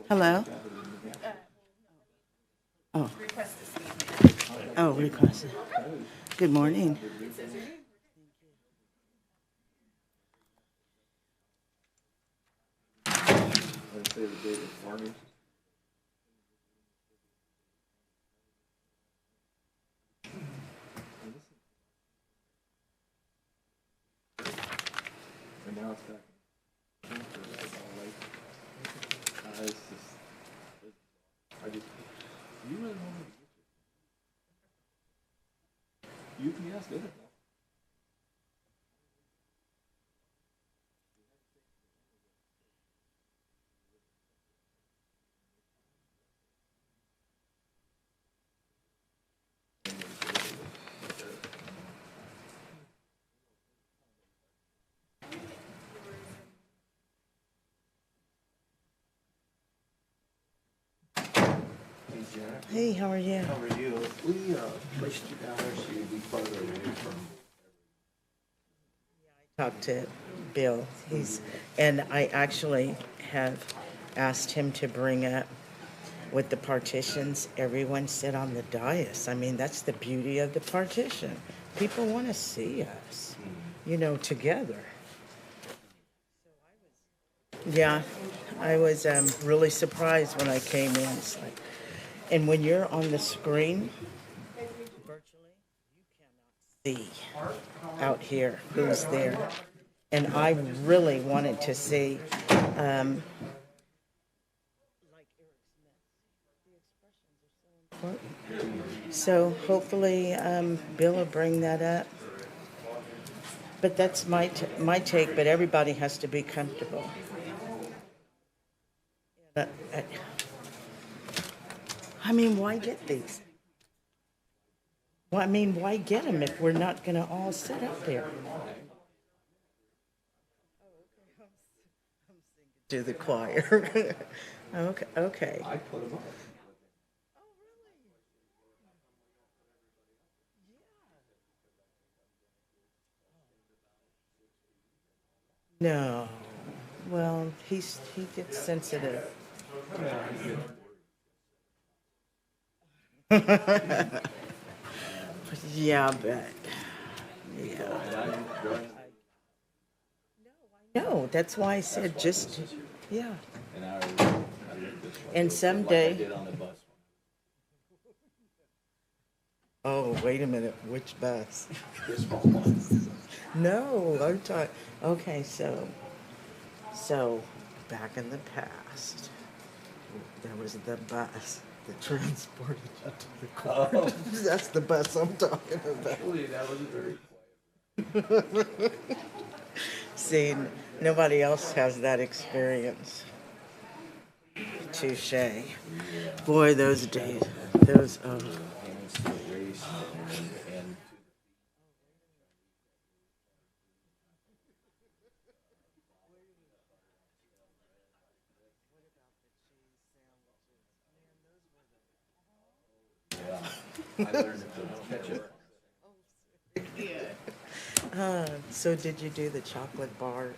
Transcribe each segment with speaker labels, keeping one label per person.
Speaker 1: Hello? Oh, oh, request. Good morning.
Speaker 2: And now it's back. It's just, I just, you really want me to UPS, did it? Hey Jack,
Speaker 1: Hey, how are you?
Speaker 2: how are you? We placed you down there so you'd be farther away from.
Speaker 1: Talked to Bill. And I actually have asked him to bring up with the partitions, everyone sit on the dais. I mean, that's the beauty of the partition. People want to see us, together. Yeah, I was really surprised when I came in. It's like, and when you're on the screen, virtually, you cannot see out here who's there. And I really wanted to see, um, so hopefully Bill will bring that up. But that's my take. But everybody has to be comfortable. But, I mean, why get these? Well, I mean, why get them if we're not going to all sit up there? Do the choir. Okay, okay.
Speaker 2: I put them up.
Speaker 1: No. Well, he gets sensitive. Yeah, but yeah. No, that's why I said just yeah.
Speaker 2: And I lived this one.
Speaker 1: And
Speaker 2: Like I
Speaker 1: someday.
Speaker 2: did on the bus
Speaker 1: Oh, wait a minute. Which bus?
Speaker 2: one. The small one.
Speaker 1: No, I'm talking. Okay, so back in the past, there was the bus that transported you to the court.
Speaker 2: Oh.
Speaker 1: That's the bus I'm talking about.
Speaker 2: Actually, that was very.
Speaker 1: See, nobody else has that experience. Touche. Boy, those days. Those. Oh.
Speaker 2: Hands to the race and yeah, I learned to catch it.
Speaker 1: So did you do the chocolate bar?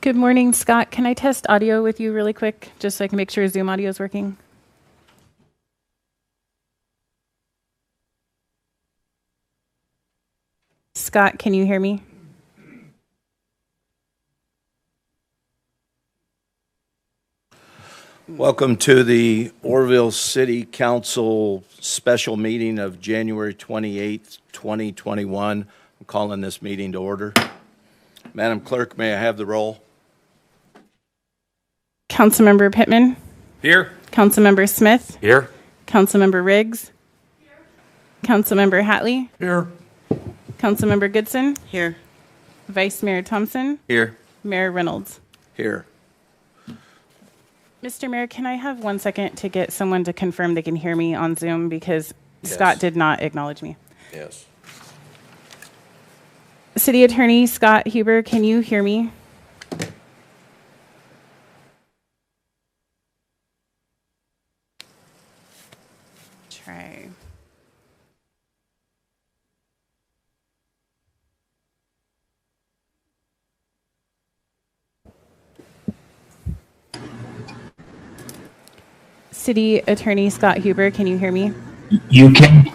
Speaker 3: Good morning, Scott. Can I test audio with you really quick, just so I can make sure Zoom audio is working? Scott, can you hear me?
Speaker 4: Welcome to the Oroville City Council special meeting of January 28th, 2021. I'm calling this meeting to order. Madam Clerk, may I have the roll?
Speaker 3: Councilmember Pittman?
Speaker 2: Here.
Speaker 3: Councilmember Smith?
Speaker 2: Here.
Speaker 3: Councilmember Riggs? Here. Councilmember Hatley?
Speaker 2: Here.
Speaker 3: Councilmember Goodson?
Speaker 1: Here.
Speaker 3: Vice Mayor Thompson?
Speaker 2: Here.
Speaker 3: Mayor Reynolds?
Speaker 4: Here.
Speaker 3: Mr. Mayor, can I have 1 second to get someone to confirm they can hear me on Zoom because Scott did not acknowledge me.
Speaker 4: Yes.
Speaker 3: City Attorney Scott Huber, can you hear me? Try. City Attorney Scott Huber, can you hear me?
Speaker 5: You can.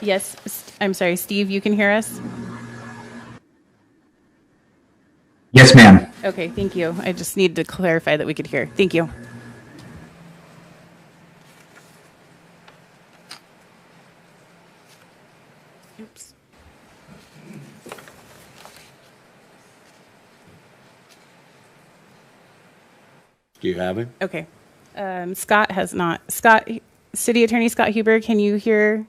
Speaker 3: Yes, I'm sorry, Steve, you can hear us?
Speaker 5: Yes, ma'am.
Speaker 3: Okay, thank you. I just need to clarify that we could hear. Thank you. Oops.
Speaker 4: Do you have him?
Speaker 3: Okay. Scott has not. Scott, City Attorney Scott Huber, can you hear?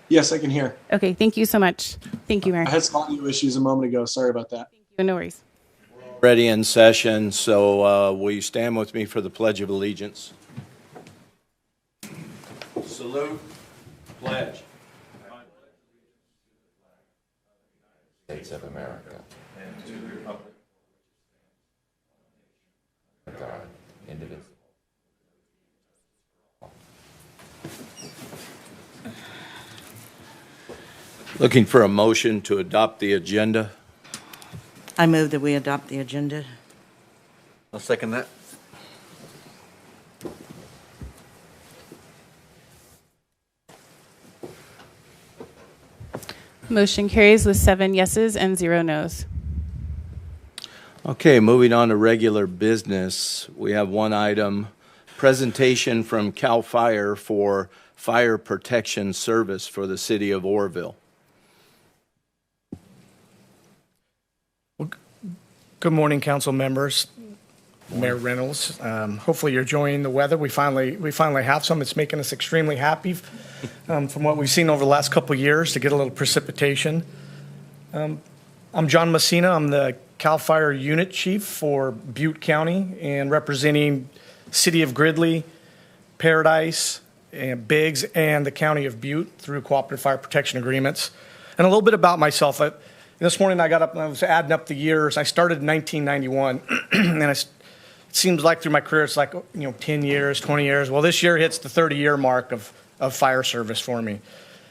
Speaker 6: Yes, I can hear.
Speaker 3: Okay, thank you so much. Thank you, Mayor.
Speaker 6: I had some audio issues a moment ago. Sorry about that.
Speaker 3: No worries.
Speaker 4: Ready in session, so will you stand with me for the Pledge of Allegiance? Salute. Pledge.
Speaker 7: States of America and to the republic God, indivisible.
Speaker 4: Looking for a motion to adopt the agenda.
Speaker 1: I move that we adopt the agenda.
Speaker 2: I'll second that.
Speaker 3: Motion carries with 7 yeses and 0 nos.
Speaker 4: Okay, moving on to regular business. We have one item, presentation from CAL FIRE for fire protection service for the city of Oroville.
Speaker 8: Good morning, council members. Mayor Reynolds. Hopefully you're enjoying the weather. We finally have some. It's making us extremely happy from what we've seen over the last couple of years to get a little precipitation. I'm John Messina. I'm the CAL FIRE Unit Chief for Butte County and representing City of Gridley, Paradise, and Biggs, and the County of Butte through cooperative fire protection agreements. And a little bit about myself. This morning I got up and I was adding up the years. I started in 1991, and it seems like through my career it's like 10 years, 20 years. Well, this year hits the 30-year mark of fire service for me.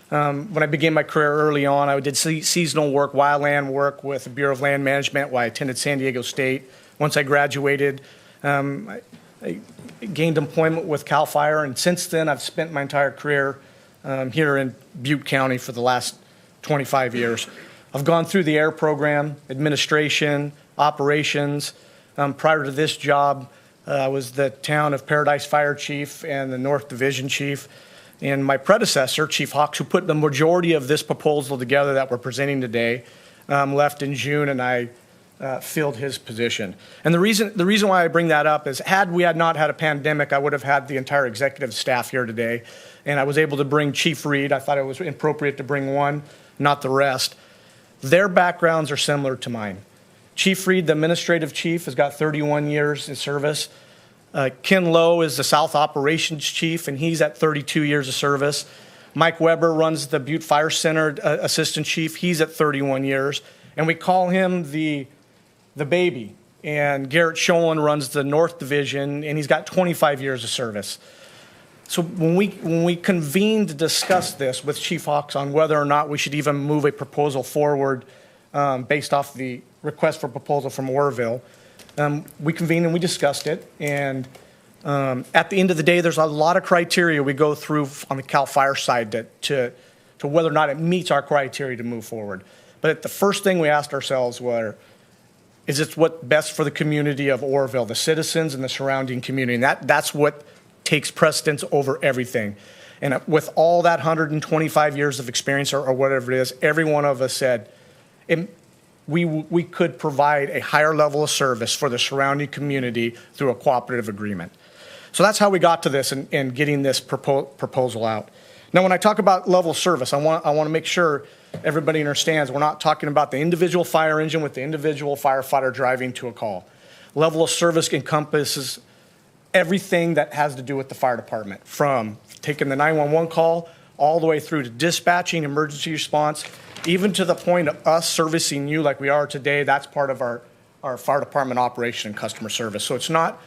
Speaker 8: When I began my career early on, I did seasonal work, wildland work with the Bureau of Land Management while I attended San Diego State. Once I graduated, I gained employment with CAL FIRE, and since then I've spent my entire career here in Butte County for the last 25 years. I've gone through the AIR program, administration, operations. Prior to this job, I was the town of Paradise Fire Chief and the North Division Chief. And my predecessor, Chief Hawks, who put the majority of this proposal together that we're presenting today, left in June, and I filled his position. And the reason why I bring that up is had we not had a pandemic, I would have had the entire executive staff here today. And I was able to bring Chief Reed. I thought it was appropriate to bring one, not the rest. Their backgrounds are similar to mine. Chief Reed, the administrative chief, has got 31 years in service. Ken Lowe is the South Operations Chief, and he's at 32 years of service. Mike Weber runs the Butte Fire Center Assistant Chief. He's at 31 years. And we call him the baby. And Garrett Sholin runs the North Division, and he's got 25 years of service. So when we convened to discuss this with Chief Hawks on whether or not we should even move a proposal forward based off the request for proposal from Oroville. We convened and we discussed it, and at the end of the day, there's a lot of criteria we go through on the CAL FIRE side to whether or not it meets our criteria to move forward. But the first thing we asked ourselves was, is it what's best for the community of Oroville, the citizens and the surrounding community? And that's what takes precedence over everything. And with all that 125 years of experience or whatever it is, every one of us said we could provide a higher level of service for the surrounding community through a cooperative agreement. So that's how we got to this and getting this proposal out. Now, when I talk about level of service, I want to make sure everybody understands we're not talking about the individual fire engine with the individual firefighter driving to a call. Level of service encompasses everything that has to do with the fire department, from taking the 911 call all the way through to dispatching, emergency response, even to the point of us servicing you like we are today. That's part of our fire department operation and customer service. So it's not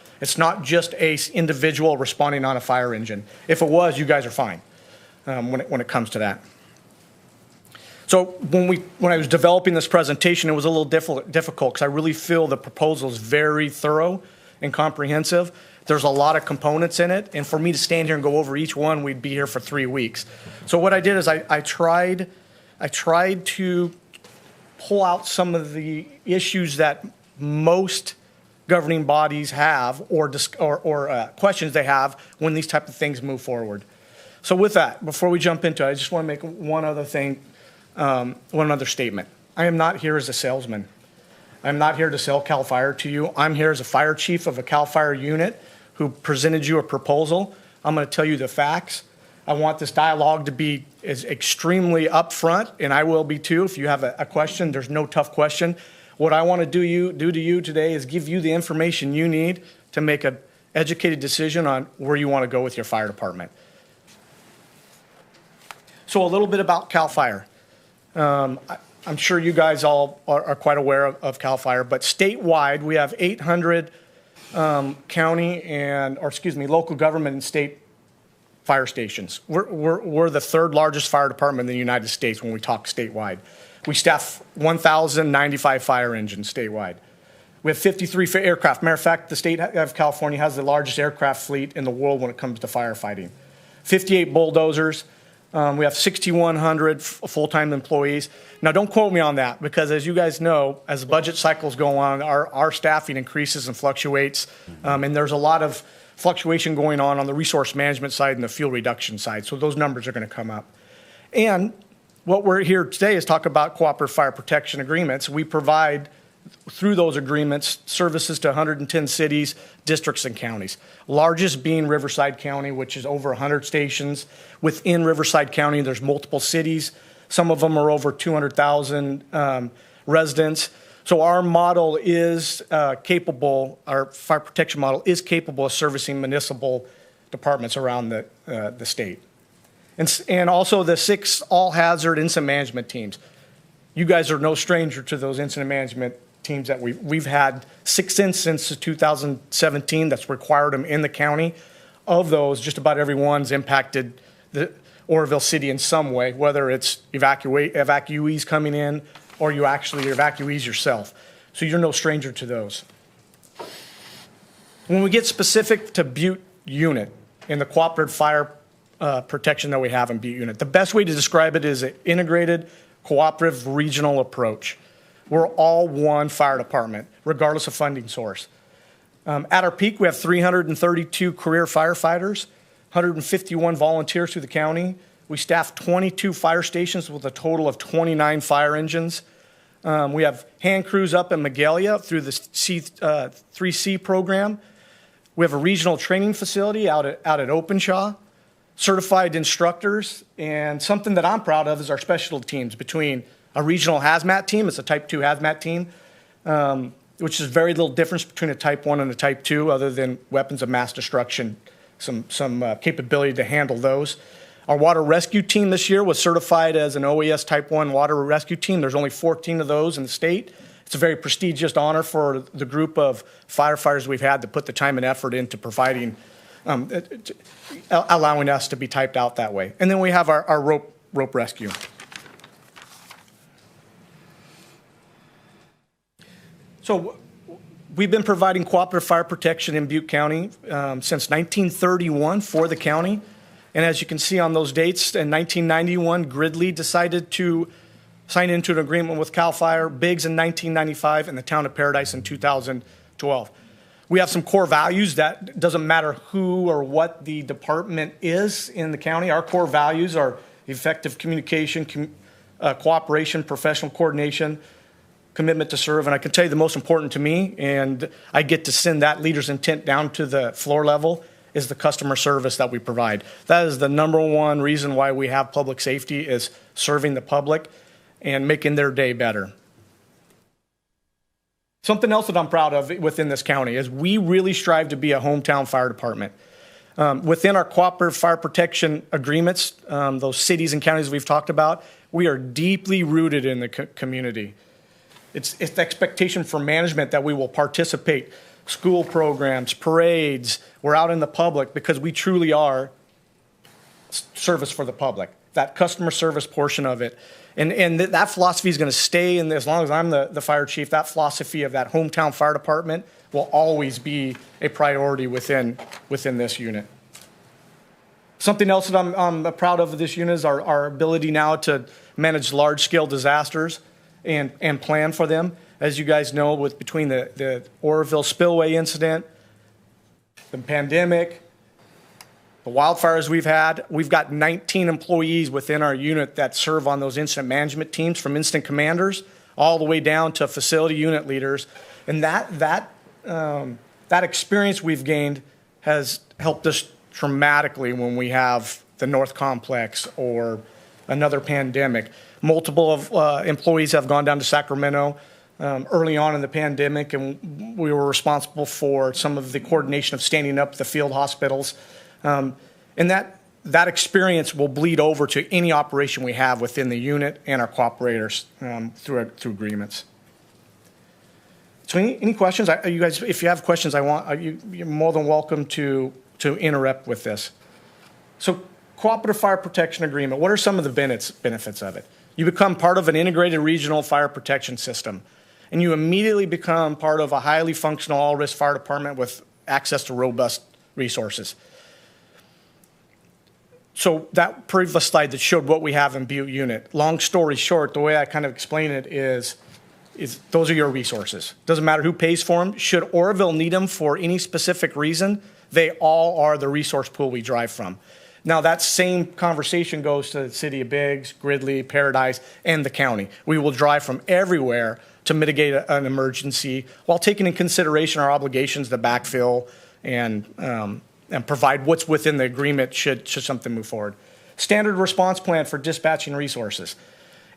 Speaker 8: just a individual responding on a fire engine. If it was, you guys are fine when it comes to that. So when I was developing this presentation, it was a little difficult because I really feel the proposal is very thorough and comprehensive. There's a lot of components in it, and for me to stand here and go over each one, we'd be here for 3 weeks. So what I did is I tried to pull out some of the issues that most governing bodies have or questions they have when these type of things move forward. So with that, before we jump into it, I just want to make one other statement. I am not here as a salesman. I'm not here to sell CAL FIRE to you. I'm here as a fire chief of a CAL FIRE unit who presented you a proposal. I'm going to tell you the facts. I want this dialogue to be as extremely upfront, and I will be too. If you have a question, there's no tough question. What I want to do to you today is give you the information you need to make an educated decision on where you want to go with your fire department. So a little bit about CAL FIRE. I'm sure you guys all are quite aware of CAL FIRE, but statewide we have 800 local government and state fire stations. We're the third largest fire department in the United States when we talk statewide. We staff 1,095 fire engines statewide. We have 53 aircraft. Matter of fact, the state of California has the largest aircraft fleet in the world when it comes to firefighting. 58 bulldozers. We have 6,100 full-time employees. Now, don't quote me on that, because as you guys know, as budget cycles go on, our staffing increases and fluctuates, and there's a lot of fluctuation going on the resource management side and the fuel reduction side. So those numbers are going to come up. And what we're here today is talk about cooperative fire protection agreements. We provide, through those agreements, services to 110 cities, districts, and counties. Largest being Riverside County, which is over 100 stations. Within Riverside County, there's multiple cities. Some of them are over 200,000 residents. So our model is capable, our fire protection model is capable of servicing municipal departments around the state. And also the 6 all-hazard incident management teams. You guys are no stranger to those incident management teams that we've had 6 incidents since 2017 that's required them in the county. Of those, just about everyone's impacted the Oroville City in some way, whether it's evacuees coming in or you actually evacuees yourself. So you're no stranger to those. When we get specific to Butte Unit and the cooperative fire protection that we have in Butte Unit, the best way to describe it is an integrated cooperative regional approach. We're all one fire department, regardless of funding source. At our peak, we have 332 career firefighters, 151 volunteers through the county. We staff 22 fire stations with a total of 29 fire engines. We have hand crews up in Magalia through the 3C program. We have a regional training facility out at Openshaw, certified instructors, and something that I'm proud of is our specialty teams between a regional hazmat team. It's a type 2 hazmat team, which is very little difference between a type 1 and a type 2 other than weapons of mass destruction, some capability to handle those. Our water rescue team this year was certified as an OES type 1 water rescue team. There's only 14 of those in the state. It's a very prestigious honor for the group of firefighters we've had to put the time and effort into providing, allowing us to be typed out that way. And then we have our rope rescue. So we've been providing cooperative fire protection in Butte County since 1931 for the county. And as you can see on those dates, in 1991, Gridley decided to sign into an agreement with CAL FIRE, Biggs in 1995, and the town of Paradise in 2012. We have some core values that doesn't matter who or what the department is in the county. Our core values are effective communication, cooperation, professional coordination, commitment to serve. And I can tell you the most important to me, and I get to send that leader's intent down to the floor level, is the customer service that we provide. That is the number one reason why we have public safety, is serving the public and making their day better. Something else that I'm proud of within this county is we really strive to be a hometown fire department. Within our cooperative fire protection agreements, those cities and counties we've talked about, we are deeply rooted in the community. It's the expectation for management that we will participate, school programs, parades, we're out in the public because we truly are service for the public, that customer service portion of it. And that philosophy is going to stay, and as long as I'm the fire chief, that philosophy of that hometown fire department will always be a priority within this unit. Something else that I'm proud of this unit is our ability now to manage large-scale disasters and plan for them. As you guys know, between the Oroville spillway incident, the pandemic, the wildfires we've got 19 employees within our unit that serve on those incident management teams, from incident commanders all the way down to facility unit leaders. And that experience we've gained has helped us dramatically when we have the North Complex or another pandemic. Multiple of employees have gone down to Sacramento early on in the pandemic, and we were responsible for some of the coordination of standing up the field hospitals. And that experience will bleed over to any operation we have within the unit and our cooperators through agreements. So any questions? You guys, if you have questions, you're more than welcome to interrupt with this. So cooperative fire protection agreement, what are some of the benefits of it? You become part of an integrated regional fire protection system, and you immediately become part of a highly functional all-risk fire department with access to robust resources. So that previous slide that showed what we have in Butte unit, long story short, the way I kind of explain it is those are your resources. Doesn't matter who pays for them. Should Oroville need them for any specific reason, they all are the resource pool we drive from. Now, that same conversation goes to the city of Biggs, Gridley, Paradise, and the county. We will drive from everywhere to mitigate an emergency while taking in consideration our obligations to backfill and provide what's within the agreement should something move forward. Standard response plan for dispatching resources.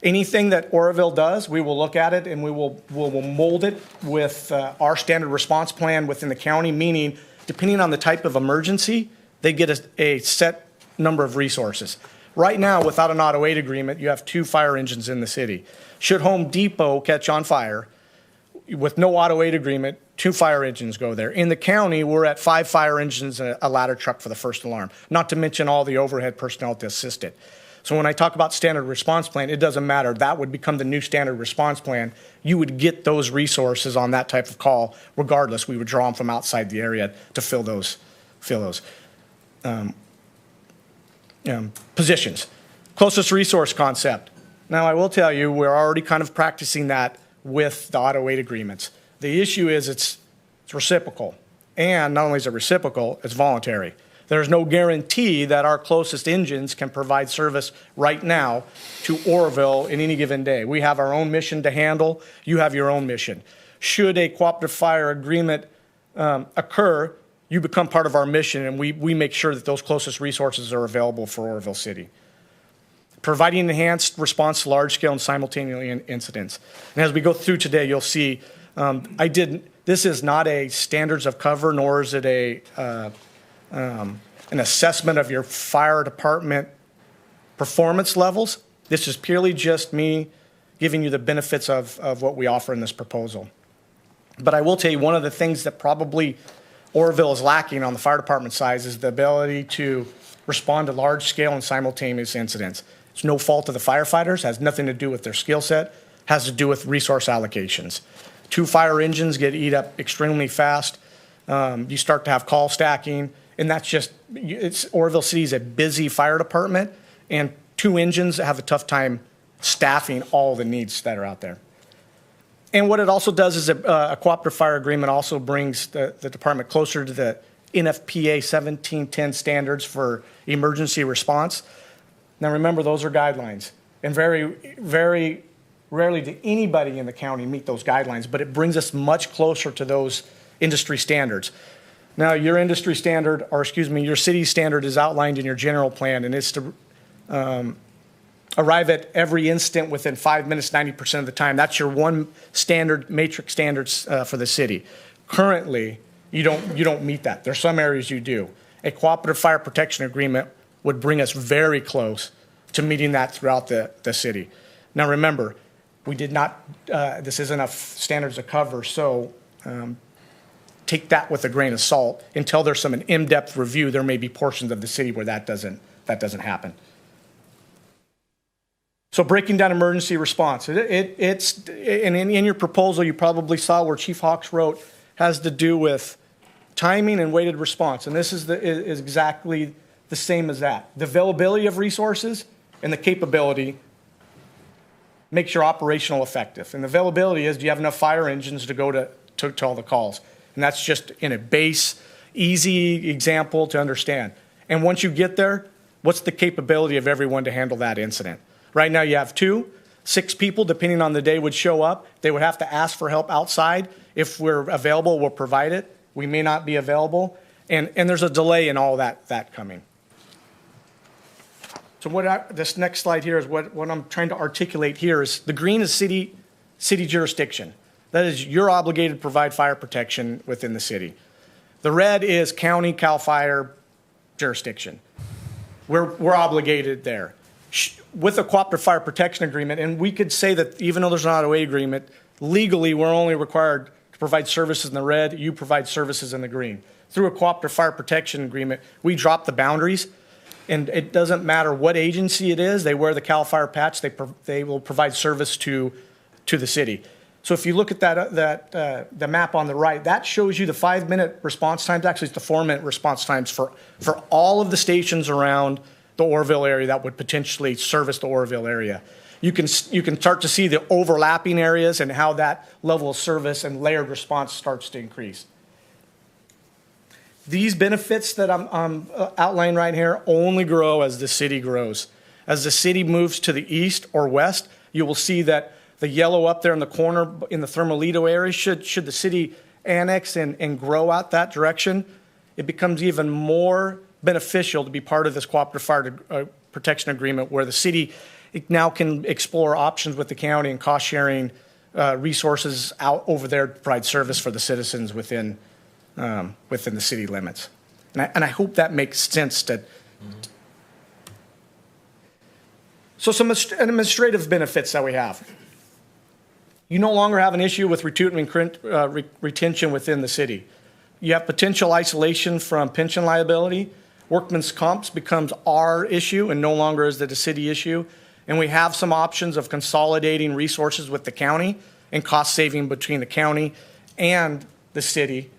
Speaker 8: Anything that Oroville does, we will look at it and we will mold it with our standard response plan within the county, meaning depending on the type of emergency, they get a set number of resources. Right now, without an auto aid agreement, you have 2 fire engines in the city. Should Home Depot catch on fire, with no auto aid agreement, 2 fire engines go there. In the county, we're at 5 fire engines and a ladder truck for the first alarm, not to mention all the overhead personnel to assist it. So when I talk about standard response plan, it doesn't matter. That would become the new standard response plan. You would get those resources on that type of call. Regardless, we would draw them from outside the area to fill those positions. Closest resource concept. Now, I will tell you, we're already kind of practicing that with the auto aid agreements. The issue is it's reciprocal. And not only is it reciprocal, it's voluntary. There's no guarantee that our closest engines can provide service right now to Oroville in any given day. We have our own mission to handle. You have your own mission. Should a cooperative fire agreement occur, you become part of our mission, and we make sure that those closest resources are available for Oroville City. Providing enhanced response to large-scale and simultaneous incidents. And as we go through today, you'll see this is not a standards of cover, nor is it an assessment of your fire department performance levels. This is purely just me giving you the benefits of what we offer in this proposal. But I will tell you, one of the things that probably Oroville is lacking on the fire department side is the ability to respond to large-scale and simultaneous incidents. It's no fault of the firefighters, has nothing to do with their skill set, has to do with resource allocations. 2 fire engines get eat up extremely fast. You start to have call stacking, and that's just, Oroville City is a busy fire department, and 2 engines have a tough time staffing all the needs that are out there. And what it also does is a cooperative fire agreement also brings the department closer to the NFPA 1710 standards for emergency response. Now remember, those are guidelines, and very, very rarely do anybody in the county meet those guidelines, but it brings us much closer to those industry standards. Now, your industry standard, or excuse me, your city standard is outlined in your general plan, and it's to arrive at every instant within 5 minutes, 90% of the time. That's your one standard, matrix standards for the city. Currently, you don't meet that. There's some areas you do. A cooperative fire protection agreement would bring us very close to meeting that throughout the city. Now, remember, we did not, this isn't enough standards to cover, so take that with a grain of salt. Until there's some in-depth review, there may be portions of the city where that doesn't happen. So breaking down emergency response, it's and in your proposal, you probably saw where Chief Hawks wrote has to do with timing and weighted response, and this is exactly the same as that. The availability of resources and the capability makes your operational effective. And the availability is, do you have enough fire engines to go to all the calls? And that's just in a base, easy example to understand. And once you get there, what's the capability of everyone to handle that incident? Right now you have 2, 6 people, depending on the day, would show up. They would have to ask for help outside. If we're available, we'll provide it. We may not be available. And there's a delay in all that coming. So this next slide here is what I'm trying to articulate here is the green is city jurisdiction. That is, you're obligated to provide fire protection within the city. The red is county CAL FIRE jurisdiction. We're obligated there. With a cooperative fire protection agreement, and we could say that even though there's an auto agreement, legally we're only required to provide services in the red, you provide services in the green. Through a cooperative fire protection agreement, we drop the boundaries, and it doesn't matter what agency it is, they wear the CAL FIRE patch, they will provide service to the city. So if you look at the map on the right, that shows you the 5-minute response times. Actually, it's the 4-minute response times for all of the stations around the Oroville area that would potentially service the Oroville area. You can start to see the overlapping areas and how that level of service and layered response starts to increase. These benefits that I'm outlining right here only grow as the city grows. As the city moves to the east or west, you will see that the yellow up there in the corner in the Thermalito area, should the city annex and grow out that direction, it becomes even more beneficial to be part of this cooperative fire protection agreement where the city now can explore options with the county and cost sharing resources out over there to provide service for the citizens within the city limits. And I hope that makes sense. So some administrative benefits that we have. You no longer have an issue with retention within the city. You have potential isolation from pension liability. Workman's comps becomes our issue and no longer is it a city issue. And we have some options of consolidating resources with the county and cost saving between the county and the city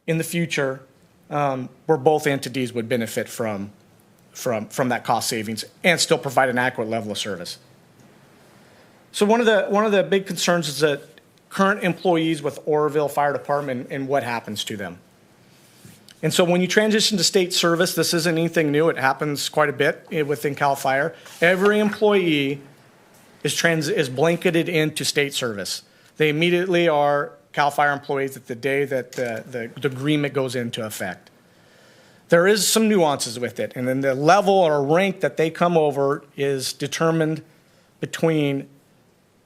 Speaker 8: in the future, where both entities would benefit from that cost savings and still provide an adequate level of service. So one of the big concerns is that current employees with Oroville Fire Department and what happens to them. And so when you transition to state service, this isn't anything new. It happens quite a bit within CAL FIRE. Every employee is blanketed into state service. They immediately are CAL FIRE employees at the day that the agreement goes into effect. There is some nuances with it, and then the level or rank that they come over is determined between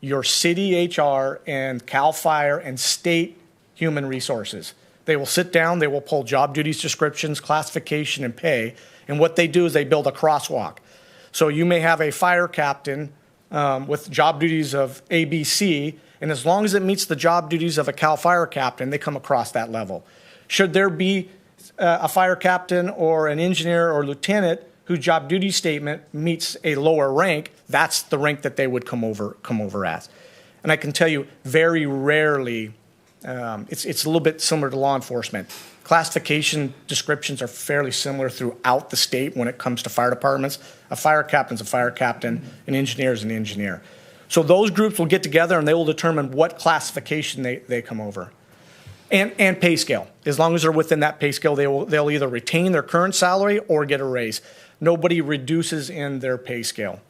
Speaker 8: your city HR and CAL FIRE and state human resources. They will sit down, they will pull job duties descriptions, classification, and pay, and what they do is they build a crosswalk. So you may have a fire captain with job duties of ABC, and as long as it meets the job duties of a CAL FIRE captain, they come across that level. Should there be a fire captain or an engineer or lieutenant whose job duty statement meets a lower rank, that's the rank that they would come over as. And I can tell you, very rarely, it's a little bit similar to law enforcement. Classification descriptions are fairly similar throughout the state when it comes to fire departments. A fire captain's a fire captain, an engineer is an engineer. So those groups will get together and they will determine what classification they come over. And pay scale. As long as they're within that pay scale, they'll either retain their current salary or get a raise. Nobody reduces in their pay scale.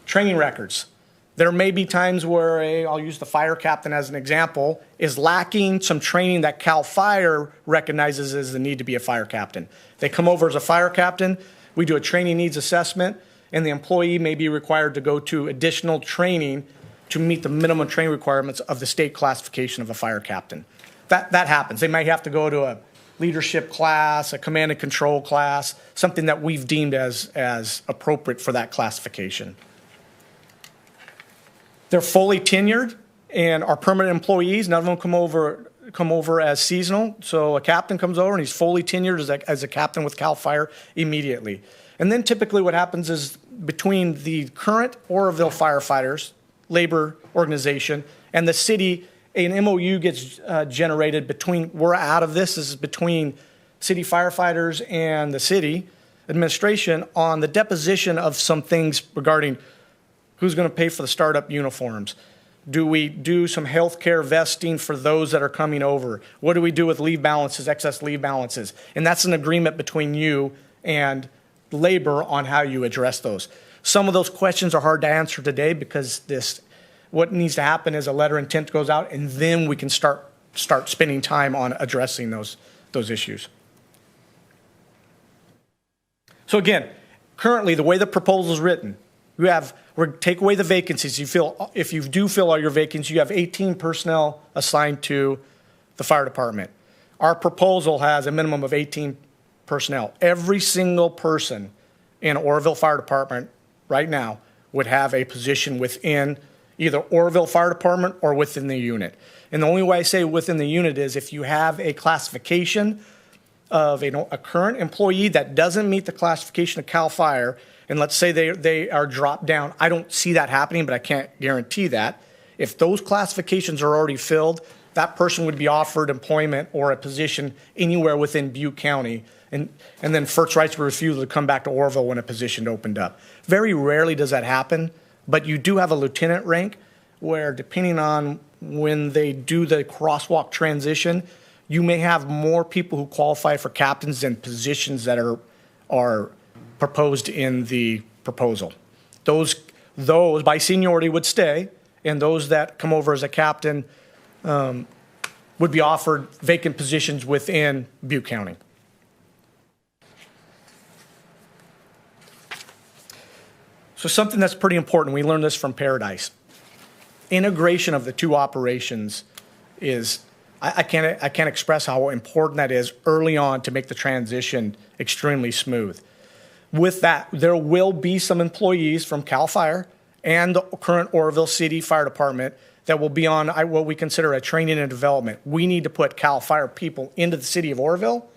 Speaker 8: Training records. There may be times where I'll use the fire captain as an example, is lacking some training that CAL FIRE recognizes as the need to be a fire captain. They come over as a fire captain, we do a training needs assessment, and the employee may be required to go to additional training to meet the minimum training requirements of the state classification of a fire captain. That happens. They might have to go to a leadership class, a command and control class, something that we've deemed as appropriate for that classification. They're fully tenured and are permanent employees. None of them come over as seasonal. So a captain comes over and he's fully tenured as a captain with CAL FIRE immediately. And then typically what happens is between the current Oroville firefighters, labor organization, and the city, an MOU gets generated between, we're out of this is between city firefighters and the city administration on the deposition of some things regarding who's going to pay for the startup uniforms. Do we do some health care vesting for those that are coming over? What do we do with leave balances, excess leave balances? And that's an agreement between you and labor on how you address those. Some of those questions are hard to answer today because what needs to happen is a letter of intent goes out and then we can start spending time on addressing those issues. So again, currently the way the proposal is written, take away the vacancies. If you do fill all your vacancies, you have 18 personnel assigned to the fire department. Our proposal has a minimum of 18 personnel. Every single person in Oroville Fire Department right now would have a position within either Oroville Fire Department or within the unit. And the only way I say within the unit is if you have a classification of a current employee that doesn't meet the classification of CAL FIRE, and let's say they are dropped down. I don't see that happening, but I can't guarantee that. If those classifications are already filled, that person would be offered employment or a position anywhere within Butte County, and then first rights of refusal to come back to Oroville when a position opened up. Very rarely does that happen, but you do have a lieutenant rank where depending on when they do the crosswalk transition, you may have more people who qualify for captains than positions that are proposed in the proposal. Those by seniority would stay, and those that come over as a captain would be offered vacant positions within Butte County. So something that's pretty important, we learned this from Paradise. Integration of the two operations is, I can't express how important that is early on to make the transition extremely smooth. With that, there will be some employees from CAL FIRE and the current Oroville City Fire Department that will be on what we consider a training and development. We need to put CAL FIRE people into the city of Oroville,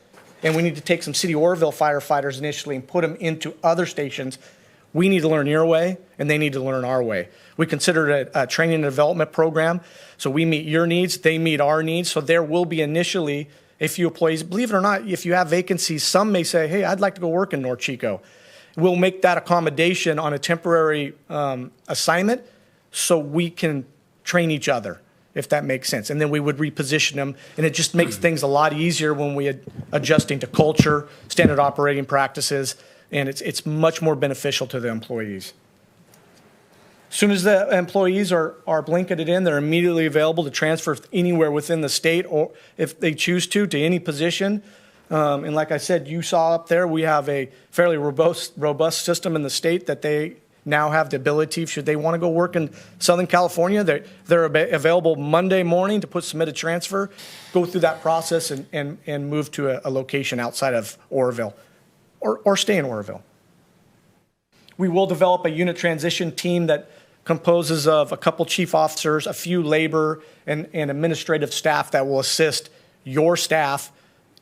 Speaker 8: and we need to take some city Oroville firefighters initially and put them into other stations. We need to learn your way, and they need to learn our way. We consider it a training and development program, so we meet your needs, they meet our needs. So there will be initially a few employees. Believe it or not, if you have vacancies, some may say, hey, I'd like to go work in North Chico. We'll make that accommodation on a temporary assignment so we can train each other, if that makes sense. And then we would reposition them, and it just makes things a lot easier when we adjusting to culture, standard operating practices, and it's much more beneficial to the employees. As soon as the employees are blanketed in, they're immediately available to transfer anywhere within the state, or if they choose to any position. And like I said, you saw up there, we have a fairly robust system in the state that they now have the ability, should they want to go work in Southern California, they're available Monday morning to submit a transfer, go through that process and move to a location outside of Oroville or stay in Oroville. We will develop a unit transition team that composes of a couple chief officers, a few labor and administrative staff that will assist your staff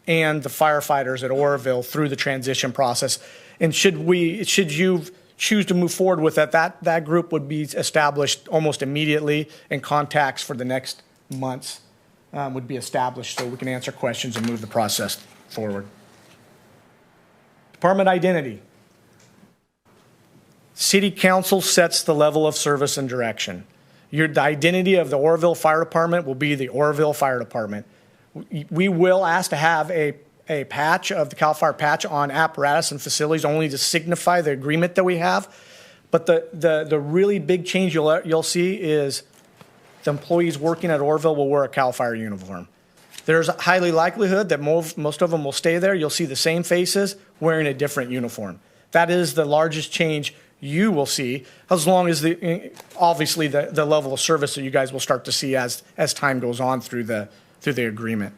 Speaker 8: and the firefighters at Oroville through the transition process. And should you choose to move forward with it, that group would be established almost immediately, and contacts for the next months would be established so we can answer questions and move the process forward. Department identity. City Council sets the level of service and direction. The identity of the Oroville Fire Department will be the Oroville Fire Department. We will ask to have a patch of the CAL FIRE patch on apparatus and facilities only to signify the agreement that we have. But the really big change you'll see is the employees working at Oroville will wear a CAL FIRE uniform. There's a highly likelihood that most of them will stay there. You'll see the same faces wearing a different uniform. That is the largest change you will see, as long as obviously the level of service that you guys will start to see as time goes on through the agreement.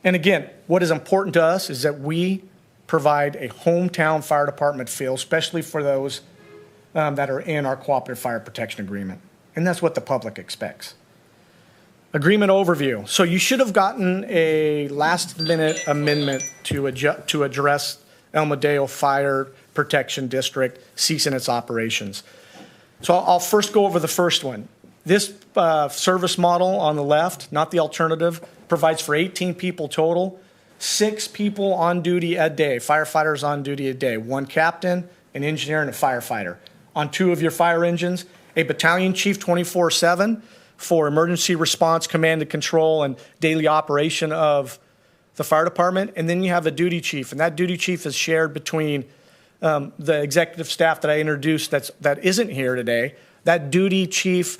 Speaker 8: And again, what is important to us is that we provide a hometown fire department feel, especially for those that are in our cooperative fire protection agreement. And that's what the public expects. Agreement overview. So you should have gotten a last-minute amendment to address El Modelo Fire Protection District ceasing its operations. So I'll first go over the first one. This service model on the left, not the alternative, provides for 18 people total, 6 people on duty a day, firefighters on duty a day, 1 captain, an engineer, and a firefighter. On 2 of your fire engines, a battalion chief 24/7 for emergency response, command and control, and daily operation of the fire department. And then you have a duty chief, and that duty chief is shared between the executive staff that I introduced that isn't here today. That duty chief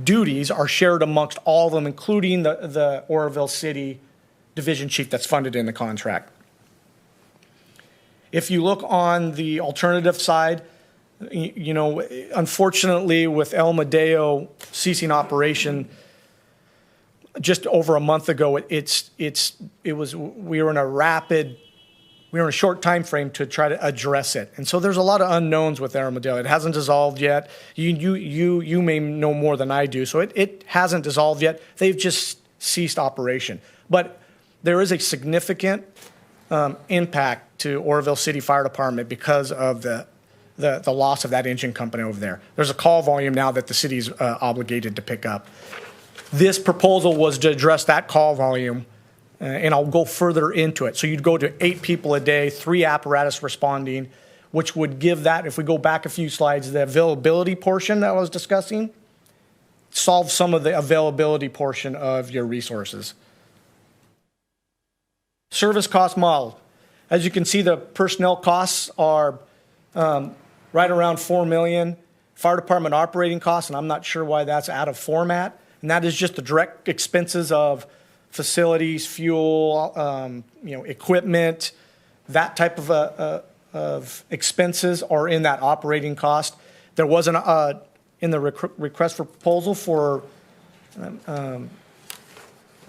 Speaker 8: duties are shared amongst all of them, including the Oroville City division chief that's funded in the contract. If you look on the alternative side, you know, unfortunately with El Modelo ceasing operation just over a month ago, we were in a short time frame to try to address it. And so there's a lot of unknowns with El Modelo. It hasn't dissolved yet. You may know more than I do. So it hasn't dissolved yet. They've just ceased operation. But there is a significant impact to Oroville City Fire Department because of the loss of that engine company over there. There's a call volume now that the city's obligated to pick up. This proposal was to address that call volume, and I'll go further into it. So you'd go to 8 people a day, 3 apparatus responding, which would give that, if we go back a few slides, the availability portion that I was discussing, solve some of the availability portion of your resources. Service cost model. As you can see, the personnel costs are right around $4 million. Fire department operating costs, and I'm not sure why that's out of format, and that is just the direct expenses of facilities, fuel, equipment, that type of expenses are in that operating cost. There wasn't in the request for proposal for the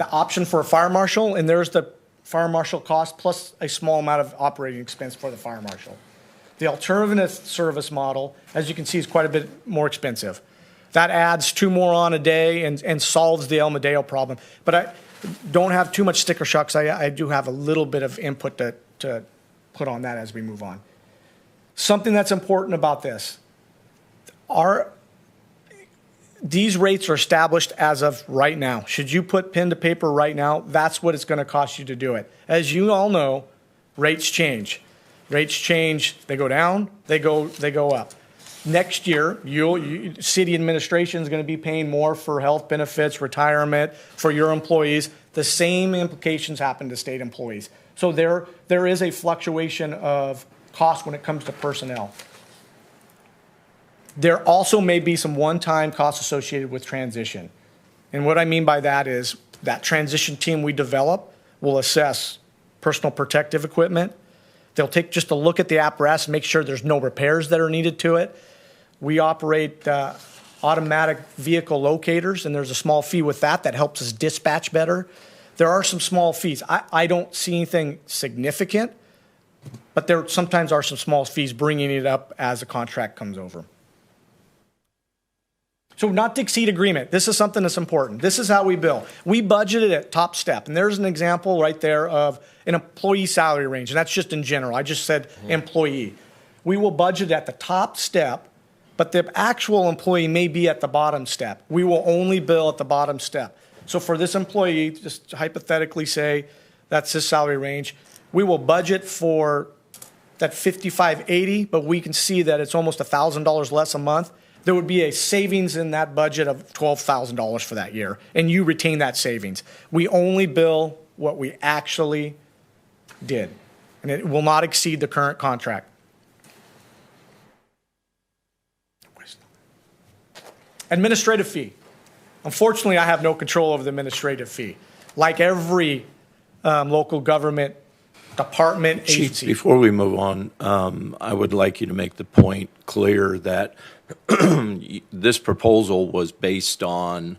Speaker 8: option for a fire marshal, and there's the fire marshal cost plus a small amount of operating expense for the fire marshal. The alternative service model, as you can see, is quite a bit more expensive. That adds 2 more on a day and solves the El Modelo problem. But I don't have too much sticker shock, because I do have a little bit of input to put on that as we move on. Something that's important about this, these rates are established as of right now. Should you put pen to paper right now, that's what it's going to cost you to do it. As you all know, rates change. Rates change, they go down, they go up. Next year, city administration is going to be paying more for health benefits, retirement for your employees. The same implications happen to state employees. So there is a fluctuation of cost when it comes to personnel. There also may be some one-time costs associated with transition. And what I mean by that is that transition team we develop will assess personal protective equipment. They'll take just a look at the apparatus and make sure there's no repairs that are needed to it. We operate automatic vehicle locators, and there's a small fee with that helps us dispatch better. There are some small fees. I don't see anything significant, but there sometimes are some small fees bringing it up as a contract comes over. So not to exceed agreement. This is something that's important. This is how we bill. We budgeted at top step. And there's an example right there of an employee salary range. And that's just in general. I just said employee. We will budget at the top step, but the actual employee may be at the bottom step. We will only bill at the bottom step. So for this employee, just hypothetically say that's his salary range, we will budget for that $5,580, but we can see that it's almost $1,000 less a month. There would be a savings in that budget of $12,000 for that year, and you retain that savings. We only bill what we actually did, and it will not exceed the current contract. Administrative fee. Unfortunately, I have no control over the administrative fee. Like every local government department,
Speaker 4: Chief,
Speaker 8: agency.
Speaker 4: before we move on, I would like you to make the point clear that this proposal was based on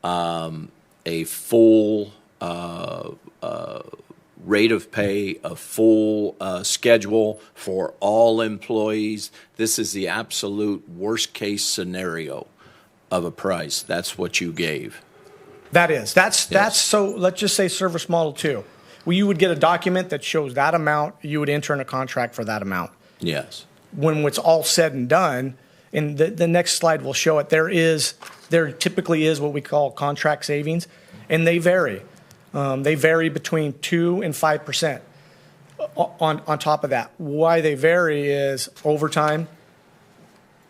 Speaker 4: a full rate of pay, a full schedule for all employees. This is the absolute worst-case scenario of a price. That's what you gave.
Speaker 8: That's so let's just say service model 2. Well, you would get a document that shows that amount. You would enter in a contract for that amount.
Speaker 4: Yes.
Speaker 8: When it's all said and done, and the next slide will show it, there typically is what we call contract savings, and they vary. They vary between 2 and 5%. On top of that, why they vary is overtime,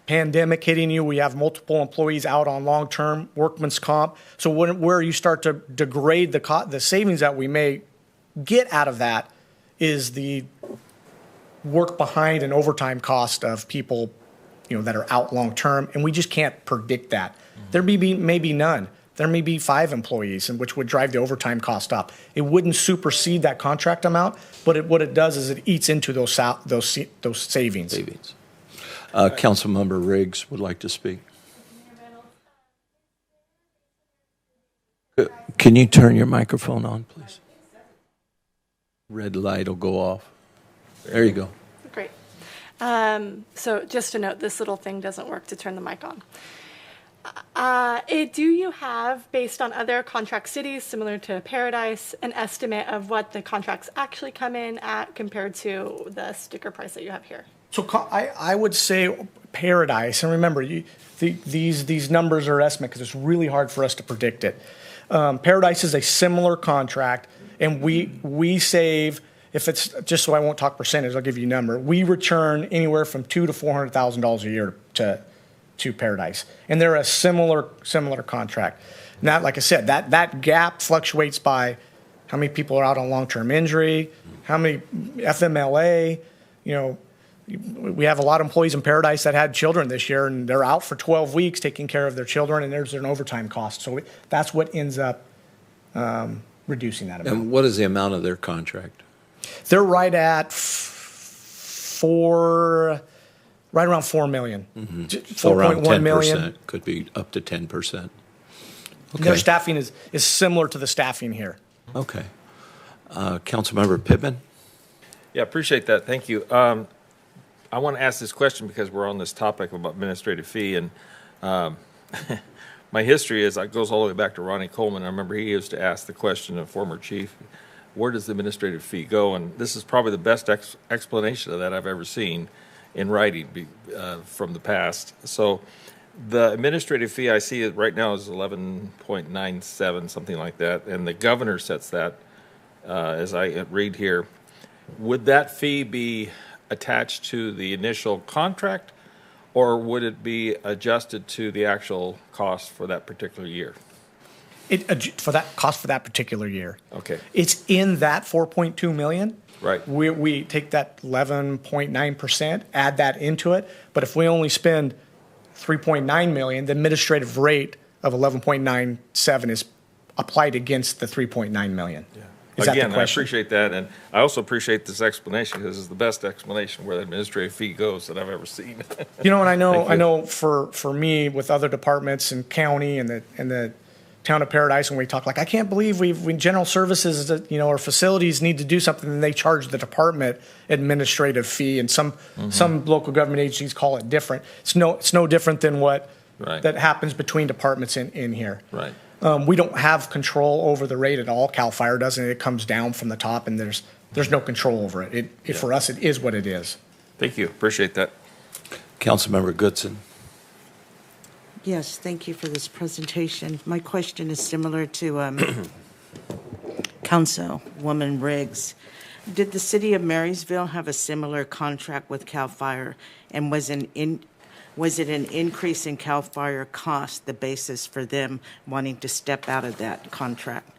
Speaker 8: pandemic hitting you, we have multiple employees out on long-term workman's comp. So where you start to degrade the savings that we may get out of that is the work behind and overtime cost of people, that are out long-term, and we just can't predict that. There may be none. There may be 5 employees, and which would drive the overtime cost up. It wouldn't supersede that contract amount, but what it does is it eats into those savings.
Speaker 4: Councilmember Riggs would like to speak. Can you turn your microphone on, please? Red light will go off. There you go.
Speaker 9: Great. So just to note, this little thing doesn't work to turn the mic on. Do you have, based on other contract cities similar to Paradise, an estimate of what the contracts actually come in at compared to the sticker price that you have here?
Speaker 8: So I would say Paradise, and remember, these numbers are estimate because it's really hard for us to predict it. Paradise is a similar contract, and we save, if it's, just so I won't talk percentage, I'll give you a number. We return anywhere from $200,000 to $400,000 a year to Paradise, and they're a similar contract. Now, like I said, that gap fluctuates by how many people are out on long-term injury, how many FMLA, we have a lot of employees in Paradise that had children this year, and they're out for 12 weeks taking care of their children, and there's an overtime cost. So that's what ends up reducing that amount.
Speaker 4: And what is the amount of their contract?
Speaker 8: They're right at right around $4 million.
Speaker 4: Mm-hmm. So around 10%, million. Could be up to 10%. Okay.
Speaker 8: Their staffing is similar to the staffing here.
Speaker 4: Okay. Councilmember Pittman?
Speaker 7: Yeah, appreciate that. Thank you. I want to ask this question because we're on this topic about administrative fee, and my history it goes all the way back to Ronnie Coleman. I remember he used to ask the question of former chief, where does the administrative fee go? And this is probably the best explanation of that I've ever seen in writing from the past. So the administrative fee I see right now is 11.97, something like that, and the governor sets that, as I read here. Would that fee be attached to the initial contract, or would it be adjusted to the actual cost for that particular year?
Speaker 8: For that cost for that particular year.
Speaker 7: Okay.
Speaker 8: It's in that $4.2 million.
Speaker 7: Right.
Speaker 8: We take that 11.9%, add that into it. But if we only spend $3.9 million, the administrative rate of 11.97 is applied against the $3.9 million. Yeah.
Speaker 7: Again, I appreciate that, and I also appreciate this explanation because it's the best explanation where the administrative fee goes that I've ever seen.
Speaker 8: And I know for me with other departments and county and the town of Paradise, when we talk I can't believe we general services, our facilities need to do something, and they charge the department administrative fee, and some local government agencies call it different. It's no different than what
Speaker 7: Right.
Speaker 8: that happens between departments in here.
Speaker 7: Right.
Speaker 8: We don't have control over the rate at all. CAL FIRE doesn't. It comes down from the top, and there's no control over it. For us, it is what it is.
Speaker 7: Thank you. Appreciate that.
Speaker 4: Councilmember Goodson.
Speaker 1: Yes, thank you for this presentation. My question is similar to Councilwoman Riggs. Did the city of Marysville have a similar contract with CAL FIRE, and was it an increase in CAL FIRE cost the basis for them wanting to step out of that contract?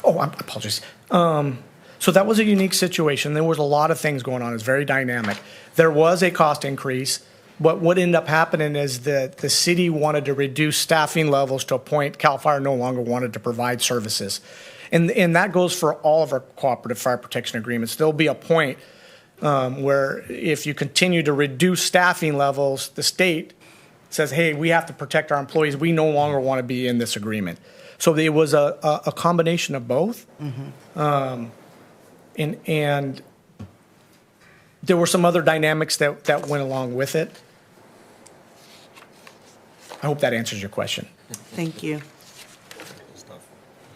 Speaker 8: Oh, I apologize. So that was a unique situation. There was a lot of things going on. It's very dynamic. There was a cost increase. But what ended up happening is that the city wanted to reduce staffing levels to a point CAL FIRE no longer wanted to provide services. And that goes for all of our cooperative fire protection agreements. There'll be a point where if you continue to reduce staffing levels, the state says, hey, we have to protect our employees. We no longer want to be in this agreement. So it was a combination of both. Mm-hmm. And there were some other dynamics that went along with it. I hope that answers your question.
Speaker 1: Thank you.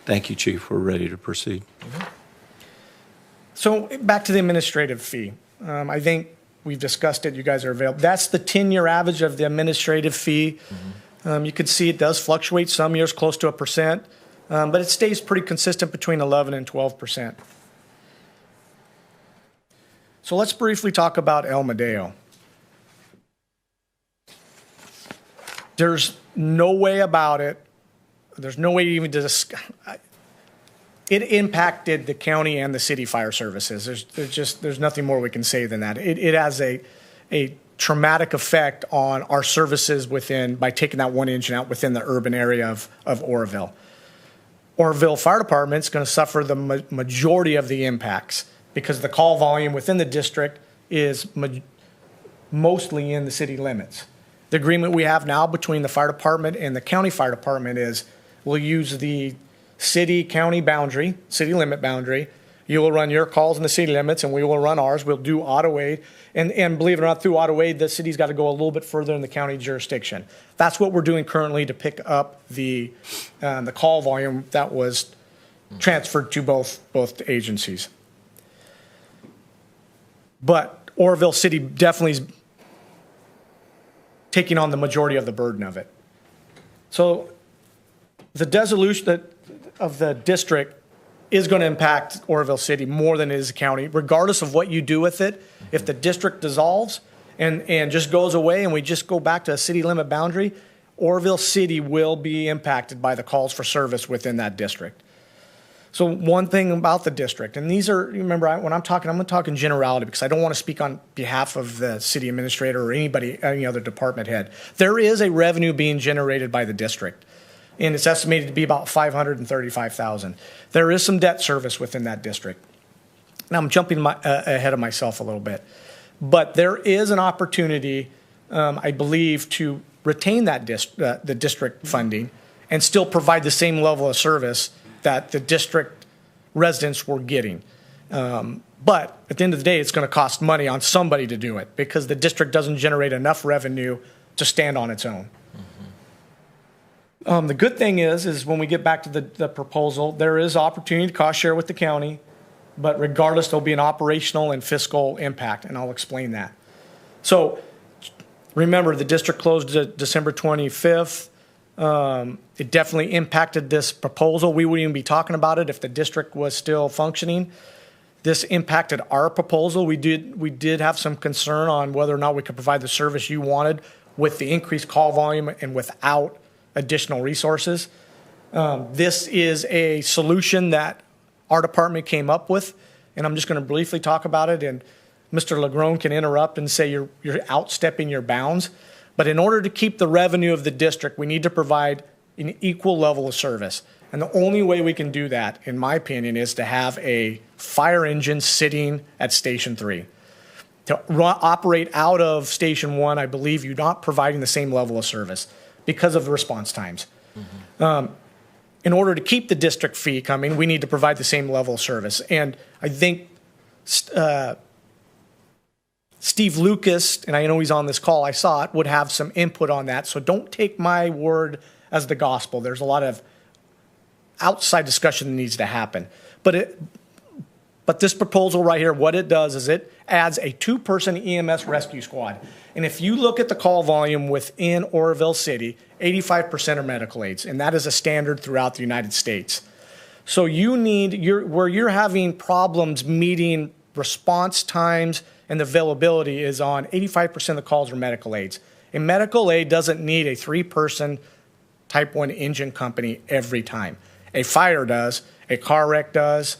Speaker 4: Thank you, Chief. We're ready to proceed.
Speaker 8: So back to the administrative fee. I think we've discussed it. You guys are available. That's the 10-year average of the administrative fee. Mm-hmm. You can see it does fluctuate. Some years close to 1%, but it stays pretty consistent between 11 and 12%. So let's briefly talk about El Medeo. There's no way about it. There's no way even to discuss. It impacted the county and the city fire services. There's nothing more we can say than that. It has a traumatic effect on our services by taking that one engine out within the urban area of Oroville. Oroville Fire Department is going to suffer the majority of the impacts because the call volume within the district is mostly in the city limits. The agreement we have now between the fire department and the county fire department is we'll use the city-county boundary, city limit boundary. You will run your calls in the city limits, and we will run ours. We'll do auto aid. And believe it or not, through auto aid, the city's got to go a little bit further in the county jurisdiction. That's what we're doing currently to pick up the call volume that was transferred to both agencies. But Oroville City definitely is taking on the majority of the burden of it. So the dissolution of the district is going to impact Oroville City more than it is the county, regardless of what you do with it. If the district dissolves and just goes away and we just go back to a city limit boundary, Oroville City will be impacted by the calls for service within that district. So one thing about the district, and these are, remember, when I'm going to talk in generality because I don't want to speak on behalf of the city administrator or any other department head. There is a revenue being generated by the district, and it's estimated to be about $535,000. There is some debt service within that district. Now I'm jumping ahead of myself a little bit, but there is an opportunity, I believe, to retain that the district funding and still provide the same level of service that the district residents were getting. But at the end of the day, it's going to cost money on somebody to do it because the district doesn't generate enough revenue to stand on its own. The good thing is when we get back to the proposal, there is opportunity to cost share with the county, but regardless, there'll be an operational and fiscal impact, and I'll explain that. So remember, the district closed December 25th. It definitely impacted this proposal. We wouldn't even be talking about it if the district was still functioning. This impacted our proposal. We did have some concern on whether or not we could provide the service you wanted with the increased call volume and without additional resources. This is a solution that our department came up with, and I'm just going to briefly talk about it, and Mr. Lagrone can interrupt and say you're outstepping your bounds. But in order to keep the revenue of the district, we need to provide an equal level of service. And the only way we can do that, in my opinion, is to have a fire engine sitting at Station 3. To operate out of Station 1, I believe you're not providing the same level of service because of the response times. Mm-hmm. In order to keep the district fee coming, we need to provide the same level of service. And I think Steve Lucas, and I know he's on this call, I saw it, would have some input on that. So don't take my word as the gospel. There's a lot of outside discussion that needs to happen. But this proposal right here, what it does is it adds a 2-person EMS rescue squad. And if you look at the call volume within Oroville City, 85% are medical aids, and that is a standard throughout the United States. So where you're having problems meeting response times and the availability is on 85% of the calls are medical aids. A medical aid doesn't need a 3-person Type 1 engine company every time. A fire does, a car wreck does,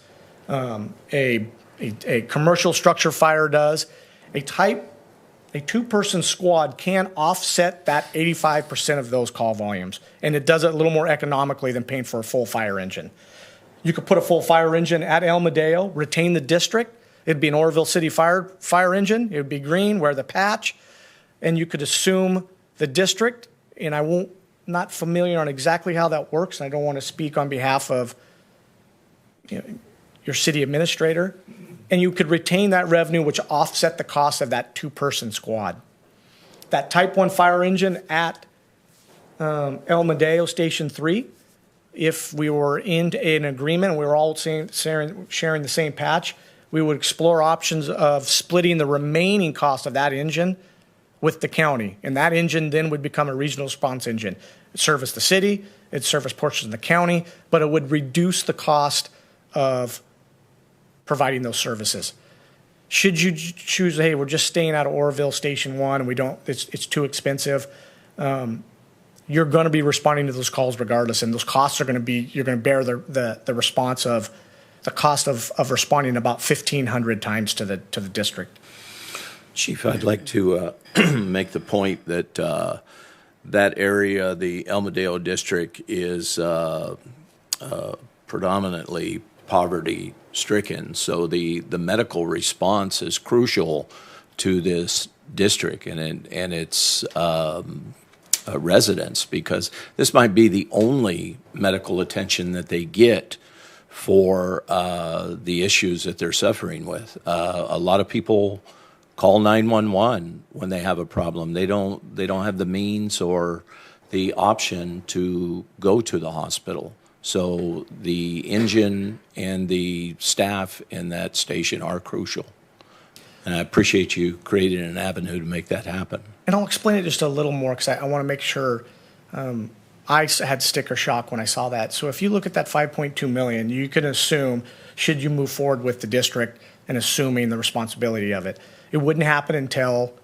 Speaker 8: a commercial structure fire does. A 2-person squad can offset that 85% of those call volumes, and it does it a little more economically than paying for a full fire engine. You could put a full fire engine at El Medeo, retain the district. It'd be an Oroville City fire engine. It would be green, wear the patch, and you could assume the district. And not familiar on exactly how that works, and I don't want to speak on behalf of your city administrator. And you could retain that revenue, which offset the cost of that 2-person squad. That Type 1 fire engine at El Medeo Station 3, if we were in an agreement and we were all sharing the same patch, we would explore options of splitting the remaining cost of that engine with the county. And that engine then would become a regional response engine. It'd service the city, it'd service portions of the county, but it would reduce the cost of providing those services. Should you choose, hey, we're just staying out of Oroville Station 1 and it's too expensive, you're going to be responding to those calls regardless, and those costs are going to be, you're going to bear the response of the cost of responding about 1,500 times to the district.
Speaker 4: Chief, I'd like to make the point that that area, the El Medeo district, is predominantly poverty-stricken. So the medical response is crucial to this district and its residents, because this might be the only medical attention that they get for the issues that they're suffering with. A lot of people call 911 when they have a problem. They don't have the means or the option to go to the hospital. So the engine and the staff in that station are crucial. And I appreciate you creating an avenue to make that happen.
Speaker 8: And I'll explain it just a little more because I want to make sure. I had sticker shock when I saw that. So if you look at that $5.2 million, you can assume, should you move forward with the district and assuming the responsibility of it, it wouldn't happen until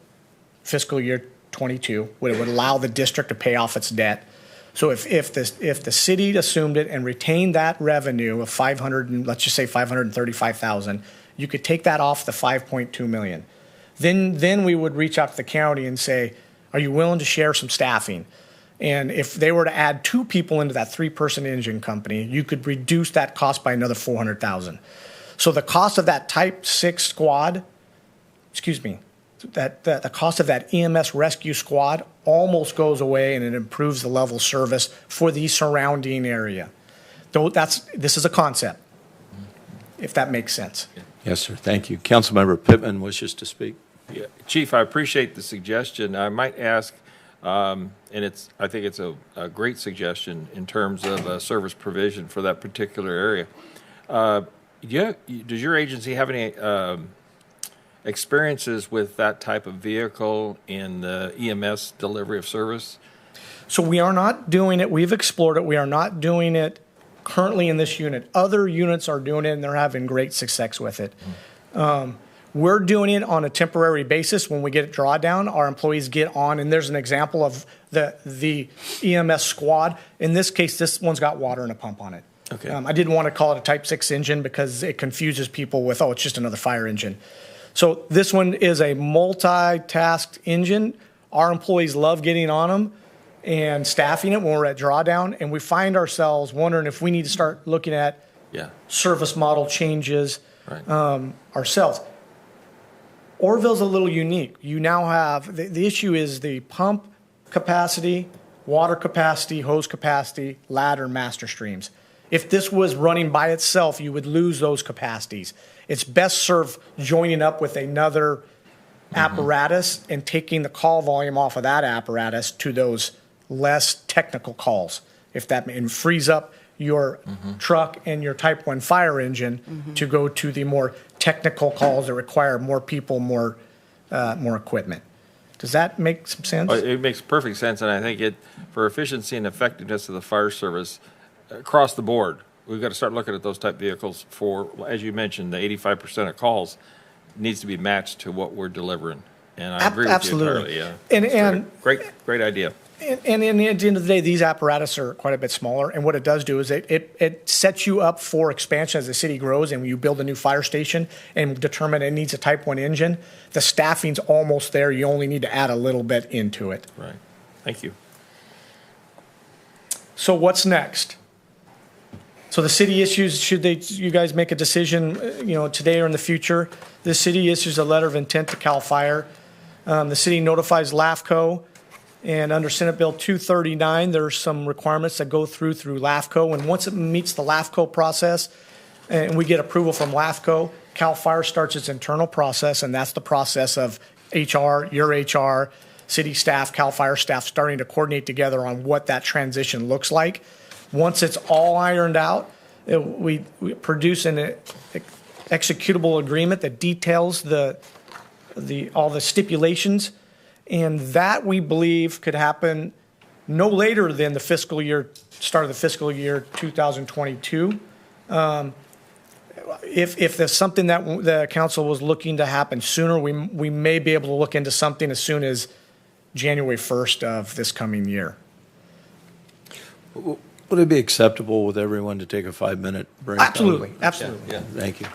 Speaker 8: fiscal year 22, when it would allow the district to pay off its debt. So if the city assumed it and retained that revenue of let's just say $535,000, you could take that off the $5.2 million. Then we would reach out to the county and say, are you willing to share some staffing? And if they were to add 2 people into that 3-person engine company, you could reduce that cost by another $400,000. So the cost of that Type 6 squad, the cost of that EMS rescue squad almost goes away, and it improves the level of service for the surrounding area. Though this is a concept, if that makes sense.
Speaker 4: Yes, sir. Thank you. Councilmember Pittman wishes to speak.
Speaker 7: Yeah. Chief, I appreciate the suggestion. I might ask, and I think it's a great suggestion in terms of service provision for that particular area. Does your agency have any experiences with that type of vehicle in the EMS delivery of service?
Speaker 8: So we are not doing it. We've explored it. We are not doing it currently in this unit. Other units are doing it, and they're having great success with it. We're doing it on a temporary basis. When we get a drawdown, our employees get on, and there's an example of the EMS squad. In this case, this one's got water and a pump on it.
Speaker 4: Okay.
Speaker 8: I didn't want to call it a Type 6 engine because it confuses people with, it's just another fire engine. So this one is a multi-tasked engine. Our employees love getting on them and staffing it when we're at drawdown, and we find ourselves wondering if we need to start looking at service model changes ourselves. Oroville's a little unique. You now have, the issue is the pump capacity, water capacity, hose capacity, ladder, master streams. If this was running by itself, you would lose those capacities. It's best served joining up with another apparatus and taking the call volume off of that apparatus to those less technical calls, if that, and frees up your truck and your Type 1 fire engine to go to the more technical calls that require more people, more equipment. Does that make some sense?
Speaker 7: It makes perfect sense, and I think for efficiency and effectiveness of the fire service across the board, we've got to start looking at those type vehicles for, as you mentioned, the 85% of calls needs to be matched to what we're delivering. And I agree with
Speaker 8: Absolutely.
Speaker 7: you entirely. Yeah.
Speaker 8: And
Speaker 7: great idea.
Speaker 8: And at the end of the day, these apparatus are quite a bit smaller. And what it does do is it sets you up for expansion as the city grows. And when you build a new fire station and determine it needs a Type 1 engine, the staffing's almost there. You only need to add a little bit into it.
Speaker 7: Right. Thank you.
Speaker 8: So what's next? So the city issues, you guys make a decision, today or in the future, the city issues a letter of intent to CAL FIRE. The city notifies LAFCO. And under Senate Bill 239, there's some requirements that go through LAFCO. And once it meets the LAFCO process and we get approval from LAFCO, CAL FIRE starts its internal process. And that's the process of HR, your HR, city staff, CAL FIRE staff starting to coordinate together on what that transition looks like. Once it's all ironed out, we produce an executable agreement that details all the stipulations. And that, we believe, could happen no later than the start of the fiscal year 2022. If there's something that the council was looking to happen sooner, we may be able to look into something as soon as January 1st of this coming year.
Speaker 4: Would it be acceptable with everyone to take a 5-minute break?
Speaker 8: Absolutely.
Speaker 7: Yeah.
Speaker 4: Thank you.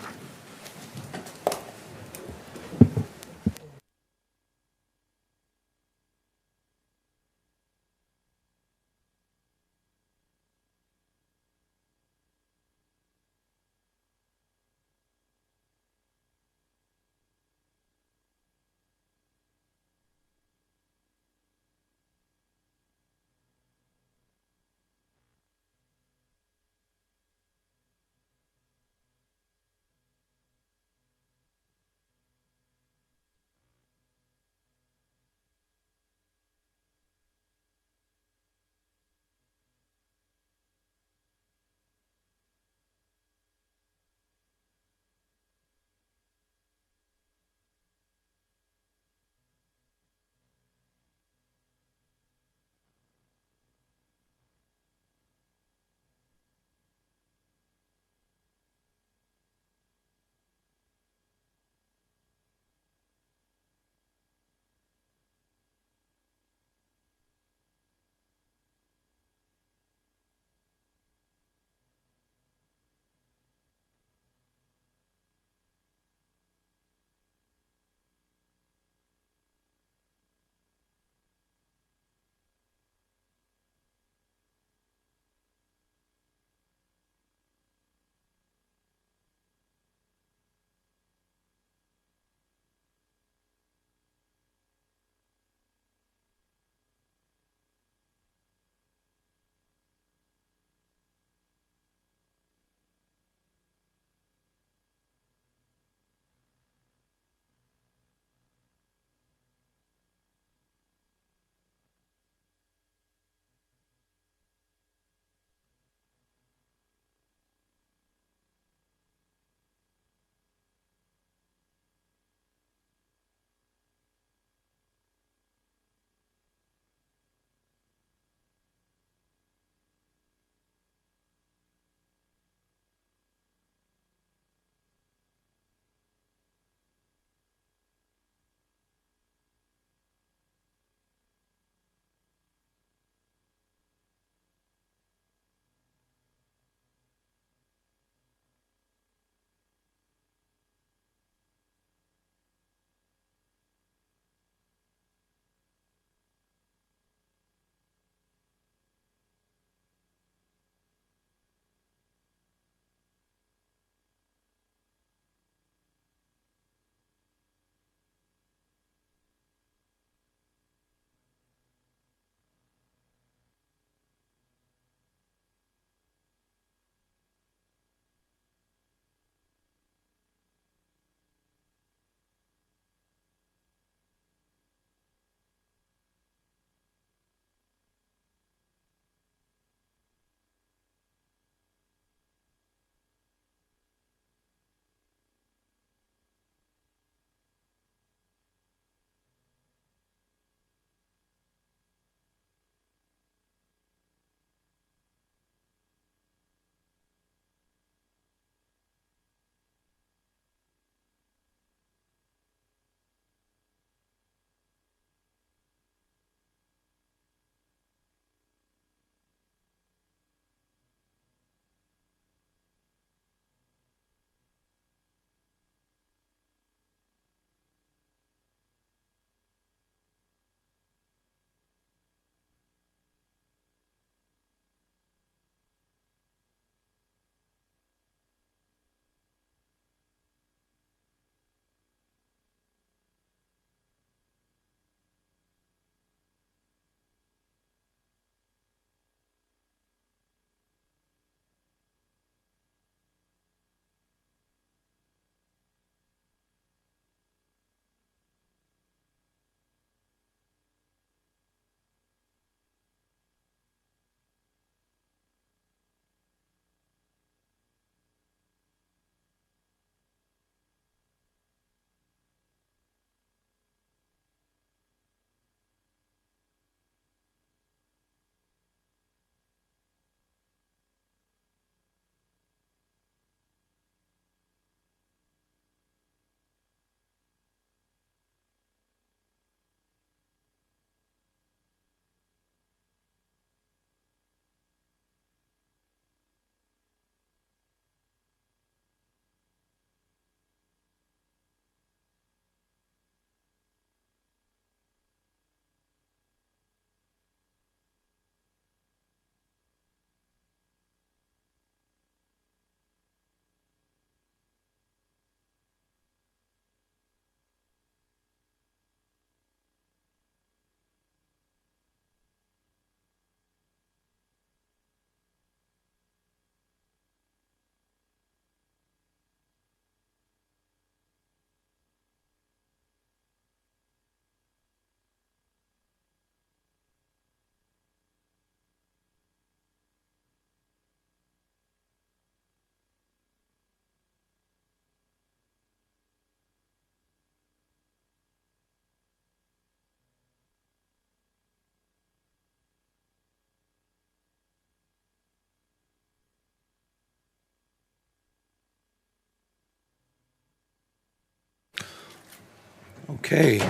Speaker 4: Okay.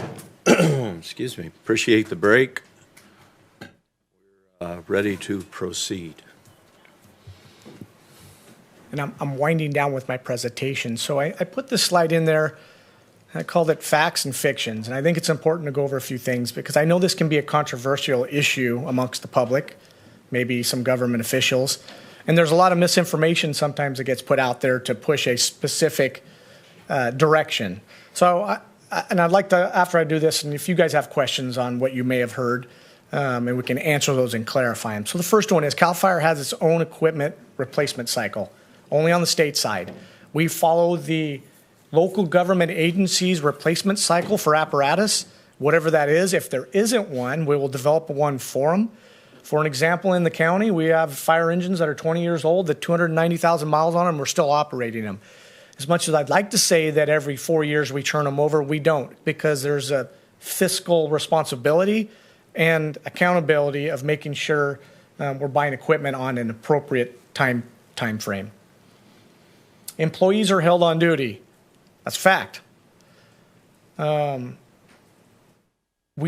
Speaker 4: Excuse me. Appreciate the break. We're ready to proceed.
Speaker 8: And I'm winding down with my presentation. So I put this slide in there. I called it Facts and Fictions. And I think it's important to go over a few things because I know this can be a controversial issue amongst the public, maybe some government officials. And there's a lot of misinformation sometimes that gets put out there to push a specific direction. So, I'd like to, after I do this, and if you guys have questions on what you may have heard, and we can answer those and clarify them. So the first one is CAL FIRE has its own equipment replacement cycle, only on the state side. We follow the local government agencies' replacement cycle for apparatus, whatever that is. If there isn't one, we will develop one for them. For an example, in the county, we have fire engines that are 20 years old, that 290,000 miles on them, we're still operating them. As much as I'd like to say that every 4 years we turn them over, we don't, because there's a fiscal responsibility and accountability of making sure we're buying equipment on an appropriate time frame. Employees are held on duty. That's fact. We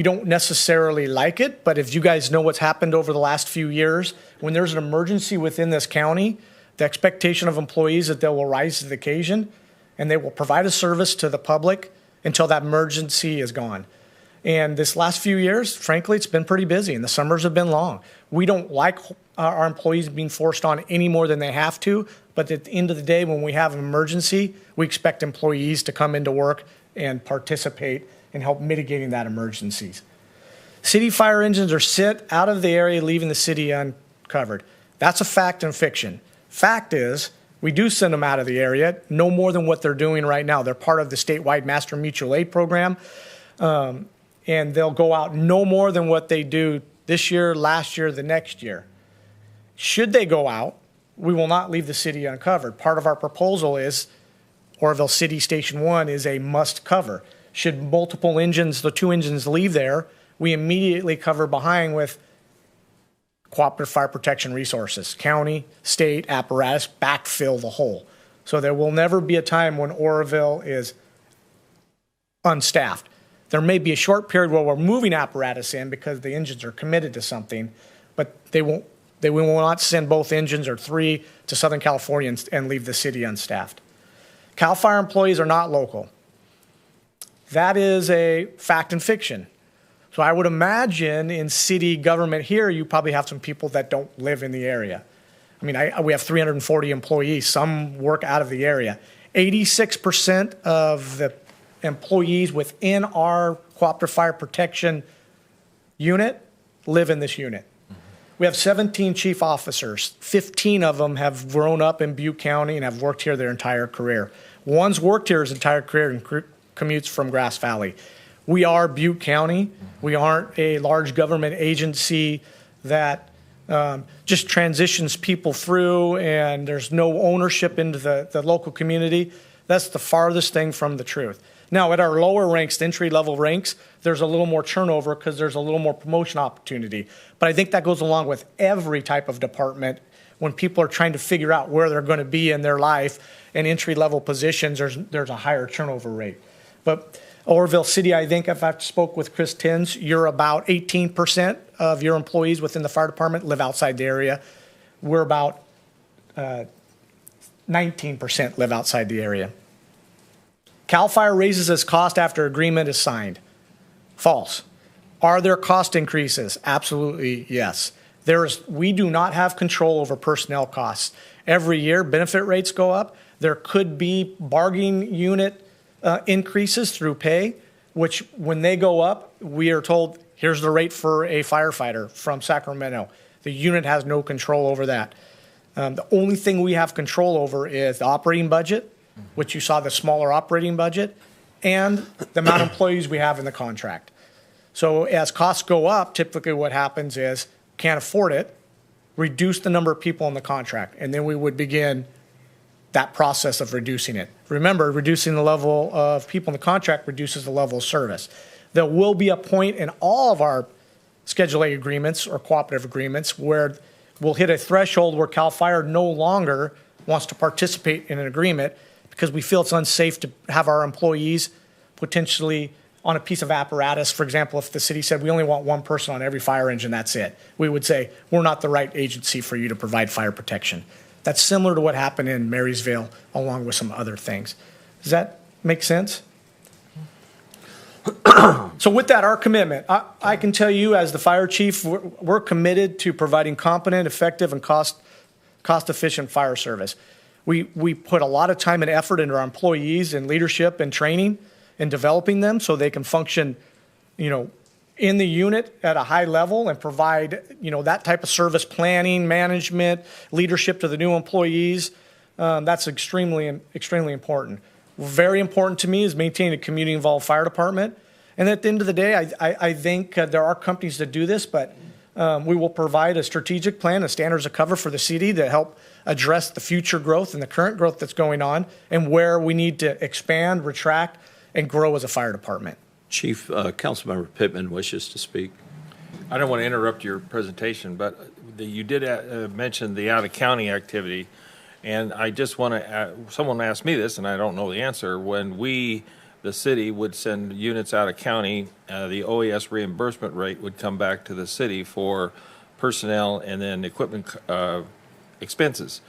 Speaker 8: don't necessarily like it, but if you guys know what's happened over the last few years, when there's an emergency within this county, the expectation of employees that they will rise to the occasion and they will provide a service to the public until that emergency is gone. And this last few years, frankly, it's been pretty busy and the summers have been long. We don't like our employees being forced on any more than they have to, but at the end of the day, when we have an emergency, we expect employees to come into work and participate and help mitigating that emergencies. City fire engines are sent out of the area, leaving the city uncovered. That's a fact and fiction. Fact is, we do send them out of the area, no more than what they're doing right now. They're part of the statewide Master Mutual Aid Program, and they'll go out no more than what they do this year, last year, the next year. Should they go out, we will not leave the city uncovered. Part of our proposal is Oroville City Station 1 is a must cover. Should multiple engines, the two engines leave there, we immediately cover behind with cooperative fire protection resources, county, state, apparatus, backfill the hole. So there will never be a time when Oroville is unstaffed. There may be a short period where we're moving apparatus in because the engines are committed to something, but we will not send both engines or three to Southern California and leave the city unstaffed. CAL FIRE employees are not local. That is a fact and fiction. So I would imagine in city government here, you probably have some people that don't live in the area. I mean, we have 340 employees. Some work out of the area. 86% of the employees within our cooperative fire protection unit live in this unit. We have 17 chief officers. 15 of them have grown up in Butte County and have worked here their entire career. One's worked here his entire career and commutes from Grass Valley. We are Butte County. We aren't a large government agency that just transitions people through and there's no ownership into the local community. That's the farthest thing from the truth. Now, at our lower ranks, the entry-level ranks, there's a little more turnover because there's a little more promotion opportunity. But I think that goes along with every type of department when people are trying to figure out where they're going to be in their life and entry-level positions, there's a higher turnover rate. But Oroville City, I think if I spoke with Chris Tins, you're about 18% of your employees within the fire department live outside the area. We're about 19% live outside the area. CAL FIRE raises its cost after agreement is signed. False. Are there cost increases? Absolutely, yes. We do not have control over personnel costs. Every year, benefit rates go up. There could be bargaining unit increases through pay, which when they go up, we are told, here's the rate for a firefighter from Sacramento. The unit has no control over that. The only thing we have control over is the operating budget, which you saw the smaller operating budget, and the amount of employees we have in the contract. So as costs go up, typically what happens is can't afford it, reduce the number of people in the contract, and then we would begin that process of reducing it. Remember, reducing the level of people in the contract reduces the level of service. There will be a point in all of our Schedule A agreements or cooperative agreements where we'll hit a threshold where CAL FIRE no longer wants to participate in an agreement because we feel it's unsafe to have our employees potentially on a piece of apparatus. For example, if the city said we only want one person on every fire engine, that's it. We would say, we're not the right agency for you to provide fire protection. That's similar to what happened in Marysville, along with some other things. Does that make sense? So with that, our commitment, I can tell you as the fire chief, we're committed to providing competent, effective, and cost-efficient fire service. We put a lot of time and effort into our employees and leadership and training and developing them so they can function, in the unit at a high level and provide, that type of service planning, management, leadership to the new employees. That's extremely important. Very important to me is maintaining a community-involved fire department. And at the end of the day, I think there are companies that do this, but we will provide a strategic plan, a standards of cover for the city to help address the future growth and the current growth that's going on and where we need to expand, retract, and grow as a fire department.
Speaker 4: Chief, Councilmember Pittman wishes to speak.
Speaker 7: I don't want to interrupt your presentation, but you did mention the out-of-county activity, and I just want to, someone asked me this, and I don't know the answer. When the city would send units out of county, the OES reimbursement rate would come back to the city for personnel and then equipment expenses.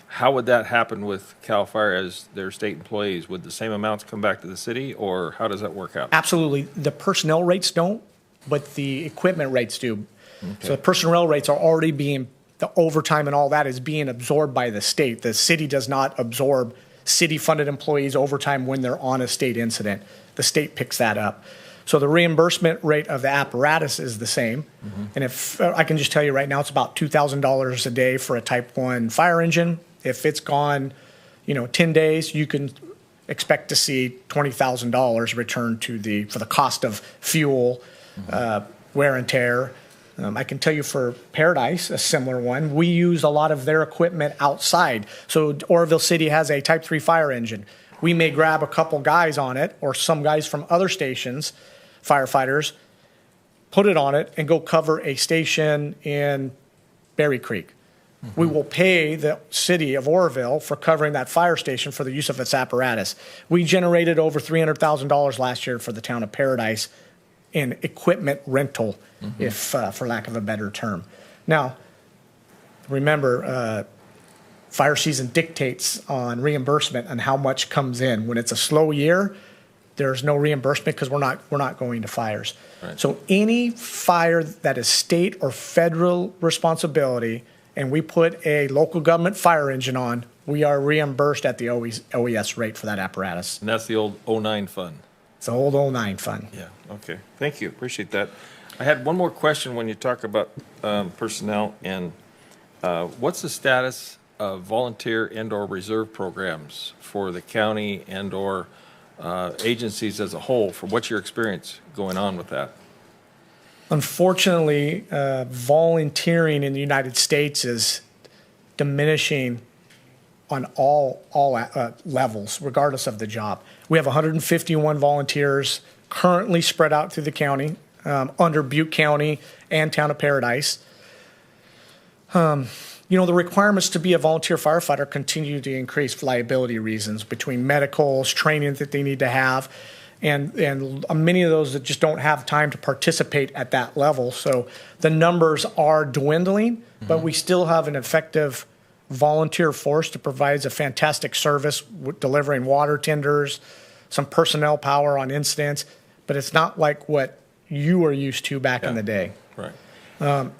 Speaker 7: How would that happen with CAL FIRE as their state employees? Would the same amounts come back to the city, or how does that work out?
Speaker 8: Absolutely. The personnel rates don't, but the equipment rates do. Okay. So the personnel rates are already being, the overtime and all that is being absorbed by the state. The city does not absorb city-funded employees overtime when they're on a state incident. The state picks that up. So the reimbursement rate of the apparatus is the same. Mm-hmm. And if I can just tell you right now, it's about $2,000 a day for a Type 1 fire engine. If it's gone, 10 days, you can expect to see $20,000 returned for the cost of fuel, wear and tear. I can tell you for Paradise, a similar one, we use a lot of their equipment outside. So Oroville City has a Type 3 fire engine. We may grab a couple guys on it or some guys from other stations, firefighters, put it on it and go cover a station in Berry Creek. Mm-hmm. We will pay the city of Oroville for covering that fire station for the use of its apparatus. We generated over $300,000 last year for the town of Paradise in equipment rental, if for lack of a better term. Now, remember, fire season dictates on reimbursement and how much comes in. When it's a slow year, there's no reimbursement because we're not going to fires. Right. So any fire that is state or federal responsibility, and we put a local government fire engine on, we are reimbursed at the OES rate for that apparatus.
Speaker 7: And that's the old 09 fund.
Speaker 8: It's the old 09 fund.
Speaker 7: Yeah, okay. Thank you. Appreciate that. I had one more question when you talk about personnel, and what's the status of volunteer and/or reserve programs for the county and/or agencies as a whole? From what's your experience going on with that?
Speaker 8: Unfortunately, volunteering in the United States is diminishing on all levels, regardless of the job. We have 151 volunteers currently spread out through the county, under Butte County and Town of Paradise. The requirements to be a volunteer firefighter continue to increase for liability reasons between medicals, training that they need to have, and many of those that just don't have time to participate at that level. So the numbers are dwindling, but we still have an effective volunteer force that provides a fantastic service with delivering water tenders, some personnel power on incidents, but it's not like what you were used to back in the day.
Speaker 7: Right.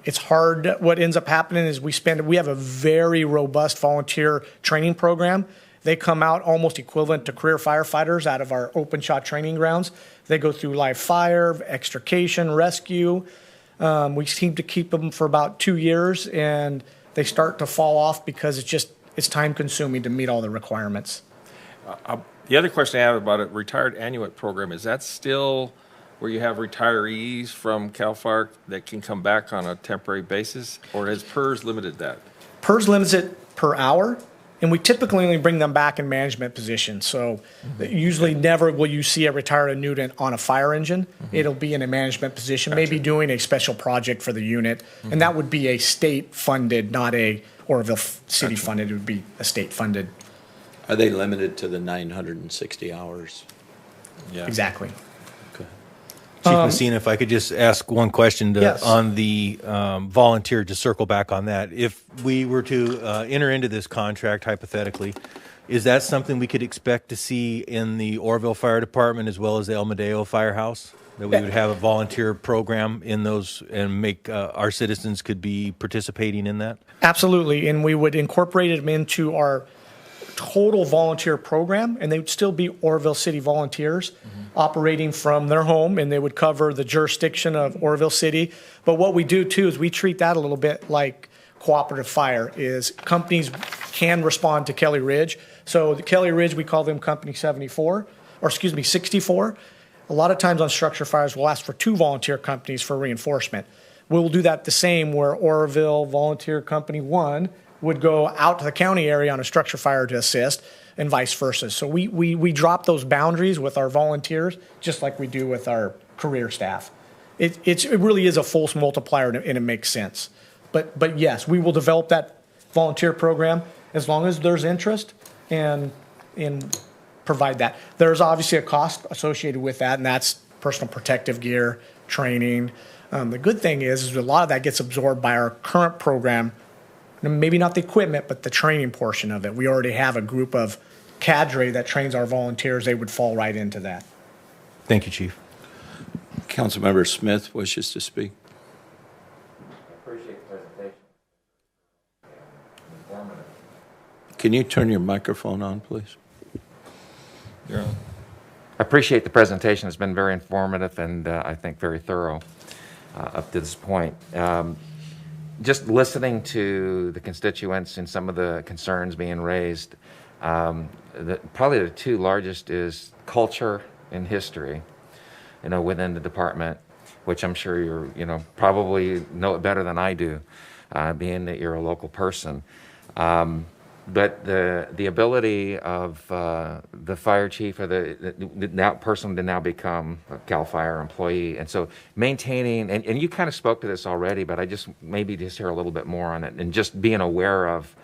Speaker 8: It's hard. What ends up happening is we have a very robust volunteer training program. They come out almost equivalent to career firefighters out of our open shot training grounds. They go through live fire, extrication, rescue. We seem to keep them for about 2 years, and they start to fall off because it's time consuming to meet all the requirements.
Speaker 7: The other question I have about a retired annuit program, is that still where you have retirees from CAL FIRE that can come back on a temporary basis, or has PERS limited that?
Speaker 8: PERS limits it per hour, and we typically only bring them back in management positions. So usually never will you see a retired annuitant on a fire engine. It'll be in a management position, maybe doing a special project for the unit, and that would be a state-funded, not a Oroville City-funded. It would be a state-funded.
Speaker 4: Are they limited to the 960 hours?
Speaker 7: Yeah.
Speaker 8: Exactly.
Speaker 4: Okay.
Speaker 10: Chief Messina, if I could just ask one question
Speaker 8: Yes.
Speaker 10: on the volunteer, to circle back on that. If we were to enter into this contract hypothetically, is that something we could expect to see in the Oroville Fire Department as well as the El Medeo Firehouse? That we would have a volunteer program in those and make our citizens could be participating in that?
Speaker 8: Absolutely, and we would incorporate them into our total volunteer program, and they would still be Oroville City volunteers operating from their home, and they would cover the jurisdiction of Oroville City. But what we do too is we treat that a little bit like cooperative fire. Is companies can respond to Kelly Ridge. So the Kelly Ridge, we call them Company 74, or excuse me, 64. A lot of times on structure fires, we'll ask for 2 volunteer companies for reinforcement. We'll do that the same where Oroville Volunteer Company 1 would go out to the county area on a structure fire to assist, and vice versa. So we drop those boundaries with our volunteers just like we do with our career staff. It really is a force multiplier, and it makes sense. But yes, we will develop that volunteer program as long as there's interest and provide that. There's obviously a cost associated with that, and that's personal protective gear, training. The good thing is a lot of that gets absorbed by our current program. Maybe not the equipment, but the training portion of it. We already have a group of cadre that trains our volunteers. They would fall right into that.
Speaker 10: Thank you, Chief.
Speaker 4: Councilmember Smith wishes to speak.
Speaker 11: Appreciate the presentation. Informative.
Speaker 4: Can you turn your microphone on, please?
Speaker 7: You're on.
Speaker 11: I appreciate the presentation. It's been very informative and I think very thorough up to this point. Just listening to the constituents and some of the concerns being raised, probably the 2 largest is culture and history, within the department, which I'm sure you're, probably know it better than I do, being that you're a local person. But the ability of the fire chief or the now person to now become a CAL FIRE employee, and so maintaining, and you kind of spoke to this already, but I just maybe just hear a little bit more on it, and just being aware of,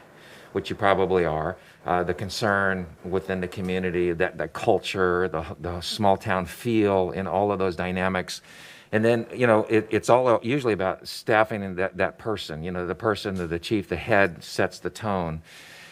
Speaker 11: which you probably are, the concern within the community, that culture, the small town feel, and all of those dynamics. And then, it's all usually about staffing and that person, the person, the chief, the head sets the tone.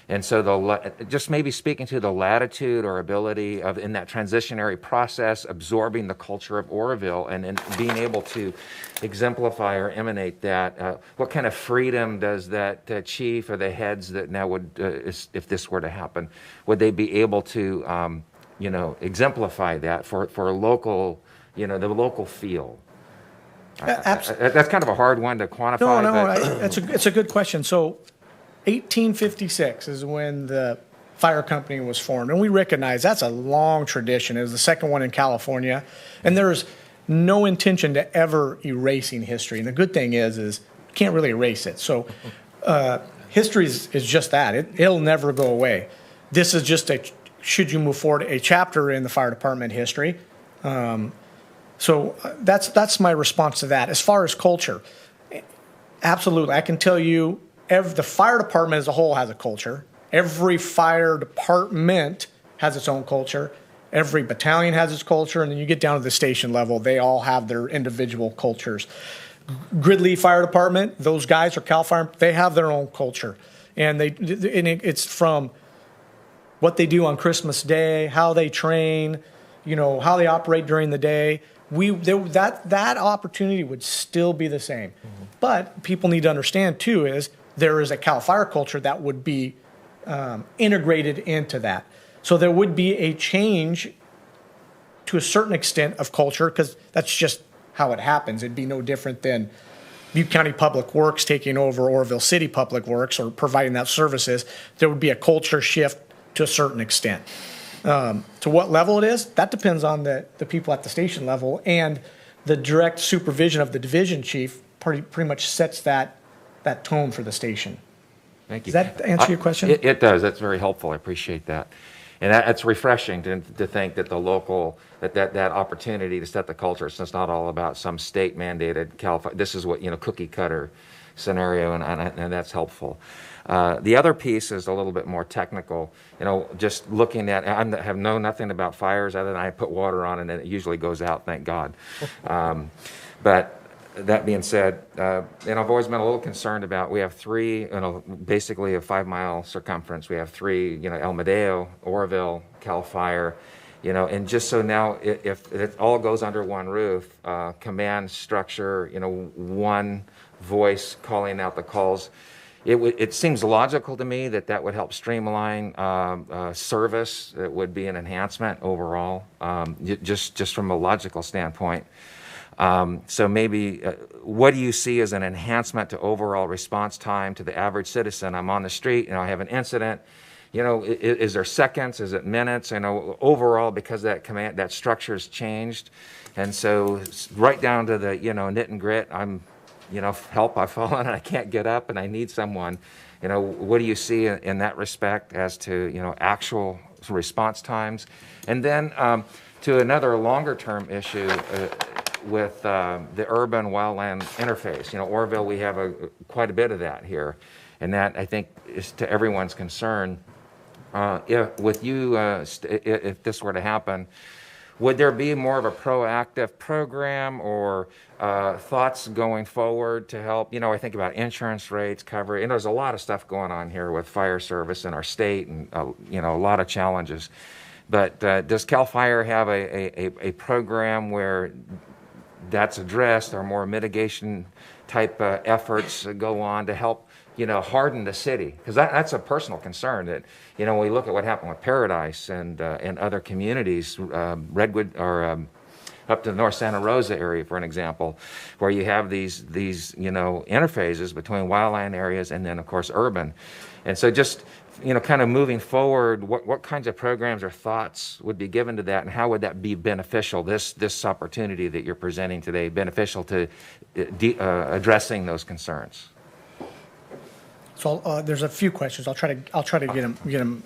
Speaker 11: And so just maybe speaking to the latitude or ability of in that transitionary process, absorbing the culture of Oroville and being able to exemplify or emanate that, what kind of freedom does that chief or the heads that now would, if this were to happen, would they be able to, exemplify that for a local, the local feel? That's kind of a hard one to quantify.
Speaker 8: No, it's a good question. So 1856 is when the fire company was formed, and we recognize that's a long tradition. It was the second one in California, and there's no intention to ever erasing history. And the good thing is you can't really erase it. So history is just that. It'll never go away. This is just should you move forward, a chapter in the fire department history. So that's my response to that. As far as culture, absolutely, I can tell you, the fire department as a whole has a culture. Every fire department has its own culture. Every battalion has its culture, and then you get down to the station level, they all have their individual cultures. Gridley Fire Department, those guys are CAL FIRE, they have their own culture. And it's from what they do on Christmas Day, how they train, how they operate during the day. That opportunity would still be the same. Mm-hmm. But people need to understand, too, is there is a CAL FIRE culture that would be integrated into that. So there would be a change to a certain extent of culture, because that's just how it happens. It'd be no different than Butte County Public Works taking over Oroville City Public Works or providing that services. There would be a culture shift to a certain extent. To what level it is, that depends on the people at the station level, and the direct supervision of the division chief pretty much sets that tone for the station.
Speaker 11: Thank you.
Speaker 8: Does that answer your question?
Speaker 11: It does. That's very helpful. I appreciate that. And that's refreshing to think that the local, that opportunity to set the culture, it's just not all about some state mandated CAL FIRE. This is what, cookie cutter scenario, and that's helpful. The other piece is a little bit more technical. Just looking at, I have known nothing about fires other than I put water on and it usually goes out, thank God. But that being said, I've always been a little concerned about, we have three, basically a 5-mile circumference. We have three, El Medeo, Oroville, Cal Fire, and just so now if it all goes under one roof, command structure, one voice calling out the calls, it seems logical to me that would help streamline service. It would be an enhancement overall, just from a logical standpoint. So maybe, what do you see as an enhancement to overall response time to the average citizen? I'm on the street, I have an incident. Is there seconds? Is it minutes? Overall, because that structure has changed, and so right down to the knit and grit. I'm, help! I've fallen and I can't get up, and I need someone. What do you see in that respect as to actual response times, and then to another longer-term issue. With the urban wildland interface. Oroville, we have quite a bit of that here, and that I think is to everyone's concern. If this were to happen, would there be more of a proactive program or thoughts going forward to help? I think about insurance rates, cover. There's a lot of stuff going on here with fire service in our state, and a lot of challenges. But does CAL FIRE have a program where that's addressed, or more mitigation type efforts go on to help, harden the city? Because that's a personal concern that, when we look at what happened with Paradise and other communities, Redwood or up to the North Santa Rosa area, for an example, where you have these interfaces between wildland areas and then, of course, urban. And so just, kind of moving forward, what kinds of programs or thoughts would be given to that, and how would that be beneficial, this opportunity that you're presenting today, beneficial to addressing those concerns?
Speaker 8: So there's a few questions. I'll try to get them.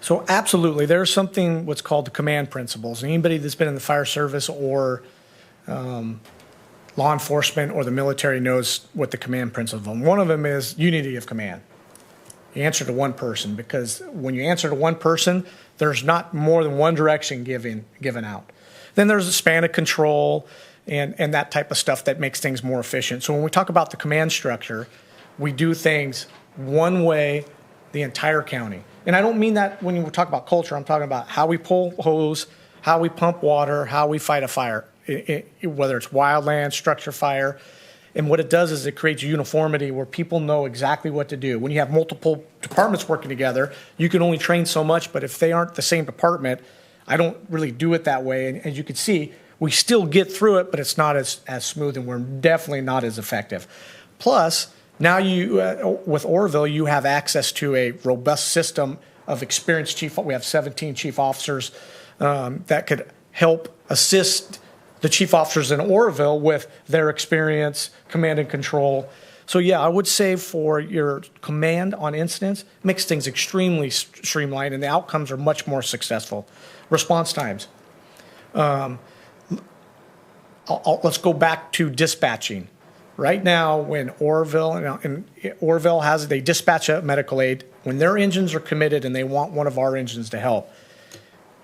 Speaker 8: So absolutely, there's something what's called the command principles. Anybody that's been in the fire service or law enforcement or the military knows what the command principles are. One of them is unity of command. You answer to one person, because when you answer to one person, there's not more than one direction given out. Then there's a span of control and that type of stuff that makes things more efficient. So when we talk about the command structure, we do things one way the entire county. And I don't mean that when we talk about culture. I'm talking about how we pull hose, how we pump water, how we fight a fire, whether it's wildland, structure fire. And what it does is it creates uniformity where people know exactly what to do. When you have multiple departments working together, you can only train so much, but if they aren't the same department, I don't really do it that way. And as you can see, we still get through it, but it's not as smooth, and we're definitely not as effective. Plus, now with Oroville, you have access to a robust system of experienced chief. We have 17 chief officers that could help assist the chief officers in Oroville with their experience, command and control. So yeah, I would say for your command on incidents, makes things extremely streamlined, and the outcomes are much more successful. Response times. Let's go back to dispatching. Right now, when Oroville they dispatch a medical aid, when their engines are committed and they want one of our engines to help,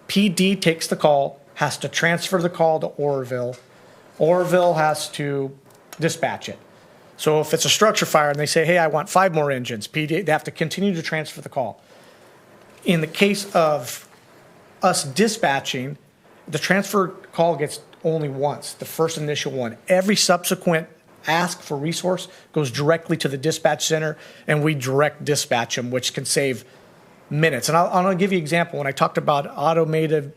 Speaker 8: PD takes the call, has to transfer the call to Oroville. Oroville has to dispatch it. So if it's a structure fire and they say, hey, I want 5 more engines, PD, they have to continue to transfer the call. In the case of us dispatching, the transfer call gets only once, the first initial one. Every subsequent ask for resource goes directly to the dispatch center, and we direct dispatch them, which can save minutes. And I'll give you an example. When I talked about automated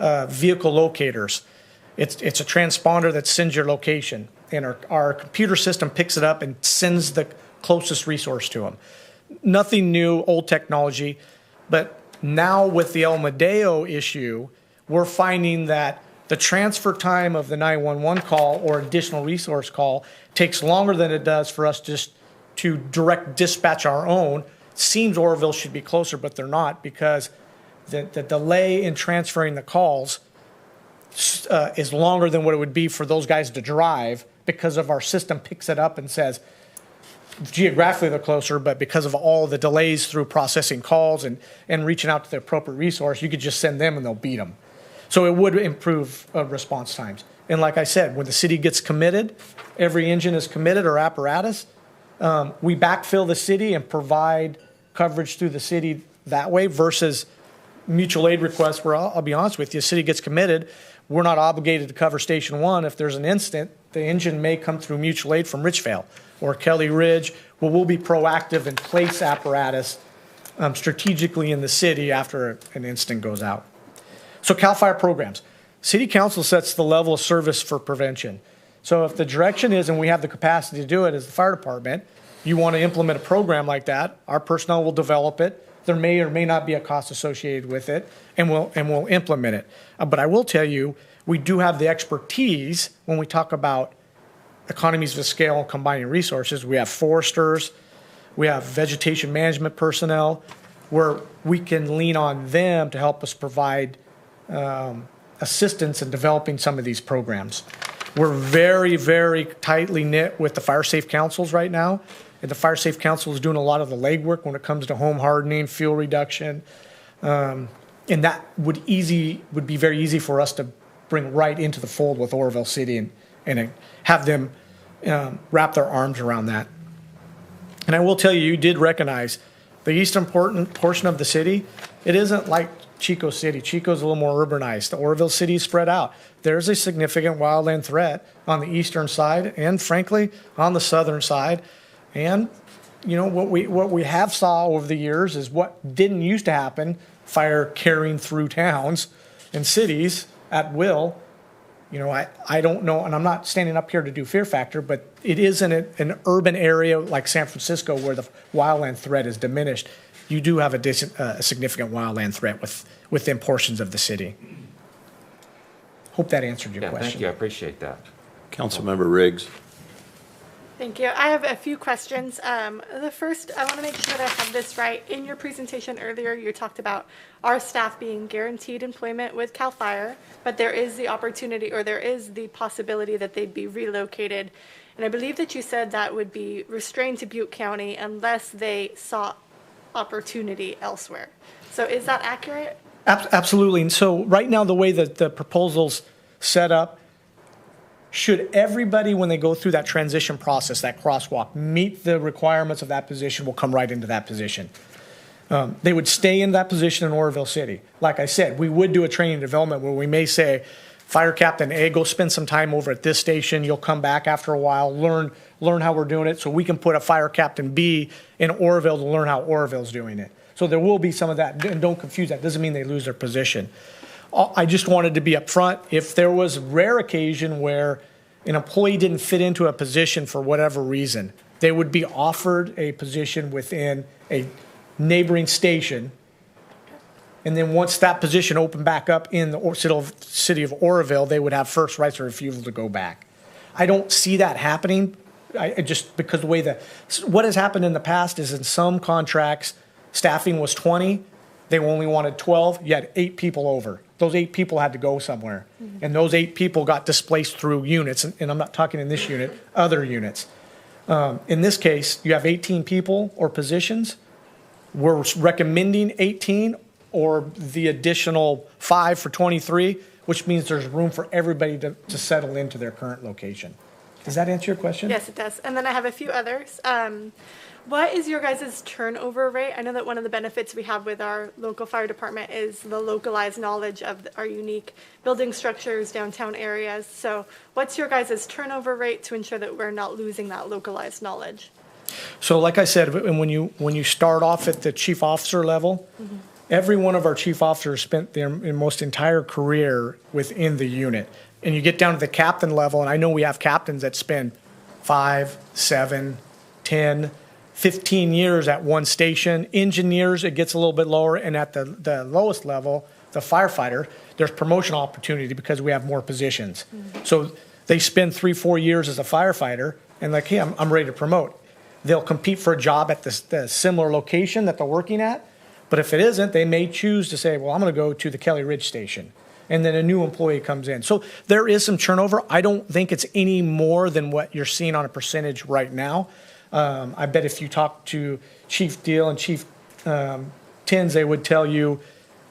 Speaker 8: vehicle locators, it's a transponder that sends your location, and our computer system picks it up and sends the closest resource to them. Nothing new, old technology, but now with the El Medeo issue, we're finding that the transfer time of the 911 call or additional resource call takes longer than it does for us just to direct dispatch our own. Seems Oroville should be closer, but they're not, because the delay in transferring the calls is longer than what it would be for those guys to drive, because of our system picks it up and says, geographically they're closer, but because of all the delays through processing calls and reaching out to the appropriate resource, you could just send them and they'll beat them. So it would improve response times. And like I said, when the city gets committed, every engine is committed or apparatus, we backfill the city and provide coverage through the city that way versus mutual aid requests where I'll be honest with you, the city gets committed, we're not obligated to cover Station 1. If there's an incident, the engine may come through mutual aid from Richvale or Kelly Ridge, where we'll be proactive and place apparatus strategically in the city after an incident goes out. So CAL FIRE programs. City Council sets the level of service for prevention. So if the direction is, and we have the capacity to do it as the fire department, you want to implement a program like that, our personnel will develop it. There may or may not be a cost associated with it, and we'll implement it. But I will tell you, we do have the expertise when we talk about economies of scale and combining resources. We have foresters, we have vegetation management personnel, where we can lean on them to help us provide assistance in developing some of these programs. We're very, very tightly knit with the Fire Safe Councils right now. And the Fire Safe Council is doing a lot of the legwork when it comes to home hardening, fuel reduction. And that would be very easy for us to bring right into the fold with Oroville City and have them wrap their arms around that. And I will tell you, you did recognize the eastern portion of the city. It isn't like Chico City. Chico's a little more urbanized. The Oroville City is spread out. There's a significant wildland threat on the eastern side and, frankly, on the southern side. And, you know, what we have saw over the years is what didn't used to happen, fire carrying through towns and cities at will. You know, I don't know, and I'm not standing up here to do fear factor, but it is in an urban area like San Francisco where the wildland threat is diminished. You do have a significant wildland threat within portions of the city. Hope that answered your question.
Speaker 11: Thank you. I appreciate that.
Speaker 4: Councilmember Riggs.
Speaker 9: Thank you. I have a few questions. The first, I want to make sure that I have this right. In your presentation earlier, you talked about our staff being guaranteed employment with CAL FIRE, but there is the opportunity or there is the possibility that they'd be relocated. And I believe that you said that would be restrained to Butte County unless they sought opportunity elsewhere. So is that accurate?
Speaker 8: Absolutely. And so right now, the way that the proposal's set up, should everybody, when they go through that transition process, that crosswalk, meet the requirements of that position, will come right into that position. They would stay in that position in Oroville City. Like I said, we would do a training and development where we may say, Fire Captain A, go spend some time over at this station. You'll come back after a while, learn how we're doing it, so we can put a Fire Captain B in Oroville to learn how Oroville's doing it. So there will be some of that, and don't confuse that. Doesn't mean they lose their position. I just wanted to be upfront. If there was a rare occasion where an employee didn't fit into a position for whatever reason, they would be offered a position within a neighboring station. And then once that position opened back up in the city of Oroville, they would have first rights of refusal to go back. I don't see that happening. Just because the way what has happened in the past is in some contracts, staffing was 20, they only wanted 12, you had 8 people over. Those 8 people had to go somewhere. Mm-hmm. And those 8 people got displaced through units, and I'm not talking in this unit, other units. In this case, you have 18 people or positions. We're recommending 18 or the additional 5 for 23, which means there's room for everybody to settle into their current location. Does that answer your question?
Speaker 9: Yes, it does. And then I have a few others. What is your guys' turnover rate? I know that one of the benefits we have with our local fire department is the localized knowledge of our unique building structures, downtown areas. So what's your guys' turnover rate to ensure that we're not losing that localized knowledge?
Speaker 8: So like I said, when you start off at the chief officer level, mm-hmm. Every one of our chief officers spent their most entire career within the unit. And you get down to the captain level, and I know we have captains that spend 5, 7, 10, 15 years at one station. Engineers, it gets a little bit lower, and at the lowest level, the firefighter, there's promotion opportunity because we have more positions. Mm-hmm. So they spend 3, 4 years as a firefighter, and like, hey, I'm ready to promote. They'll compete for a job at the similar location that they're working at, but if it isn't, they may choose to say, well, I'm going to go to the Kelly Ridge station. And then a new employee comes in. So there is some turnover. I don't think it's any more than what you're seeing on a percentage right now. I bet if you talk to Chief Deal and Chief Tins, they would tell you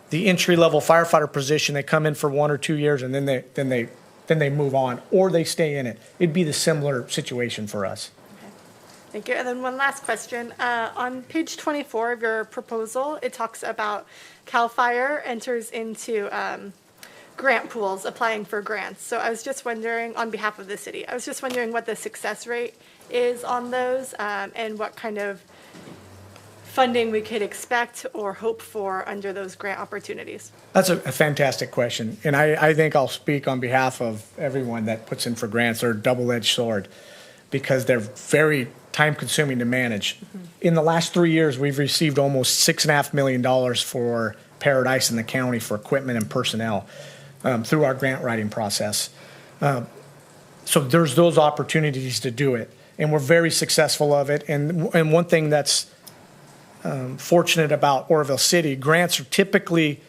Speaker 8: the entry-level firefighter position, they come in for 1 or 2 years and then they move on, or they stay in it. It'd be the similar situation for us.
Speaker 9: Thank you. And then one last question. On page 24 of your proposal, it talks about CAL FIRE enters into grant pools, applying for grants. So I was just wondering, on behalf of the city, I was just wondering what the success rate is on those, and what kind of funding we could expect or hope for under those grant opportunities.
Speaker 8: That's a fantastic question. And I think I'll speak on behalf of everyone that puts in for grants. They're a double-edged sword because they're very time-consuming to manage. In the last 3 years, we've received almost $6.5 million for Paradise in the county for equipment and personnel through our grant writing process. So there's those opportunities to do it. And we're very successful of it. And one thing that's fortunate about Oroville City, grants are typically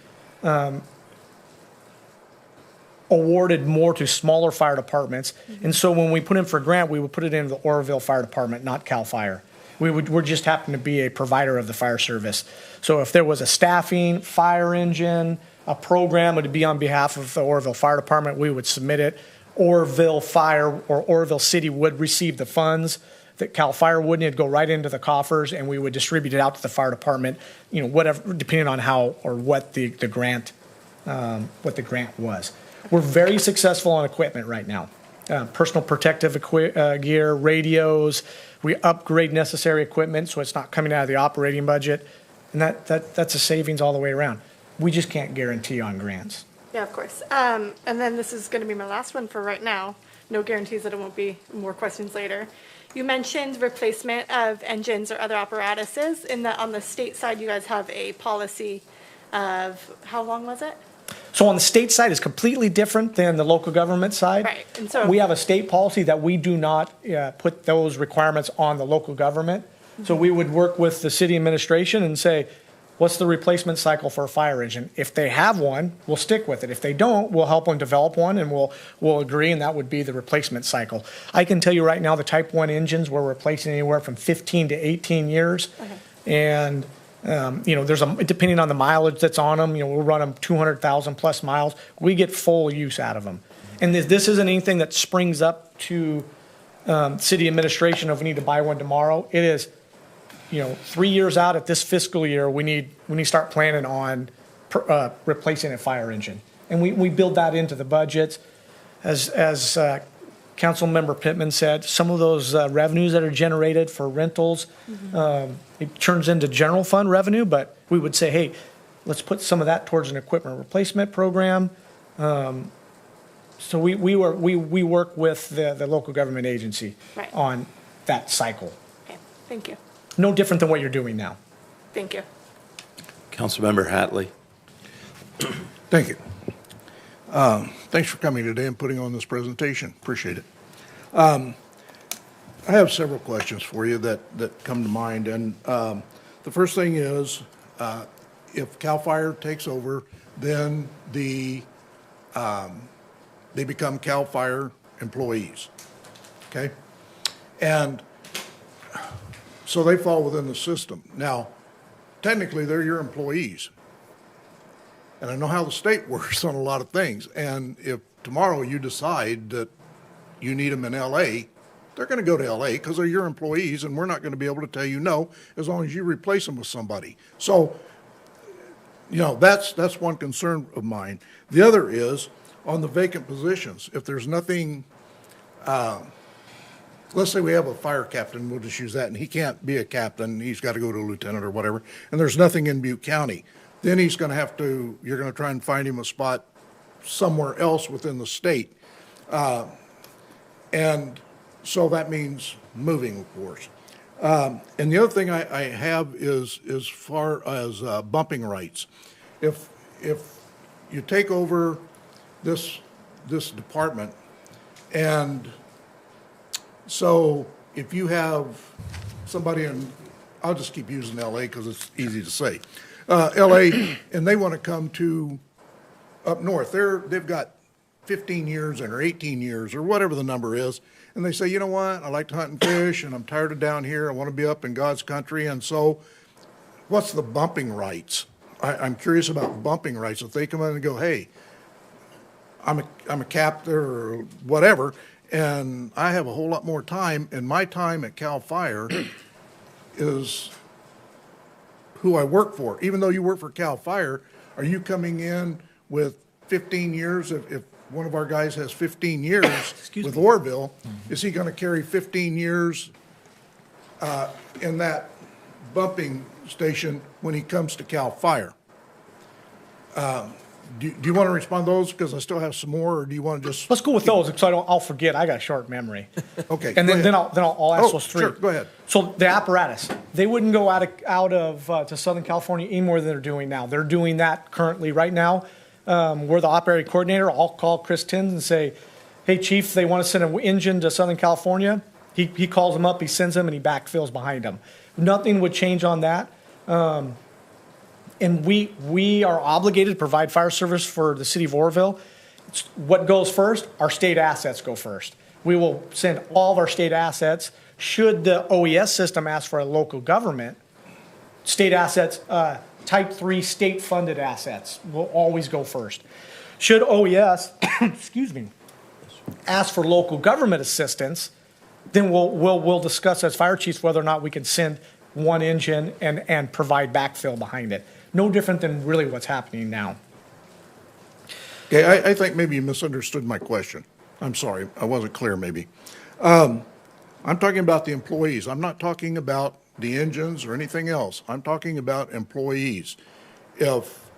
Speaker 8: awarded more to smaller fire departments. And so when we put in for a grant, we would put it into the Oroville Fire Department, not CAL FIRE. We're just happen to be a provider of the fire service. So if there was a staffing, fire engine, a program, it would be on behalf of the Oroville Fire Department, we would submit it. Oroville Fire or Oroville City would receive the funds that CAL FIRE wouldn't. It'd go right into the coffers, and we would distribute it out to the fire department, whatever, depending on how or what the grant was. We're very successful on equipment right now. Personal protective gear, radios. We upgrade necessary equipment so it's not coming out of the operating budget, and that's a savings all the way around. We just can't guarantee on grants.
Speaker 9: Yeah, of course. And then this is going to be my last one for right now. No guarantees that it won't be more questions later. You mentioned replacement of engines or other apparatuses. On the state side, you guys have a policy of, how long was it?
Speaker 8: So on the state side, it's completely different than the local government side.
Speaker 9: Right. And so
Speaker 8: we have a state policy that we do not put those requirements on the local government. So we would work with the city administration and say, what's the replacement cycle for a fire engine? If they have one, we'll stick with it. If they don't, we'll help them develop one, and we'll agree, and that would be the replacement cycle. I can tell you right now, the Type 1 engines, we're replacing anywhere from 15 to 18 years.
Speaker 9: Okay.
Speaker 8: And, depending on the mileage that's on them, we'll run them 200,000 plus miles. We get full use out of them. And this isn't anything that springs up to city administration if we need to buy one tomorrow. It is, 3 years out at this fiscal year, we need to start planning on replacing a fire engine. And we build that into the budgets. As Councilmember Pittman said, some of those revenues that are generated for rentals, it turns into general fund revenue, but we would say, hey, let's put some of that towards an equipment replacement program. So we work with the local government agency
Speaker 9: Right.
Speaker 8: on that cycle.
Speaker 9: Okay. Thank you.
Speaker 8: No different than what you're doing now.
Speaker 9: Thank you.
Speaker 4: Councilmember Hatley.
Speaker 12: Thank you. Thanks for coming today and putting on this presentation. Appreciate it. I have several questions for you that come to mind. And the first thing is, if CAL FIRE takes over, then they become CAL FIRE employees. Okay? And so they fall within the system. Now, technically, they're your employees. And I know how the state works on a lot of things. And if tomorrow you decide that you need them in L.A., they're going to go to L.A. because they're your employees, and we're not going to be able to tell you no as long as you replace them with somebody. So, that's one concern of mine. The other is on the vacant positions. If there's nothing, let's say we have a fire captain, we'll just use that, and he can't be a captain. He's got to go to a lieutenant or whatever, and there's nothing in Butte County. Then you're going to try and find him a spot somewhere else within the state. And so that means moving, of course. And the other thing I have is as far as bumping rights. If you take over this department, and so if you have somebody in, I'll just keep using L.A. because it's easy to say, L.A., and they want to come to up north. They've got 15 years or 18 years or whatever the number is, and they say, you know what, I like to hunt and fish, and I'm tired of down here, I want to be up in God's country, and so what's the bumping rights? I'm curious about bumping rights. If they come in and go, hey, I'm a captain or whatever, and I have a whole lot more time, and my time at CAL FIRE is who I work for. Even though you work for CAL FIRE, are you coming in with 15 years? If one of our guys has 15 years with Oroville, is he going to carry 15 years in that bumping station when he comes to CAL FIRE? Do you want to respond to those? Because I still have some more, or do you want to just?
Speaker 8: Let's go with those, so I'll forget. I got a short memory.
Speaker 12: Okay.
Speaker 8: And then I'll ask those three.
Speaker 12: Sure, go ahead.
Speaker 8: So the apparatus, they wouldn't go out of to Southern California any more than they're doing now. They're doing that currently right now. We're the operating coordinator. I'll call Chris Tins and say, hey, Chief, they want to send an engine to Southern California. He calls them up, he sends them, and he backfills behind them. Nothing would change on that. And we are obligated to provide fire service for the city of Oroville. What goes first? Our state assets go first. We will send all of our state assets. Should the OES system ask for a local government, state assets, type 3 state-funded assets will always go first. Should OES, excuse me, ask for local government assistance, then we'll discuss as fire chiefs whether or not we can send one engine and provide backfill behind it. No different than really what's happening now.
Speaker 12: Okay, I think maybe you misunderstood my question. I'm sorry, I wasn't clear maybe. I'm talking about the employees. I'm not talking about the engines or anything else. I'm talking about employees. If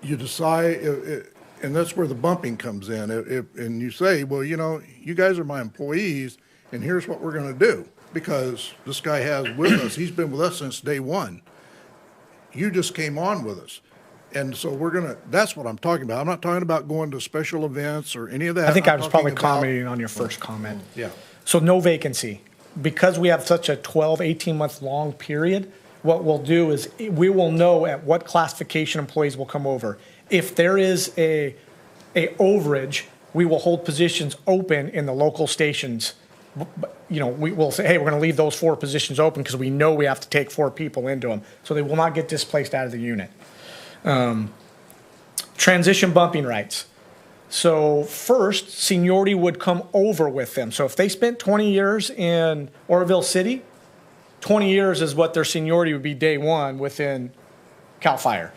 Speaker 12: you decide, and that's where the bumping comes in, and you say, well, you know, you guys are my employees, and here's what we're going to do, because this guy has with us, he's been with us since day one. You just came on with us. And so that's what I'm talking about. I'm not talking about going to special events or any of that.
Speaker 8: I think I was probably commenting on your first comment.
Speaker 12: Yeah.
Speaker 8: So no vacancy. Because we have such a 12, 18-month long period, what we'll do is we will know at what classification employees will come over. If there is a overage, we will hold positions open in the local stations. You know, we will say, hey, we're going to leave those 4 positions open because we know we have to take 4 people into them. So they will not get displaced out of the unit. Transition bumping rights. So first, seniority would come over with them. So if they spent 20 years in Oroville City, 20 years is what their seniority would be day one within CAL FIRE.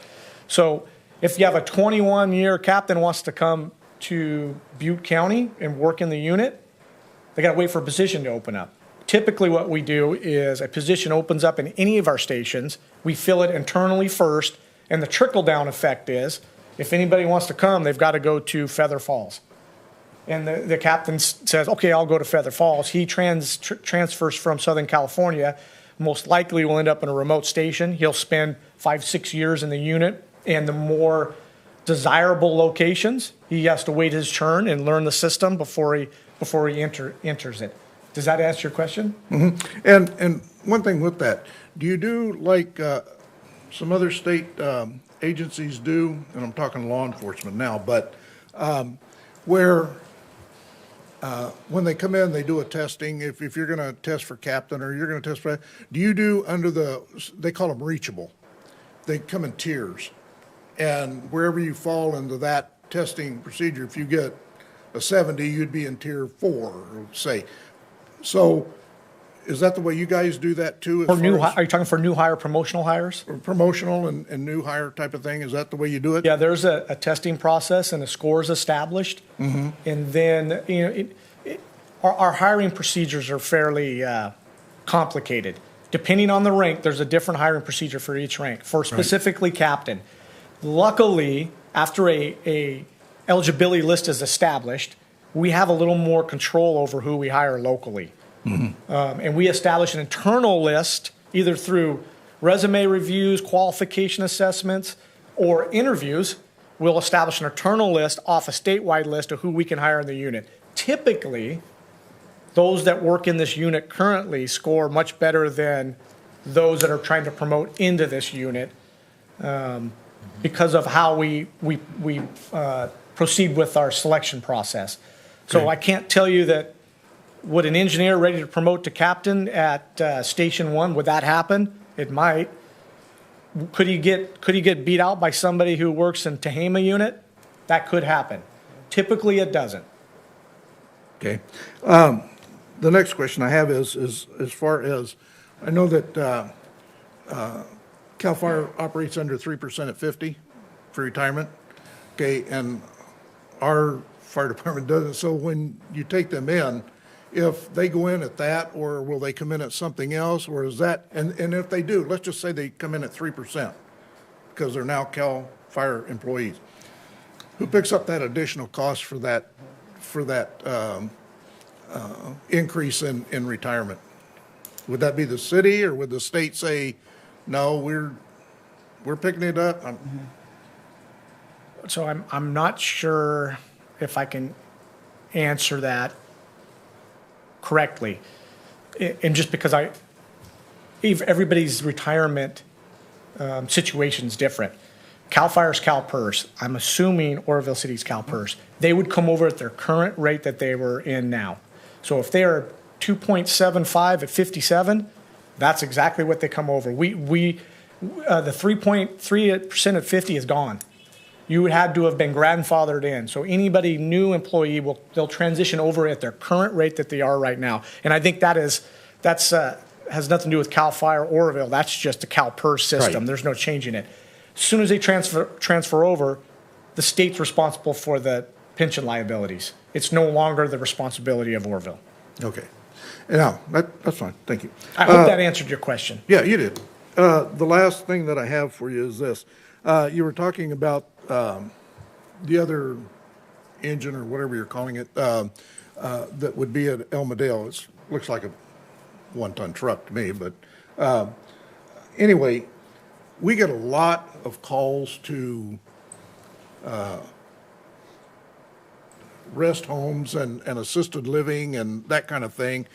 Speaker 8: So if you have a 21-year captain wants to come to Butte County and work in the unit, they got to wait for a position to open up. Typically what we do is a position opens up in any of our stations. We fill it internally first, and the trickle-down effect is if anybody wants to come, they've got to go to Feather Falls. And the captain says, okay, I'll go to Feather Falls. He transfers from Southern California. Most likely will end up in a remote station. He'll spend 5-6 years in the unit, and the more desirable locations, he has to wait his turn and learn the system before he enters it. Does that answer your question?
Speaker 12: Mm-hmm. And one thing with that, do you do like some other state agencies do, and I'm talking law enforcement now, but where when they come in, they do a testing. If you're going to test for captain or you're going to test for, do you do under they call them reachable. They come in tiers. And wherever you fall into that testing procedure, if you get a 70, you'd be in tier 4, say. So is that the way you guys do that too?
Speaker 8: Are you talking for new hire, promotional hires?
Speaker 12: Promotional and new hire type of thing. Is that the way you do it?
Speaker 8: Yeah, there's a testing process and a score is established.
Speaker 12: Mm-hmm.
Speaker 8: And then, you know, our hiring procedures are fairly complicated. Depending on the rank, there's a different hiring procedure for each rank. For specifically captain, luckily, after a eligibility list is established, we have a little more control over who we hire locally. Mm-hmm. And we establish an internal list either through resume reviews, qualification assessments, or interviews. We'll establish an internal list off a statewide list of who we can hire in the unit. Typically, those that work in this unit currently score much better than those that are trying to promote into this unit because of how we proceed with our selection process. So I can't tell you that Would an engineer ready to promote to captain at Station 1, would that happen? It might. Could he get beat out by somebody who works in Tehama unit? That could happen. Typically, it doesn't.
Speaker 12: Okay. The next question I have is as far as, I know that CAL FIRE operates under 3% at 50 for retirement. Okay, and our fire department doesn't. So when you take them in, if they go in at that, or will they come in at something else, or is that, and if they do, let's just say they come in at 3% because they're now CAL FIRE employees. Who picks up that additional cost for that increase in retirement? Would that be the city, or would the state say, no, we're picking it up?
Speaker 8: So I'm not sure if I can answer that correctly. And just because everybody's retirement situation is different. CAL FIRE's Cal PERS. I'm assuming Oroville City's Cal PERS. They would come over at their current rate that they were in now. So if they are 2.75 at 57, that's exactly what they come over. The 3.3% at 50 is gone. You had to have been grandfathered in. So anybody new employee they'll transition over at their current rate that they are right now. And I think that's has nothing to do with CAL FIRE Oroville. That's just a Cal PERS system.
Speaker 12: Right.
Speaker 8: There's no change in it. As soon as they transfer over, the state's responsible for the pension liabilities. It's no longer the responsibility of Oroville.
Speaker 12: Okay. Now, that's fine. Thank you.
Speaker 8: I hope that answered your question.
Speaker 12: Yeah, you did. The last thing that I have for you is this. You were talking about the other engine, or whatever you're calling it, that would be at El Medeo. It looks like a one-ton truck to me, but anyway, we get a lot of calls to rest homes and assisted living and that kind of thing,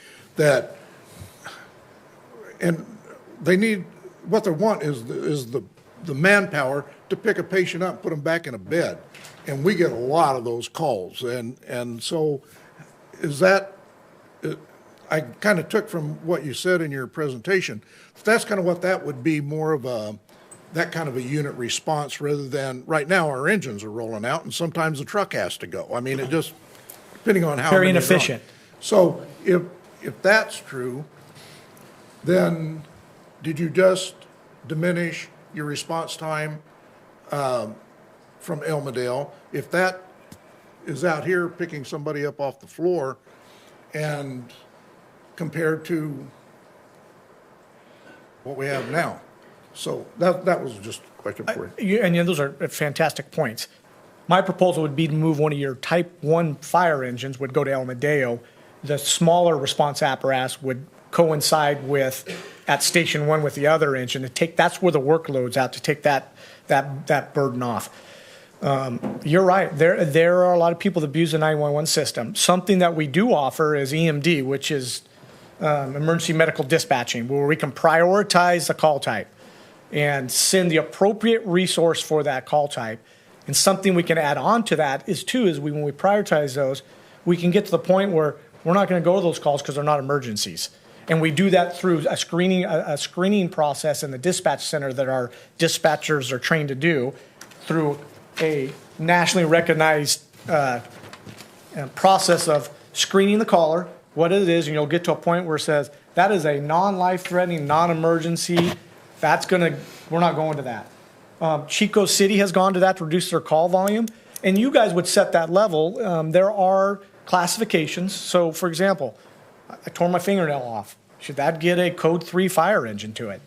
Speaker 12: and they need, what they want is the manpower to pick a patient up, put them back in a bed. And we get a lot of those calls. And so is that, I kind of took from what you said in your presentation, that's kind of what that would be, more of that kind of a unit response, rather than, right now our engines are rolling out and sometimes the truck has to go. I mean, it just, depending on how.
Speaker 8: Very
Speaker 12: many are on.
Speaker 8: inefficient.
Speaker 12: So if that's true, then did you just diminish your response time from El Medeo? If that is out here picking somebody up off the floor, and compared to what we have now. So that was just a question for you.
Speaker 8: And those are fantastic points. My proposal would be to move one of your Type 1 fire engines would go to El Medeo. The smaller response apparatus would coincide with at Station 1 with the other engine. That's where the workload's out, to take that burden off. You're right. There are a lot of people that abuse the 911 system. Something that we do offer is EMD, which is emergency medical dispatching, where we can prioritize the call type and send the appropriate resource for that call type. And something we can add on to that is when we prioritize those, we can get to the point where we're not going to go to those calls because they're not emergencies. And we do that through a screening process in the dispatch center that our dispatchers are trained to do, through a nationally recognized process of screening the caller, what it is, and you'll get to a point where it says, that is a non-life-threatening, non-emergency, we're not going to that. Chico City has gone to that to reduce their call volume, and you guys would set that level. There are classifications. So, for example, I tore my fingernail off. Should that get a Code 3 fire engine to it?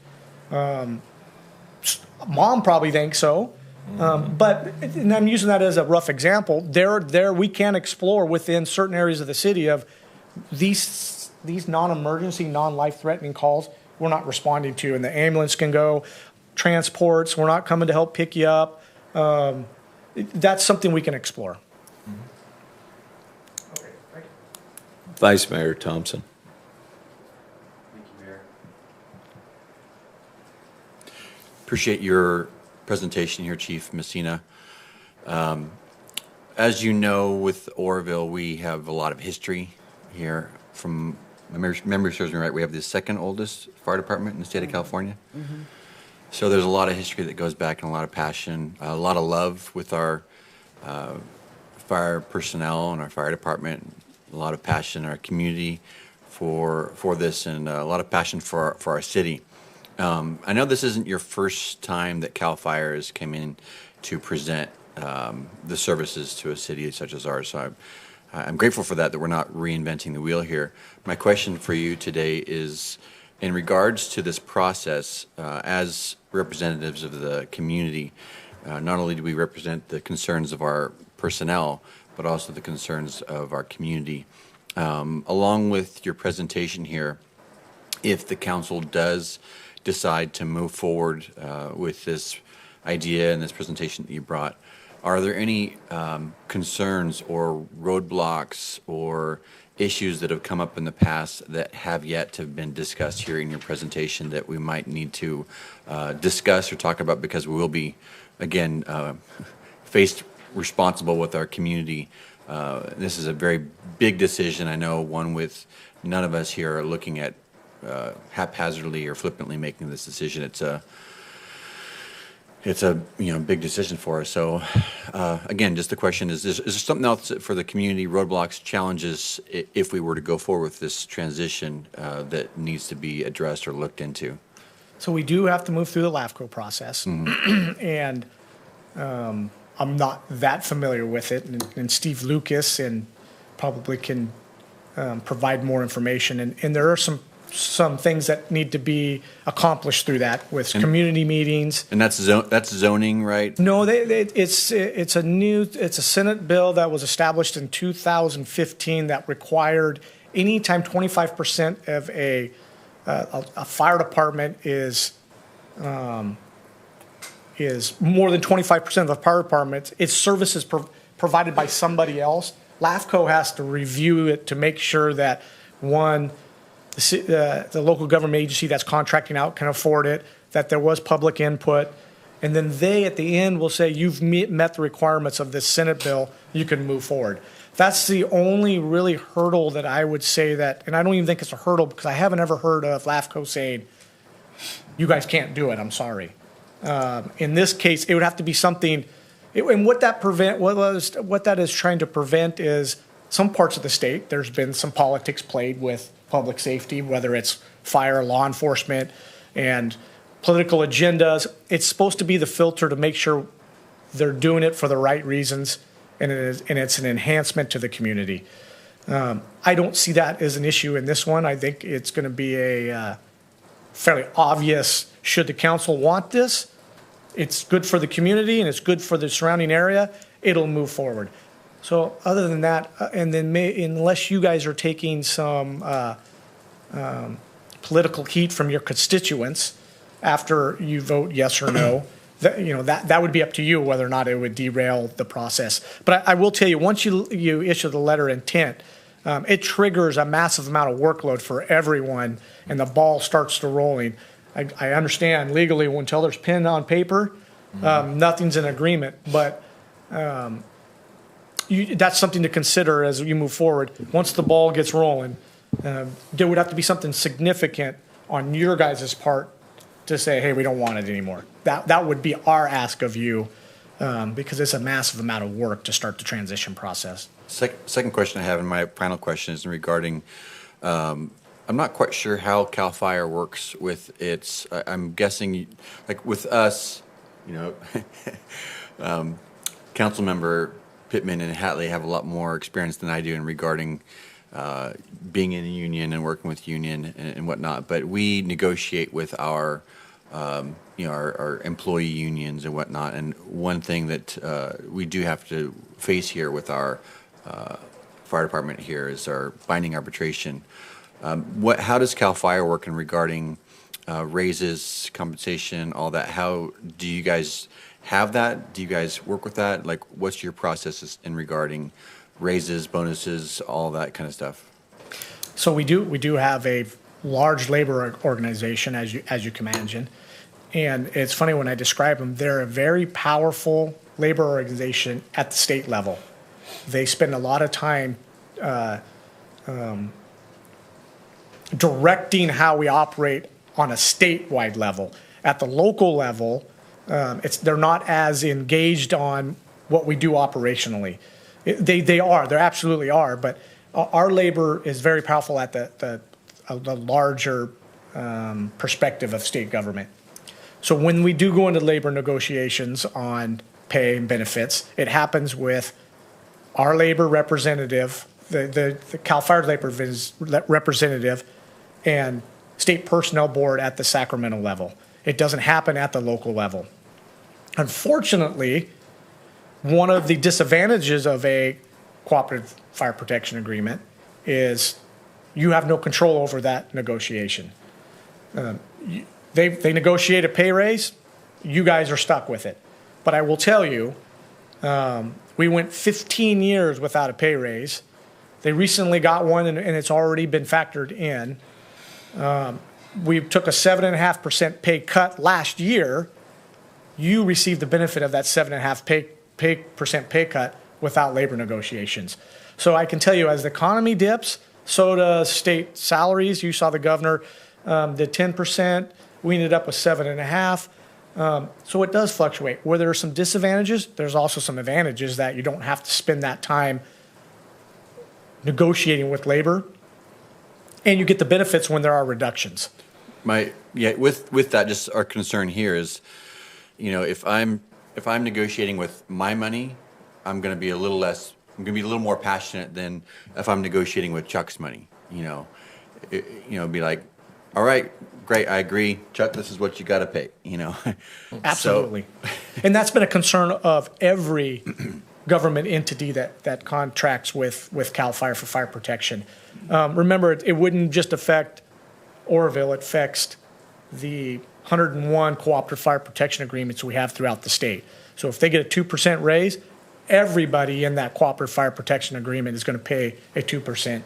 Speaker 8: Mom probably thinks so. But, and I'm using that as a rough example, there we can explore within certain areas of the city of these non-emergency, non-life-threatening calls we're not responding to, and the ambulance can go, transports, we're not coming to help pick you up. That's something we can explore.
Speaker 4: Okay, thank you. Vice Mayor Thompson.
Speaker 13: Thank you, Mayor. Appreciate your presentation here, Chief Messina. As you know, with Oroville, we have a lot of history here. from my memory serves me right, we have the second oldest fire department in the state of California. So there's a lot of history that goes back and a lot of passion, a lot of love with our fire personnel and our fire department, a lot of passion in our community for this, and a lot of passion for our city. I know this isn't your first time that CAL FIRE has come in to present the services to a city such as ours. So I'm grateful for that we're not reinventing the wheel here. My question for you today is, in regards to this process, as representatives of the community, not only do we represent the concerns of our personnel, but also the concerns of our community. Along with your presentation here, if the council does decide to move forward with this idea and this presentation that you brought, are there any concerns or roadblocks or issues that have come up in the past that have yet to have been discussed here in your presentation that we might need to discuss or talk about, because we will be, again, faced responsible with our community? This is a very big decision. I know one with none of us here are looking at haphazardly or flippantly making this decision. It's a big decision for us. So again, just the question is there something else for the community, roadblocks, challenges, if we were to go forward with this transition that needs to be addressed or looked into?
Speaker 8: So we do have to move through the LAFCO process, and I'm not that familiar with it, and Steve Lucas and probably can provide more information. And there are some things that need to be accomplished through that with community meetings.
Speaker 13: And that's zoning, right?
Speaker 8: No, it's a Senate bill that was established in 2015 that required anytime 25% of a fire department is more than 25% of the fire department, its services provided by somebody else. LAFCO has to review it to make sure that, one, the local government agency that's contracting out can afford it, that there was public input, and then they at the end will say, you've met the requirements of this Senate bill, you can move forward. That's the only really hurdle that I would say that, and I don't even think it's a hurdle because I haven't ever heard of LAFCO saying, you guys can't do it, I'm sorry. In this case, it would have to be something, and what that is trying to prevent is some parts of the state, there's been some politics played with public safety, whether it's fire, law enforcement, and political agendas. It's supposed to be the filter to make sure they're doing it for the right reasons, and it's an enhancement to the community. I don't see that as an issue in this one. I think it's going to be a fairly obvious, should the council want this, it's good for the community and it's good for the surrounding area, it'll move forward. So other than that, and then unless you guys are taking some political heat from your constituents after you vote yes or no, that would be up to you whether or not it would derail the process. But I will tell you, once you issue the letter of intent, it triggers a massive amount of workload for everyone, and the ball starts to rolling. I understand legally until there's pen on paper, nothing's in agreement, but that's something to consider as you move forward. Once the ball gets rolling, there would have to be something significant on your guys' part to say, hey, we don't want it anymore. That would be our ask of you, because it's a massive amount of work to start the transition process.
Speaker 13: Second question I have, and my final question is regarding, I'm not quite sure how CAL FIRE works with its, I'm guessing, like with us, council member Pittman and Hatley have a lot more experience than I do in regarding being in a union and working with union and whatnot. But we negotiate with our employee unions and whatnot. And one thing that we do have to face here with our fire department here is our binding arbitration. How does CAL FIRE work in regarding raises, compensation, all that? How do you guys have that? Do you guys work with that? Like, what's your process in regarding raises, bonuses, all that kind of stuff?
Speaker 8: So we do have a large labor organization, as you can imagine, and it's funny when I describe them. They're a very powerful labor organization at the state level. They spend a lot of time directing how we operate on a statewide level. At the local level, they're not as engaged on what we do operationally. They absolutely are, but our labor is very powerful at the larger perspective of state government. So when we do go into labor negotiations on pay and benefits, it happens with our labor representative, the CAL FIRE labor representative, and state personnel board at the Sacramento level. It doesn't happen at the local level. Unfortunately, one of the disadvantages of a cooperative fire protection agreement is you have no control over that negotiation. They negotiate a pay raise, you guys are stuck with it. But I will tell you, we went 15 years without a pay raise. They recently got one, and it's already been factored in. We took a 7.5% pay cut last year. You received the benefit of that 7.5% pay cut without labor negotiations. So I can tell you, as the economy dips, so does state salaries. You saw the governor did 10%. We ended up with 7.5%. So it does fluctuate. Where there are some disadvantages, there's also some advantages that you don't have to spend that time negotiating with labor, and you get the benefits when there are reductions.
Speaker 13: With that, just our concern here is, if I'm negotiating with my money, I'm going to be a little more passionate than if I'm negotiating with Chuck's money. Be like, all right, great, I agree, Chuck, this is what you got to pay.
Speaker 8: Absolutely. And that's been a concern of every government entity that contracts with CAL FIRE for fire protection. Remember, it wouldn't just affect Oroville, it affects the 101 cooperative fire protection agreements we have throughout the state. So if they get a 2% raise, everybody in that cooperative fire protection agreement is going to pay a 2%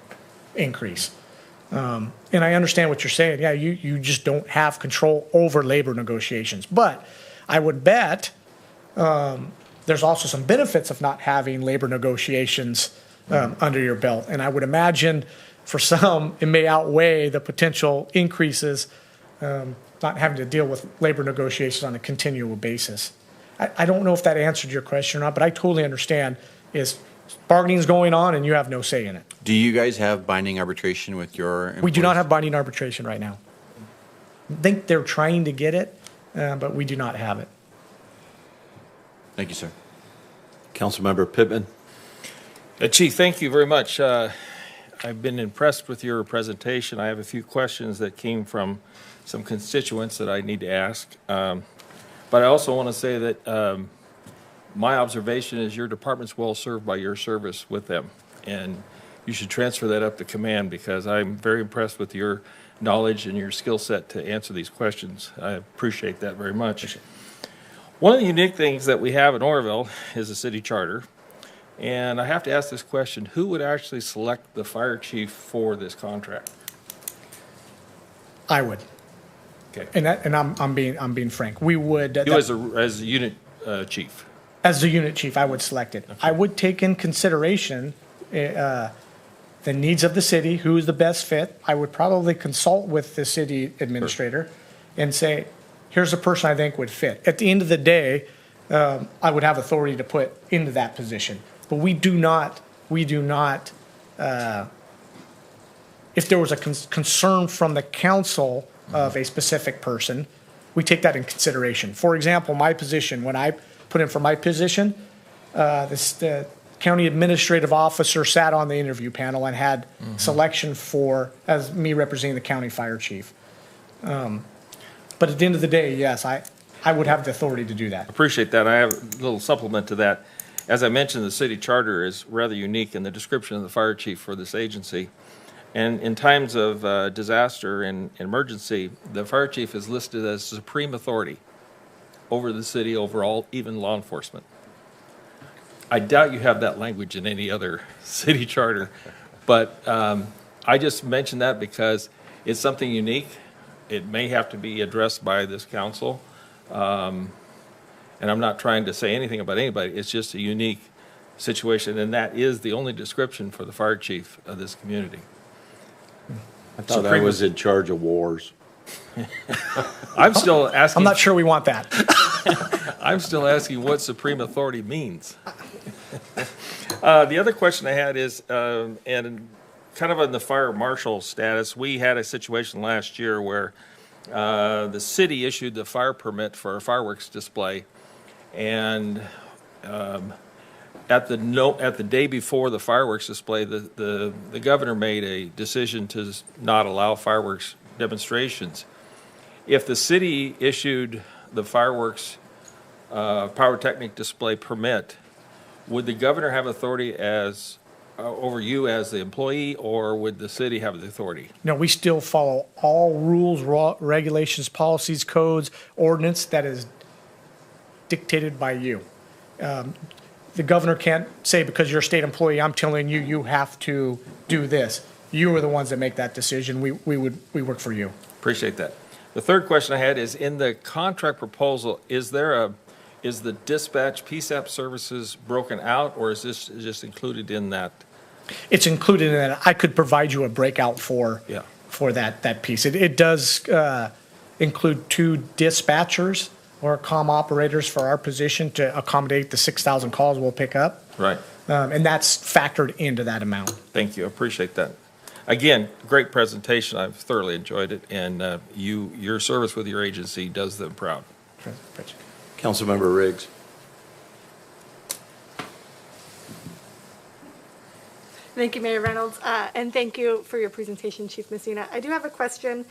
Speaker 8: increase. And I understand what you're saying. Yeah, you just don't have control over labor negotiations. But I would bet there's also some benefits of not having labor negotiations under your belt. And I would imagine for some, it may outweigh the potential increases, not having to deal with labor negotiations on a continual basis. I don't know if that answered your question or not, but I totally understand is bargaining's going on and you have no say in it.
Speaker 13: Do you guys have binding arbitration with your employees?
Speaker 8: We do not have binding arbitration right now. I think they're trying to get it, but we do not have it.
Speaker 13: Thank you, sir.
Speaker 4: Councilmember Pittman.
Speaker 7: Chief, thank you very much. I've been impressed with your presentation. I have a few questions that came from some constituents that I need to ask. But I also want to say that my observation is your department's well served by your service with them. And you should transfer that up to command because I'm very impressed with your knowledge and your skill set to answer these questions. I appreciate that very much. One of the unique things that we have in Oroville is a city charter. And I have to ask this question, who would actually select the fire chief for this contract?
Speaker 8: I would.
Speaker 7: Okay.
Speaker 8: And I'm being frank. We would.
Speaker 7: You as a unit chief.
Speaker 8: As the unit chief, I would select it. Okay. I would take in consideration the needs of the city, who is the best fit. I would probably consult with the city administrator and say, here's a person I think would fit. At the end of the day, I would have authority to put into that position. But we do not, if there was a concern from the council of a specific person, we take that in consideration. For example, my position, when I put in for my position, the county administrative officer sat on the interview panel and had selection as me representing the county fire chief. But at the end of the day, yes, I would have the authority to do that.
Speaker 7: Appreciate that. I have a little supplement to that. As I mentioned, the city charter is rather unique in the description of the fire chief for this agency. And in times of disaster and emergency, the fire chief is listed as supreme authority over the city, over all, even law enforcement. I doubt you have that language in any other city charter, but I just mentioned that because it's something unique. It may have to be addressed by this council. And I'm not trying to say anything about anybody. It's just a unique situation, and that is the only description for the fire chief of this community.
Speaker 4: I thought I was in charge of wars.
Speaker 7: I'm still asking.
Speaker 8: I'm not sure we want that.
Speaker 7: I'm still asking what supreme authority means. The other question I had is, and kind of on the fire marshal status, we had a situation last year where the city issued the fire permit for a fireworks display, and at the day before the fireworks display, the governor made a decision to not allow fireworks demonstrations. If the city issued the fireworks pyrotechnic display permit, would the governor have authority as over you as the employee, or would the city have the authority?
Speaker 8: No, we still follow all rules, regulations, policies, codes, ordinance that is dictated by you. The governor can't say, because you're a state employee, I'm telling you, you have to do this. You are the ones that make that decision. We work for you.
Speaker 7: Appreciate that. The third question I had is, in the contract proposal, is the dispatch PSAP services broken out, or is this just included in that?
Speaker 8: It's included in that. I could provide you a breakout for that piece. It does include 2 dispatchers or comm operators for our position to accommodate the 6,000 calls we'll pick up.
Speaker 7: Right.
Speaker 8: And that's factored into that amount.
Speaker 7: Thank you. I appreciate that. Again, great presentation. I've thoroughly enjoyed it, and your service with your agency does them proud.
Speaker 4: Councilmember Riggs.
Speaker 9: Thank you, Mayor Reynolds, and thank you for your presentation, Chief Messina. I do have a question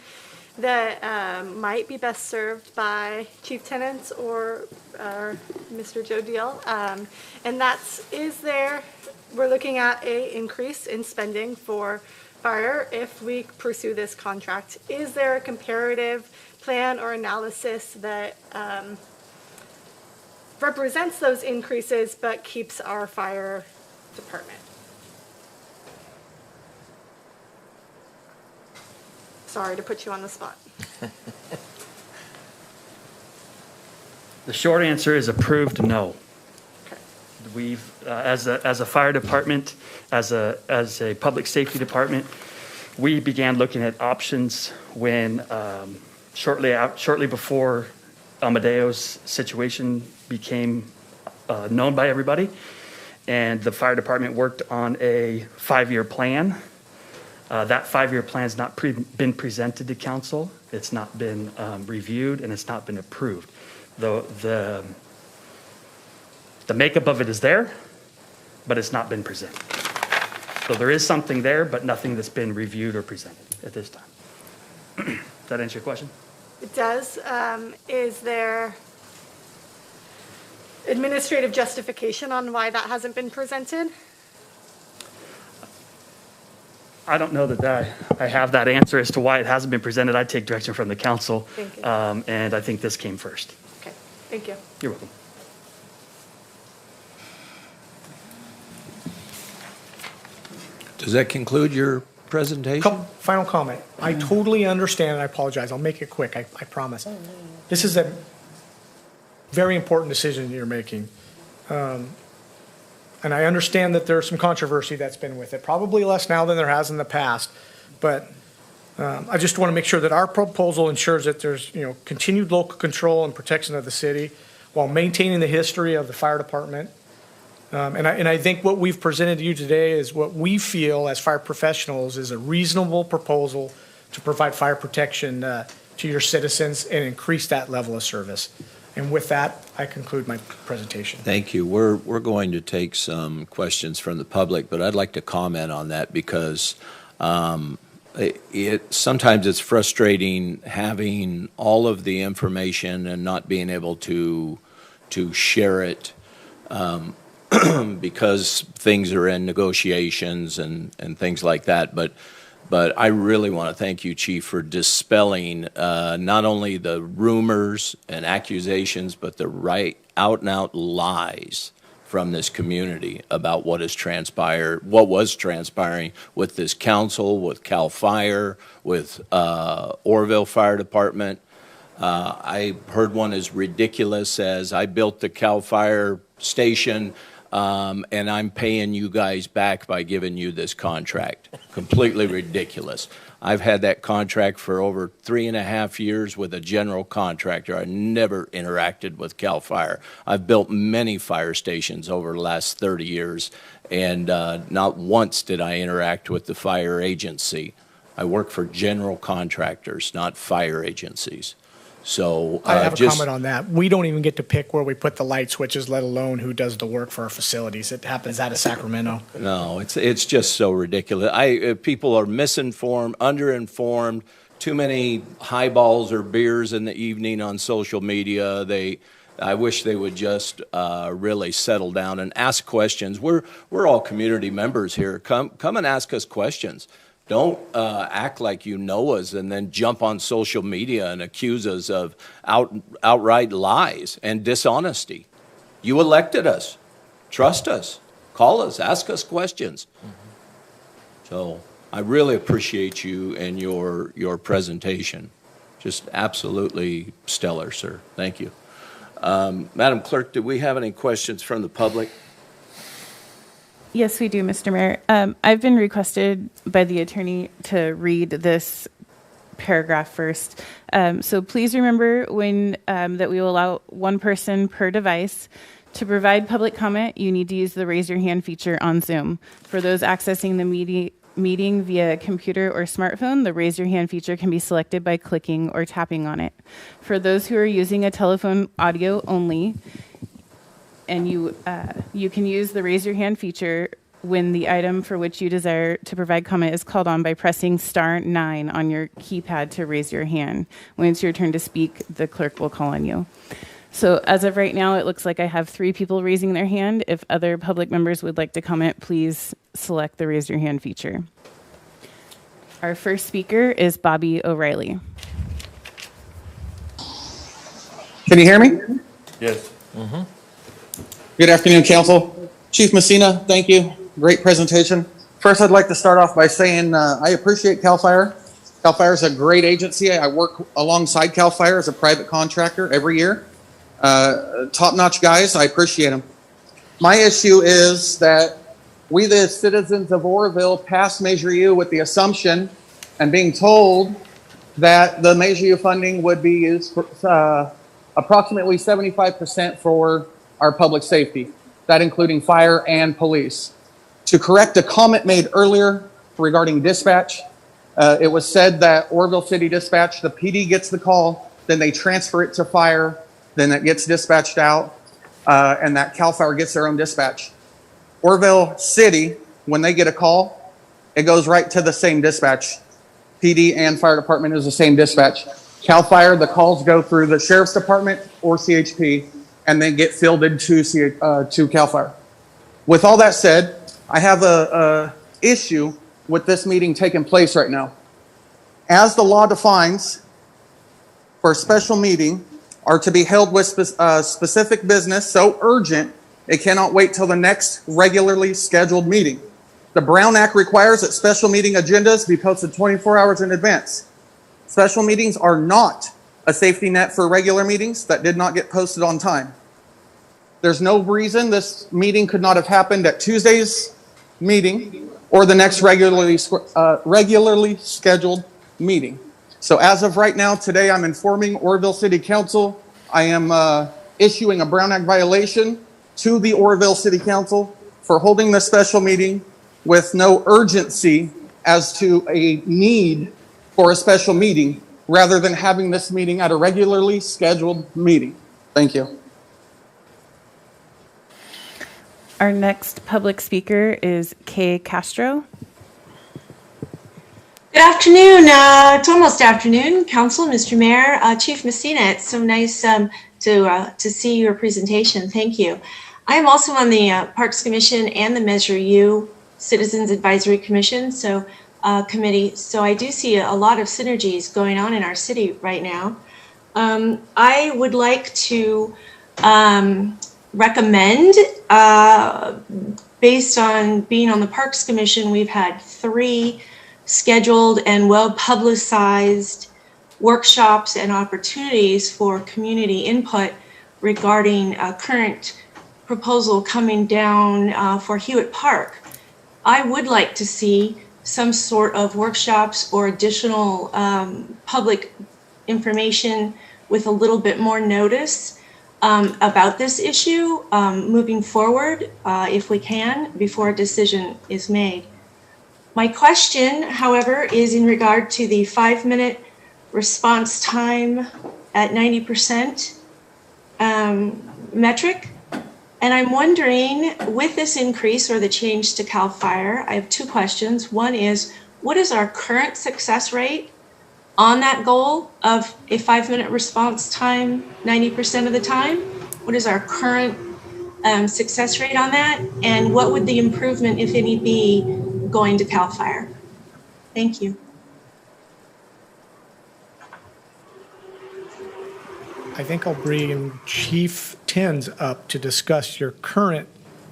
Speaker 9: that might be best served by Chief Tenants or Mr. Joe Deal, and that's, we're looking at an increase in spending for fire if we pursue this contract. Is there a comparative plan or analysis that represents those increases but keeps our fire department? Sorry to put you on the spot.
Speaker 14: The short answer is approved no. We've, as a fire department, as a public safety department, we began looking at options when shortly before Amadeo's situation became known by everybody, and the fire department worked on a 5-year plan. That 5-year plan has not been presented to council. It's not been reviewed, and it's not been approved. The makeup of it is there, but it's not been presented. So there is something there, but nothing that's been reviewed or presented at this time. Does that answer your question?
Speaker 9: It does. Is there administrative justification on why that hasn't been presented?
Speaker 14: I don't know that I have that answer as to why it hasn't been presented. I take direction from the council.
Speaker 9: Thank you.
Speaker 14: And I think this came first.
Speaker 9: Okay, thank you.
Speaker 14: You're welcome.
Speaker 4: Does that conclude your presentation?
Speaker 8: Final comment. I totally understand, and I apologize. I'll make it quick, I promise. This is a very important decision you're making. And I understand that there's some controversy that's been with it, probably less now than there has in the past. But I just want to make sure that our proposal ensures that there's continued local control and protection of the city while maintaining the history of the fire department. And I think what we've presented to you today is what we feel as fire professionals is a reasonable proposal to provide fire protection to your citizens and increase that level of service. And with that, I conclude my presentation.
Speaker 4: Thank you. We're going to take some questions from the public, but I'd like to comment on that because sometimes it's frustrating having all of the information and not being able to share it because things are in negotiations and things like that. But I really want to thank you, Chief, for dispelling not only the rumors and accusations, but the out and out lies from this community about what was transpiring with this council, with CAL FIRE, with Oroville Fire Department. I heard one as ridiculous as I built the CAL FIRE station and I'm paying you guys back by giving you this contract. Completely ridiculous. I've had that contract for over 3.5 years with a general contractor. I never interacted with CAL FIRE. I've built many fire stations over the last 30 years, and not once did I interact with the fire agency. I work for general contractors, not fire agencies. So
Speaker 8: I have a comment on that. We don't even get to pick where we put the light switches, let alone who does the work for our facilities. It happens out of Sacramento.
Speaker 4: No, it's just so ridiculous. People are misinformed, underinformed, too many highballs or beers in the evening on social media. I wish they would just really settle down and ask questions. We're all community members here. Come and ask us questions. Don't act like you know us and then jump on social media and accuse us of outright lies and dishonesty. You elected us. Trust us. Call us. Ask us questions. So I really appreciate you and your presentation. Just absolutely stellar, sir. Thank you. Madam Clerk, do we have any questions from the public?
Speaker 3: Yes, we do, Mr. Mayor. I've been requested by the attorney to read this paragraph first. So please remember that we will allow one person per device. To provide public comment, you need to use the raise your hand feature on Zoom. For those accessing the meeting via computer or smartphone, the raise your hand feature can be selected by clicking or tapping on it. For those who are using a telephone audio only, and you can use the raise your hand feature when the item for which you desire to provide comment is called on by pressing *9 on your keypad to raise your hand. When it's your turn to speak, the clerk will call on you. So as of right now, it looks like I have 3 people raising their hand. If other public members would like to comment, please select the raise your hand feature. Our first speaker is Bobby O'Reilly.
Speaker 15: Can you hear me?
Speaker 7: Yes. Mm-hmm.
Speaker 15: Good afternoon, Council. Chief Messina, thank you. Great presentation. First, I'd like to start off by saying I appreciate CAL FIRE. CAL FIRE is a great agency. I work alongside CAL FIRE as a private contractor every year. Top-notch guys. I appreciate them. My issue is that we, the citizens of Oroville, passed Measure U with the assumption and being told that the Measure U funding would be used for approximately 75% for our public safety, that including fire and police. To correct a comment made earlier regarding dispatch, it was said that Oroville City Dispatch, the PD gets the call, then they transfer it to fire, then it gets dispatched out, and that CAL FIRE gets their own dispatch. Oroville City, when they get a call, it goes right to the same dispatch. PD and fire department is the same dispatch. CAL FIRE, the calls go through the sheriff's department or CHP, and then get fielded to CAL FIRE. With all that said, I have a issue with this meeting taking place right now. As the law defines, for a special meeting are to be held with specific business so urgent it cannot wait till the next regularly scheduled meeting. The Brown Act requires that special meeting agendas be posted 24 hours in advance. Special meetings are not a safety net for regular meetings that did not get posted on time. There's no reason this meeting could not have happened at Tuesday's meeting or the next regularly scheduled meeting. So as of right now, today I'm informing Oroville City Council I am issuing a Brown Act violation to the Oroville City Council for holding this special meeting with no urgency as to a need for a special meeting rather than having this meeting at a regularly scheduled meeting. Thank you.
Speaker 3: Our next public speaker is Kay Castro.
Speaker 16: Good afternoon. It's almost afternoon, Council, Mr. Mayor, Chief Messina. It's so nice to see your presentation. Thank you. I am also on the Parks Commission and the Measure U Citizens Advisory Commission committee. So I do see a lot of synergies going on in our city right now. I would like to recommend, based on being on the Parks Commission, we've had 3 scheduled and well-publicized workshops and opportunities for community input regarding current proposal coming down for Hewitt Park, I would like to see some sort of workshops or additional public information with a little bit more notice about this issue moving forward, if we can, before a decision is made. My question, however, is in regard to the 5-minute response time at 90% metric. And I'm wondering, with this increase or the change to CAL FIRE, I have two questions. One is, what is our current success rate on that goal of a 5-minute response time 90% of the time? What is our current success rate on that? And what would the improvement, if any, be going to CAL FIRE? Thank you.
Speaker 8: I think I'll bring Chief Tins up to discuss your current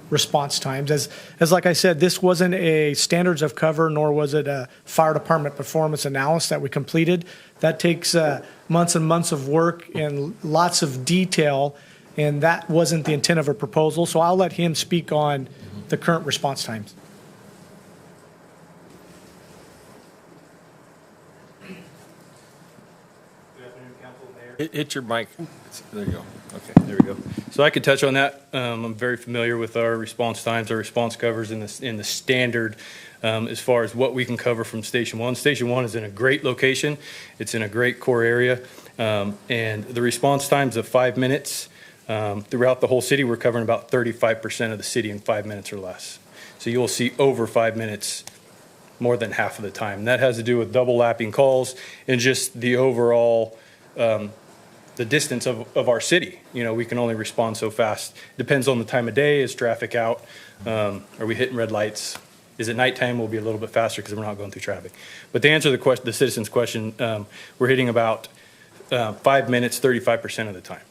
Speaker 8: response times. As like I said, this wasn't a standards of cover, nor was it a fire department performance analysis that we completed. That takes months and months of work and lots of detail, and that wasn't the intent of a proposal. So I'll let him speak on the current response times.
Speaker 7: Hit your mic. There you go. Okay.
Speaker 17: There we go. So I could touch on that. I'm very familiar with our response times, our response covers in the standard as far as what we can cover from Station 1. Station 1 is in a great location. It's in a great core area. And the response times of 5 minutes throughout the whole city, we're covering about 35% of the city in 5 minutes or less. So you'll see over 5 minutes more than half of the time. And that has to do with double lapping calls and just the overall the distance of our city. You know, we can only respond so fast. Depends on the time of day. Is traffic out? Are we hitting red lights? Is it nighttime? We'll be a little bit faster because we're not going through traffic. But to answer the citizen's question, we're hitting about 5 minutes, 35% of the time.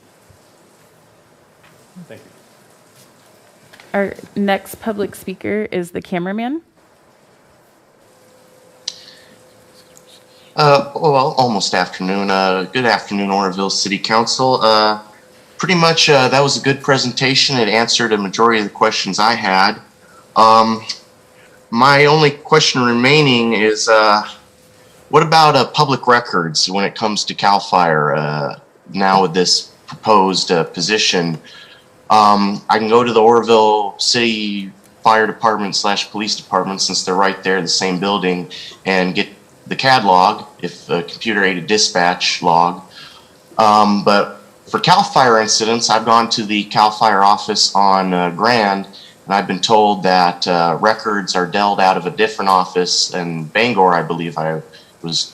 Speaker 17: Thank you.
Speaker 3: Our next public speaker is the cameraman.
Speaker 18: Well, almost afternoon. Good afternoon, Oroville City Council. Pretty much that was a good presentation. It answered a majority of the questions I had. My only question remaining is, what about public records when it comes to CAL FIRE now with this proposed position? I can go to the Oroville City Fire Department / Police Department, since they're right there in the same building, and get the CAD log, if a computer-aided dispatch log. But for CAL FIRE incidents, I've gone to the CAL FIRE office on Grand, and I've been told that records are dealt out of a different office in Bangor, I believe I was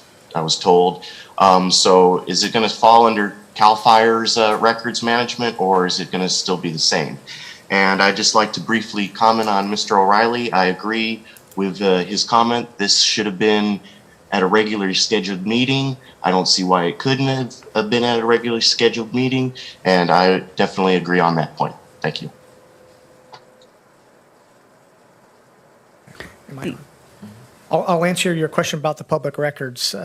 Speaker 18: told. So is it going to fall under CAL FIRE's records management, or is it going to still be the same? And I'd just like to briefly comment on Mr. O'Reilly. I agree with his comment. This should have been at a regularly scheduled meeting. I don't see why it couldn't have been at a regularly scheduled meeting, and I definitely agree on that point. Thank you.
Speaker 8: I'll answer your question about the public records.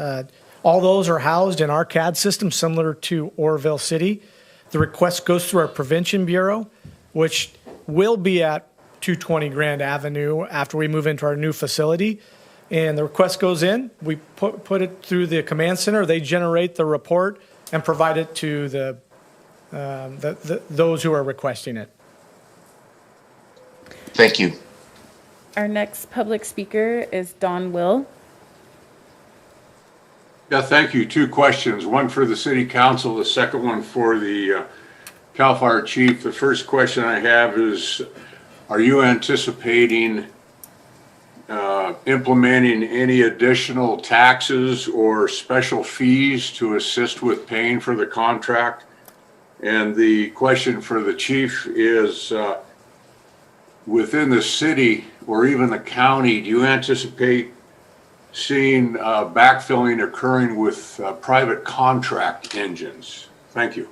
Speaker 8: All those are housed in our CAD system, similar to Oroville City. The request goes through our Prevention Bureau, which will be at 220 Grand Avenue after we move into our new facility. And the request goes in, we put it through the command center, they generate the report and provide it to those who are requesting it.
Speaker 18: Thank you.
Speaker 3: Our next public speaker is Don Will.
Speaker 19: Yeah, thank you. Two questions, one for the City Council, the second one for the CAL FIRE Chief. The first question I have is, are you anticipating implementing any additional taxes or special fees to assist with paying for the contract? And the question for the chief is, within the city or even the county, do you anticipate seeing backfilling occurring with private contract engines? Thank you.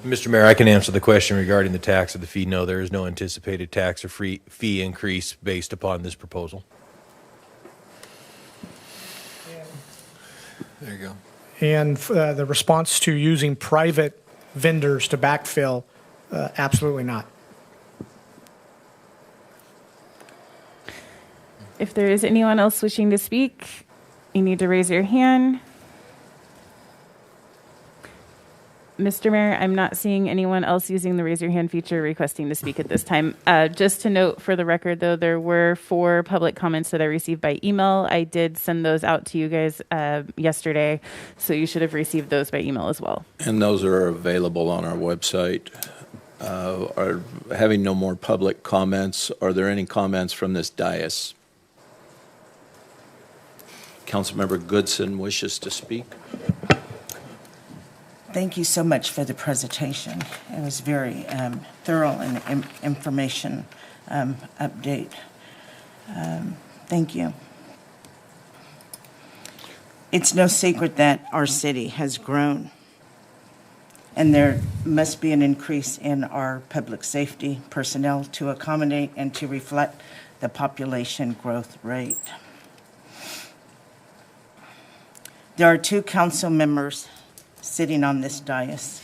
Speaker 10: Mr. Mayor, I can answer the question regarding the tax or the fee. No, there is no anticipated tax or fee increase based upon this proposal.
Speaker 4: There you go.
Speaker 8: And the response to using private vendors to backfill, absolutely not.
Speaker 3: If there is anyone else wishing to speak, you need to raise your hand. Mr. Mayor, I'm not seeing anyone else using the raise your hand feature requesting to speak at this time. Just to note for the record, though, there were 4 public comments that I received by email. I did send those out to you guys yesterday, so you should have received those by email as well.
Speaker 4: And those are available on our website. Are having no more public comments, are there any comments from this dais? Councilmember Goodson wishes to speak.
Speaker 1: Thank you so much for the presentation. It was very thorough and information update. Thank you. It's no secret that our city has grown, and there must be an increase in our public safety personnel to accommodate and to reflect the population growth rate. There are 2 council members sitting on this dais,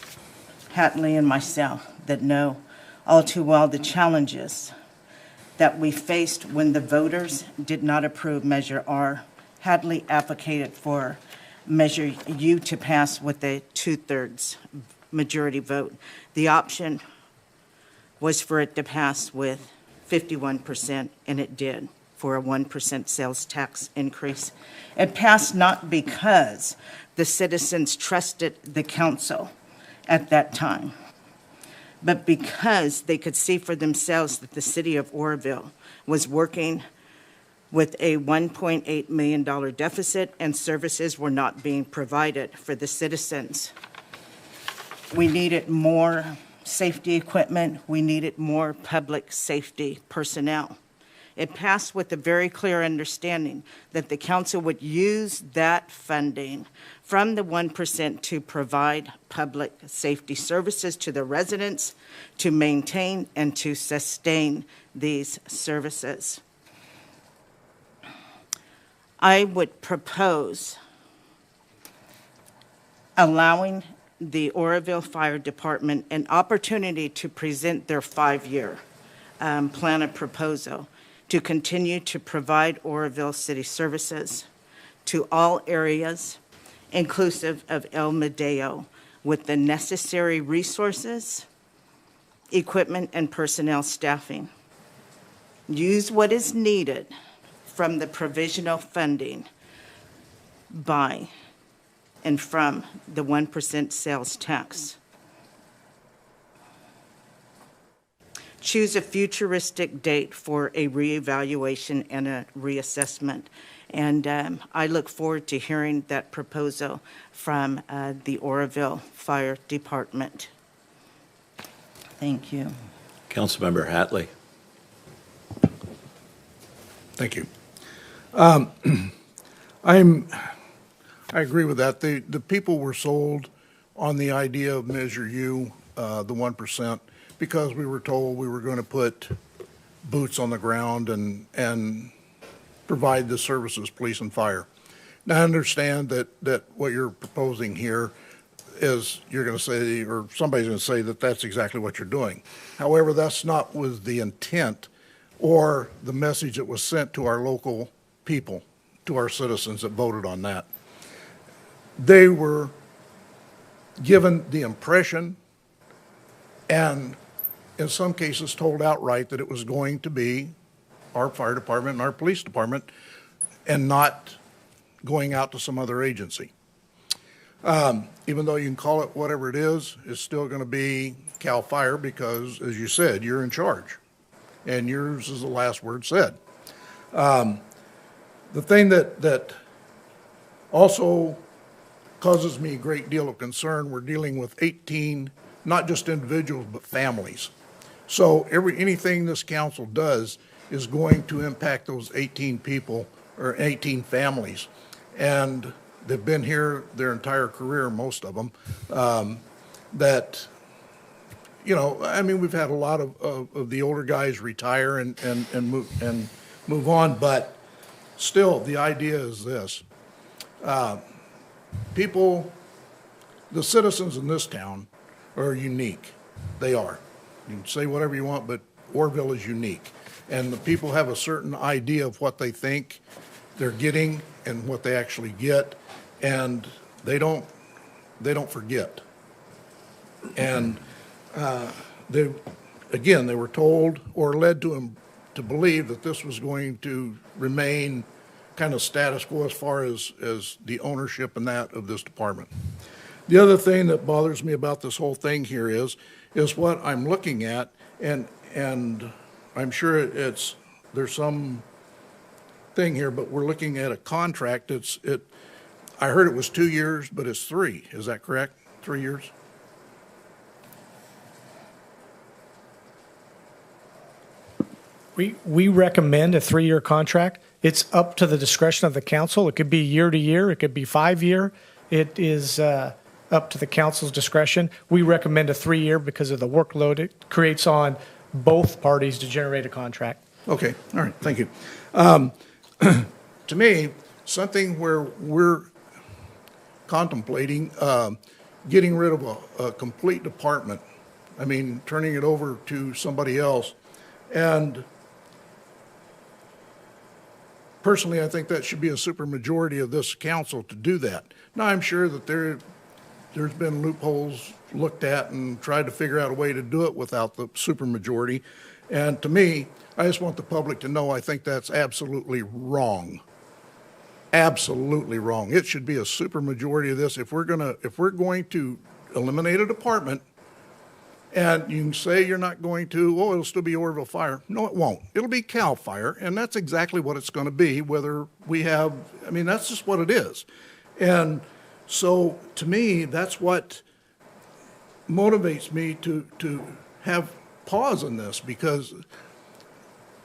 Speaker 1: Hatley and myself, that know all too well the challenges that we faced when the voters did not approve Measure R. Hatley advocated for Measure U to pass with a 2/3 majority vote. The option was for it to pass with 51%, and it did, for a 1% sales tax increase. It passed not because the citizens trusted the council at that time, but because they could see for themselves that the city of Oroville was working with a $1.8 million deficit and services were not being provided for the citizens. We needed more safety equipment. We needed more public safety personnel. It passed with a very clear understanding that the council would use that funding from the 1% to provide public safety services to the residents, to maintain and to sustain these services. I would propose allowing the Oroville Fire Department an opportunity to present their 5-year plan of proposal to continue to provide Oroville city services to all areas, inclusive of El Medeo, with the necessary resources, equipment, and personnel staffing. Use what is needed from the provisional funding by and from the 1% sales tax. Choose a futuristic date for a reevaluation and a reassessment. And I look forward to hearing that proposal from the Oroville Fire Department. Thank you.
Speaker 4: Councilmember Hatley.
Speaker 12: Thank you. I agree with that. The people were sold on the idea of Measure U, the 1%, because we were told we were going to put boots on the ground and provide the services, police and fire. Now, I understand that what you're proposing here is you're going to say, or somebody's going to say that that's exactly what you're doing. However, that's not was the intent or the message that was sent to our local people, to our citizens that voted on that. They were given the impression and in some cases told outright that it was going to be our fire department and our police department and not going out to some other agency. Even though you can call it whatever it is, it's still going to be CAL FIRE because, as you said, you're in charge and yours is the last word said. The thing that also causes me a great deal of concern, we're dealing with 18, not just individuals, but families. So anything this council does is going to impact those 18 people or 18 families. And they've been here their entire career, most of them, that, you know, I mean, we've had a lot of the older guys retire and move on, but still the idea is this. People, the citizens in this town are unique. They are. You can say whatever you want, but Oroville is unique. And the people have a certain idea of what they think they're getting and what they actually get, and they don't forget. And they were told or led to believe that this was going to remain kind of status quo as far as the ownership and that of this department. The other thing that bothers me about this whole thing here is what I'm looking at, and I'm sure there's some thing here, but we're looking at a contract. I heard it was 2 years, but it's 3. Is that correct? 3 years?
Speaker 8: We recommend a 3-year contract. It's up to the discretion of the council. It could be year to year. It could be 5-year. It is up to the council's discretion. We recommend a 3-year because of the workload it creates on both parties to generate a contract.
Speaker 12: Okay, all right, thank you. To me, something where we're contemplating getting rid of a complete department, I mean, turning it over to somebody else. And personally, I think that should be a supermajority of this council to do that. Now, I'm sure that there's been loopholes looked at and tried to figure out a way to do it without the supermajority. And to me, I just want the public to know I think that's absolutely wrong. Absolutely wrong. It should be a supermajority of this. If we're going to eliminate a department, and you can say you're not going to, it'll still be Oroville Fire. No, it won't. It'll be Cal Fire, and that's exactly what it's going to be, whether we have, I mean, that's just what it is. And so, to me, that's what motivates me to have pause in this, because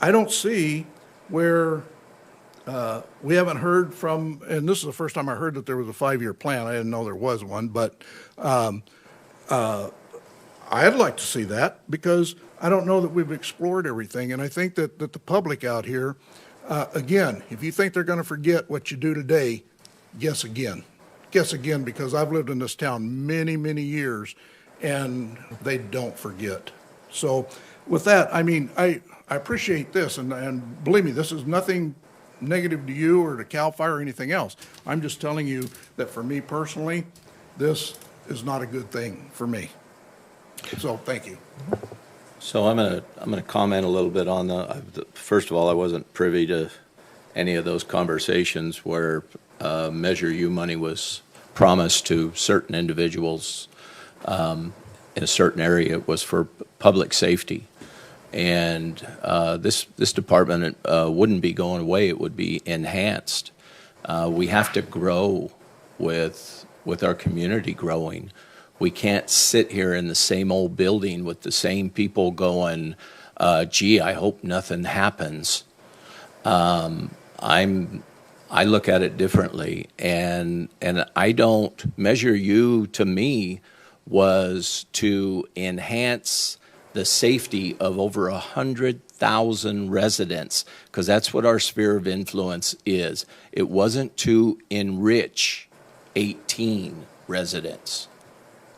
Speaker 12: I don't see where we haven't heard from, and this is the first time I heard that there was a 5-year plan. I didn't know there was one, but I'd like to see that, because I don't know that we've explored everything. And I think that the public out here, again, if you think they're going to forget what you do today, guess again. Guess again, because I've lived in this town many, many years, and they don't forget. So with that, I mean, I appreciate this, and believe me, this is nothing negative to you or to CAL FIRE or anything else. I'm just telling you that for me personally, this is not a good thing for me. So thank you.
Speaker 4: So I'm gonna comment a little bit on first of all, I wasn't privy to any of those conversations where Measure U money was promised to certain individuals in a certain area. It was for public safety. And this department wouldn't be going away, it would be enhanced. We have to grow with our community growing. We can't sit here in the same old building with the same people going, gee, I hope nothing happens. I look at it differently, and I don't, Measure U to me was to enhance the safety of over 100,000 residents, because that's what our sphere of influence is. It wasn't to enrich 18 residents.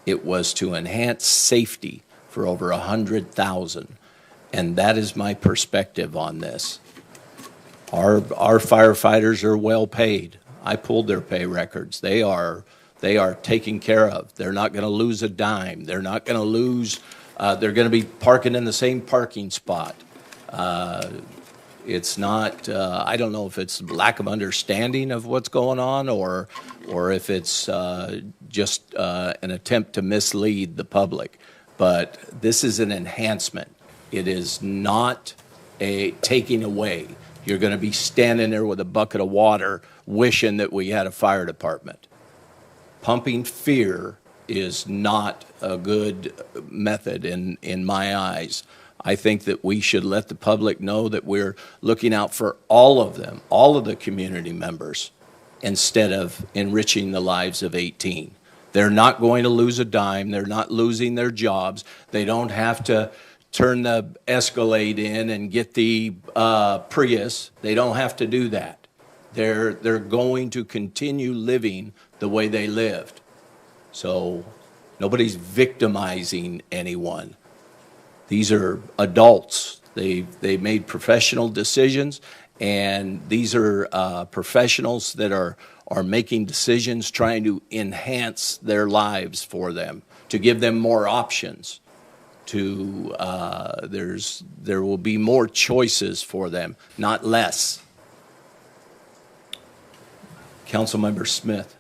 Speaker 4: It was to enhance safety for over 100,000. And that is my perspective on this. Our firefighters are well paid. I pulled their pay records. They are taken care of. They're not going to lose a dime. They're not going to lose, they're going to be parking in the same parking spot. It's not, I don't know if it's lack of understanding of what's going on or if it's just an attempt to mislead the public. But this is an enhancement. It is not a taking away. You're going to be standing there with a bucket of water wishing that we had a fire department. Pumping fear is not a good method in my eyes. I think that we should let the public know that we're looking out for all of them, all of the community members, instead of enriching the lives of 18. They're not going to lose a dime. They're not losing their jobs. They don't have to turn the Escalade in and get the Prius. They don't have to do that. They're going to continue living the way they lived. So Nobody's victimizing anyone. These are adults. They made professional decisions, and these are professionals that are making decisions, trying to enhance their lives for them, to give them more options. There will be more choices for them, not less. Councilmember Smith.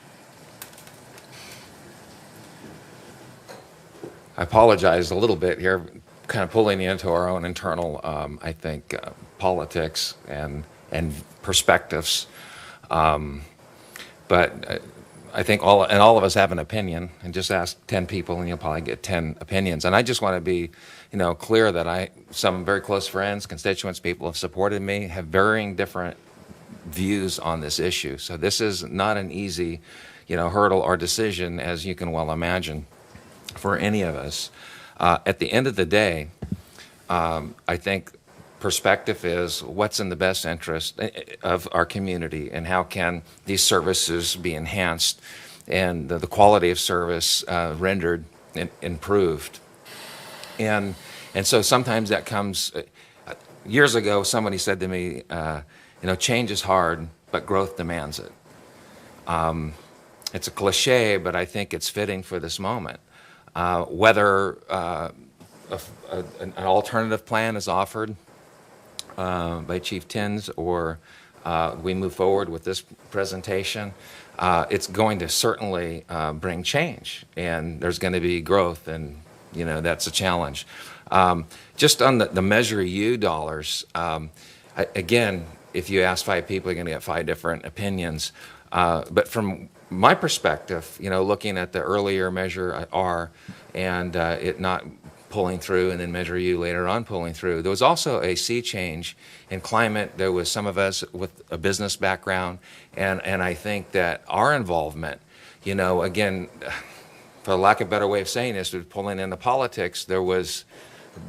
Speaker 11: I apologize a little bit here, kind of pulling into our own internal, I think, politics and perspectives. But I think all of us have an opinion, and just ask 10 people and you'll probably get 10 opinions. And I just want to be, clear that some very close friends, constituents, people have supported me, have varying different views on this issue. So this is not an easy, hurdle or decision, as you can well imagine, for any of us. At the end of the day, I think perspective is what's in the best interest of our community, and how can these services be enhanced and the quality of service rendered and improved. And so sometimes that comes, years ago somebody said to me, change is hard, but growth demands it. It's a cliche, but I think it's fitting for this moment. Whether an alternative plan is offered by Chief Tins, or we move forward with this presentation, it's going to certainly bring change, and there's going to be growth, and that's a challenge. Just on the Measure U dollars, again, if you ask 5 people, you're going to get 5 different opinions. But from my perspective, looking at the earlier Measure R and it not pulling through, and then Measure U later on pulling through, there was also a sea change in climate. There was some of us with a business background, and I think that our involvement, again, for lack of a better way of saying this, with pulling into politics, there was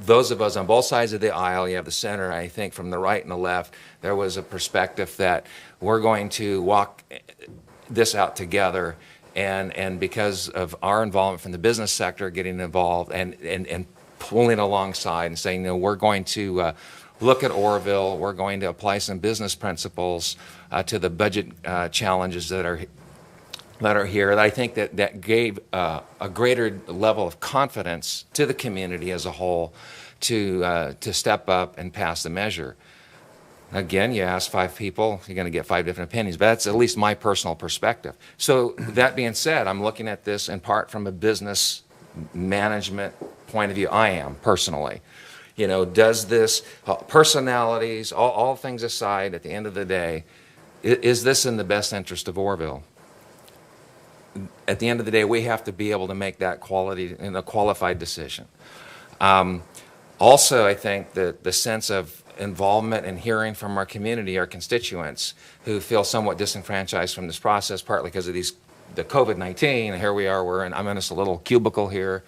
Speaker 11: those of us on both sides of the aisle. You have the center, I think, from the right and the left. There was a perspective that we're going to walk this out together, and because of our involvement from the business sector getting involved and pulling alongside and saying, we're going to look at Oroville, we're going to apply some business principles to the budget challenges that are here. And I think that gave a greater level of confidence to the community as a whole to step up and pass the measure. Again, you ask 5 people, you're going to get 5 different opinions, but that's at least my personal perspective. So that being said, I'm looking at this in part from a business management point of view. I am, personally. Does this, personalities, all things aside, at the end of the day, is this in the best interest of Oroville? At the end of the day, we have to be able to make that qualified decision. Also, I think that the sense of involvement and hearing from our community, our constituents, who feel somewhat disenfranchised from this process, partly because of the COVID-19. Here we are, I'm in this little cubicle here.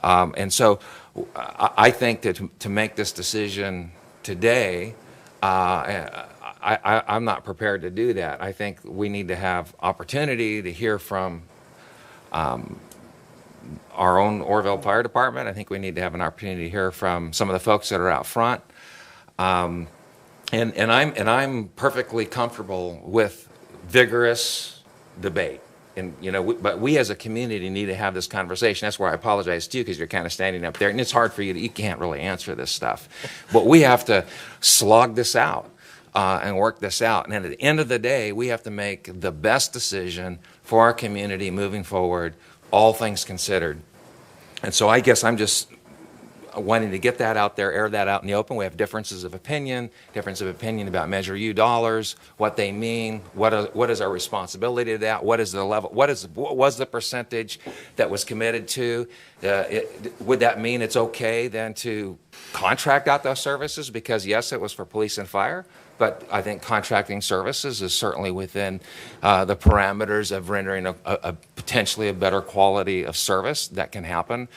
Speaker 11: And so I think that to make this decision today, I'm not prepared to do that. I think we need to have opportunity to hear from our own Oroville Fire Department. I think we need to have an opportunity to hear from some of the folks that are out front. And I'm perfectly comfortable with vigorous debate. And but we as a community need to have this conversation. That's where I apologize to you, because you're kind of standing up there, and it's hard for you can't really answer this stuff. But we have to slog this out and work this out. And at the end of the day, we have to make the best decision for our community moving forward, all things considered. And so I guess I'm just wanting to get that out there, air that out in the open. We have difference of opinion about Measure U dollars, what they mean, what is our responsibility to that, what is the level, what was the percentage that was committed to? Would that mean it's okay then to contract out those services? Because yes, it was for police and fire, But I think contracting services is certainly within the parameters of rendering a potentially a better quality of service that can happen.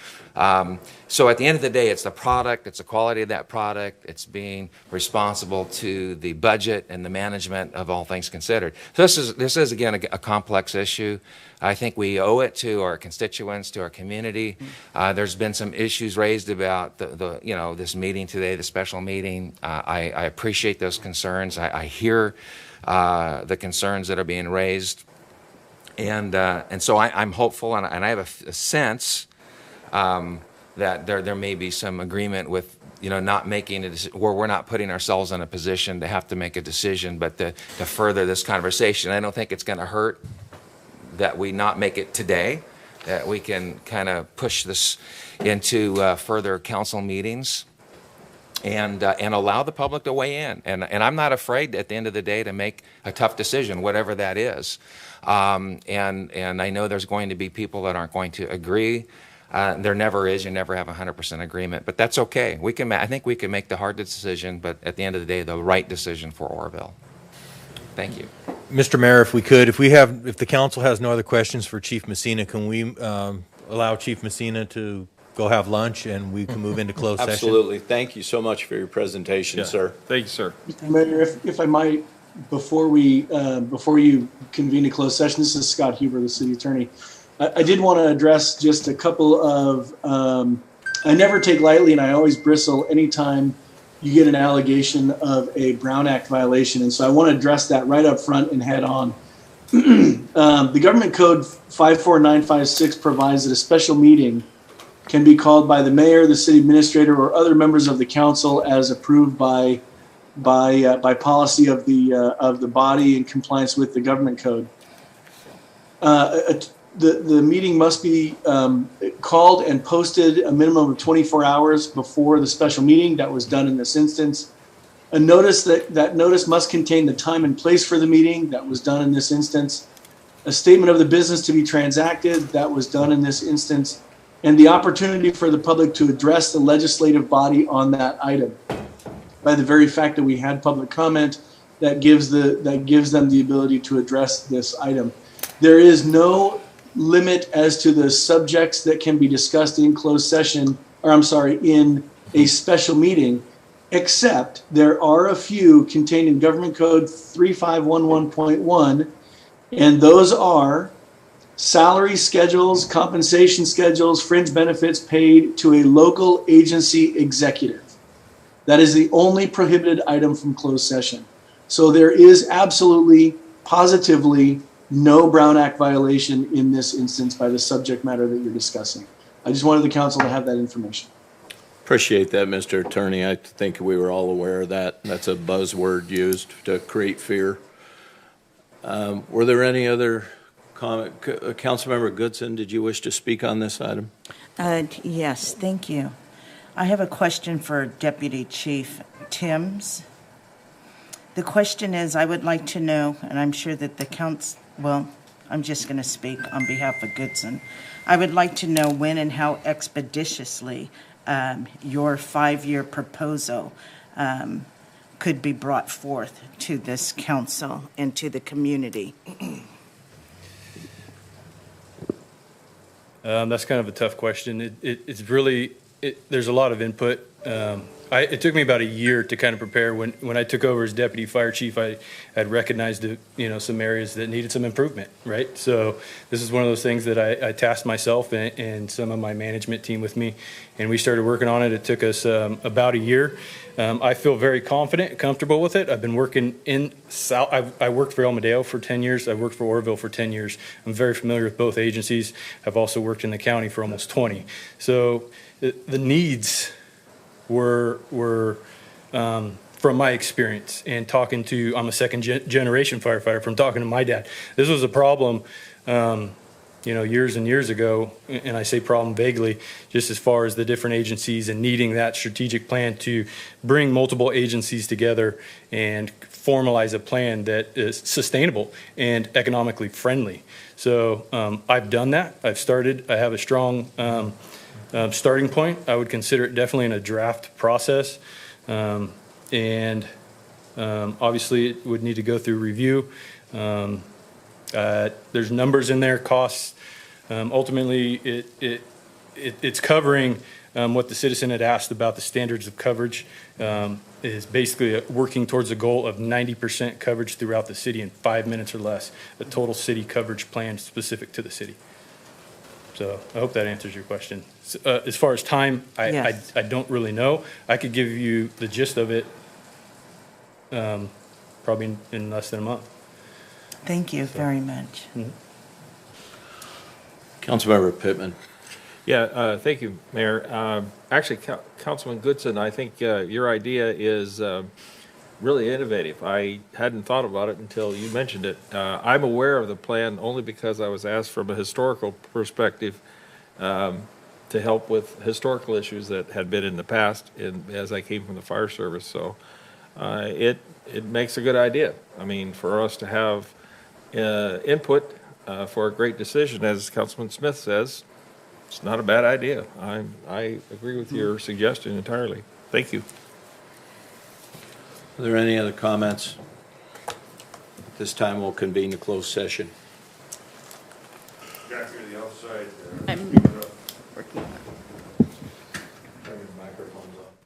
Speaker 11: So at the end of the day, it's the product, it's the quality of that product, it's being responsible to the budget and the management of all things considered. So this is again a complex issue. I think we owe it to our constituents, to our community. There's been some issues raised about this meeting today, the special meeting. I appreciate those concerns. I hear the concerns that are being raised, and so I'm hopeful, and I have a sense that there may be some agreement with not making a decision, where we're not putting ourselves in a position to have to make a decision, but to further this conversation. I don't think it's going to hurt that we not make it today, that we can kind of push this into further council meetings and allow the public to weigh in. And I'm not afraid at the end of the day to make a tough decision, whatever that is. And I know there's going to be people that aren't going to agree. There never is. You never have 100% agreement, but that's okay. I think we can make the hard decision, but at the end of the day, the right decision for Oroville. Thank you.
Speaker 10: Mr. Mayor, if we could, if the council has no other questions for Chief Messina, can we allow Chief Messina to go have lunch and we can move into closed session?
Speaker 4: Absolutely. Thank you so much for your presentation, sir.
Speaker 7: Thank you, sir.
Speaker 6: Mr. Mayor, if I might, before you convene a closed session, this is Scott Huber, the city attorney. I did want to address just a couple of, I never take lightly and I always bristle anytime you get an allegation of a Brown Act violation. And so I want to address that right up front and head on. The Government Code 54956 provides that a special meeting can be called by the mayor, the city administrator, or other members of the council as approved by policy of the body in compliance with the Government Code. The meeting must be called and posted a minimum of 24 hours before the special meeting. That was done in this instance. A notice that notice must contain the time and place for the meeting. That was done in this instance. A statement of the business to be transacted. That was done in this instance. And the opportunity for the public to address the legislative body on that item. By the very fact that we had public comment, that gives them the ability to address this item. There is no limit as to the subjects that can be discussed in closed session, or I'm sorry, in a special meeting, except there are a few contained in Government Code 3511.1, and those are salary schedules, compensation schedules, fringe benefits paid to a local agency executive. That is the only prohibited item from closed session. So there is absolutely, positively, no Brown Act violation in this instance by the subject matter that you're discussing. I just wanted the council to have that information.
Speaker 4: Appreciate that, Mr. Attorney. I think we were all aware of that. That's a buzzword used to create fear. Were there any other comment? Councilmember Goodson, did you wish to speak on this item?
Speaker 1: Yes, thank you. I have a question for Deputy Chief Timms. The question is, I would like to know, and I'm sure that the council, well, I'm just going to speak on behalf of Goodson. I would like to know when and how expeditiously your 5-year proposal could be brought forth to this council and to the community.
Speaker 17: That's kind of a tough question. It's really, there's a lot of input. It took me about a year to kind of prepare. When I took over as deputy fire chief, I had recognized some areas that needed some improvement, right? So this is one of those things that I tasked myself and some of my management team with me, and we started working on it. It took us about a year. I feel very confident, comfortable with it. I've been working in South. I worked for El Medeo for 10 years. I worked for Oroville for 10 years. I'm very familiar with both agencies. I've also worked in the county for almost 20. So the needs were from my experience and talking to, I'm a second generation firefighter, from talking to my dad. This was a problem, years and years ago, and I say problem vaguely, just as far as the different agencies and needing that strategic plan to bring multiple agencies together and formalize a plan that is sustainable and economically friendly. So I've done that. I've started. I have a strong starting point. I would consider it definitely in a draft process, and Obviously, it would need to go through review. There's numbers in there, costs. Ultimately, it's covering what the citizen had asked about the standards of coverage. Is basically working towards a goal of 90% coverage throughout the city in 5 minutes or less, a total city coverage plan specific to the city. So I hope that answers your question. As far as time,
Speaker 1: Yes.
Speaker 17: I don't really know. I could give you the gist of it probably in less than a month.
Speaker 1: Thank you very much.
Speaker 4: Councilmember Pittman.
Speaker 7: Yeah, thank you, Mayor. Actually, Councilman Goodson, I think your idea is really innovative. I hadn't thought about it until you mentioned it. I'm aware of the plan only because I was asked from a historical perspective to help with historical issues that had been in the past as I came from the fire service. So it makes a good idea. I mean, for us to have input for a great decision, as Councilman Smith says, it's not a bad idea. I agree with your suggestion entirely. Thank you.
Speaker 4: Are there any other comments? At this time, we'll convene the closed session.
Speaker 2: Back here to the outside.
Speaker 3: I'm working on it.
Speaker 4: Turn your microphones off.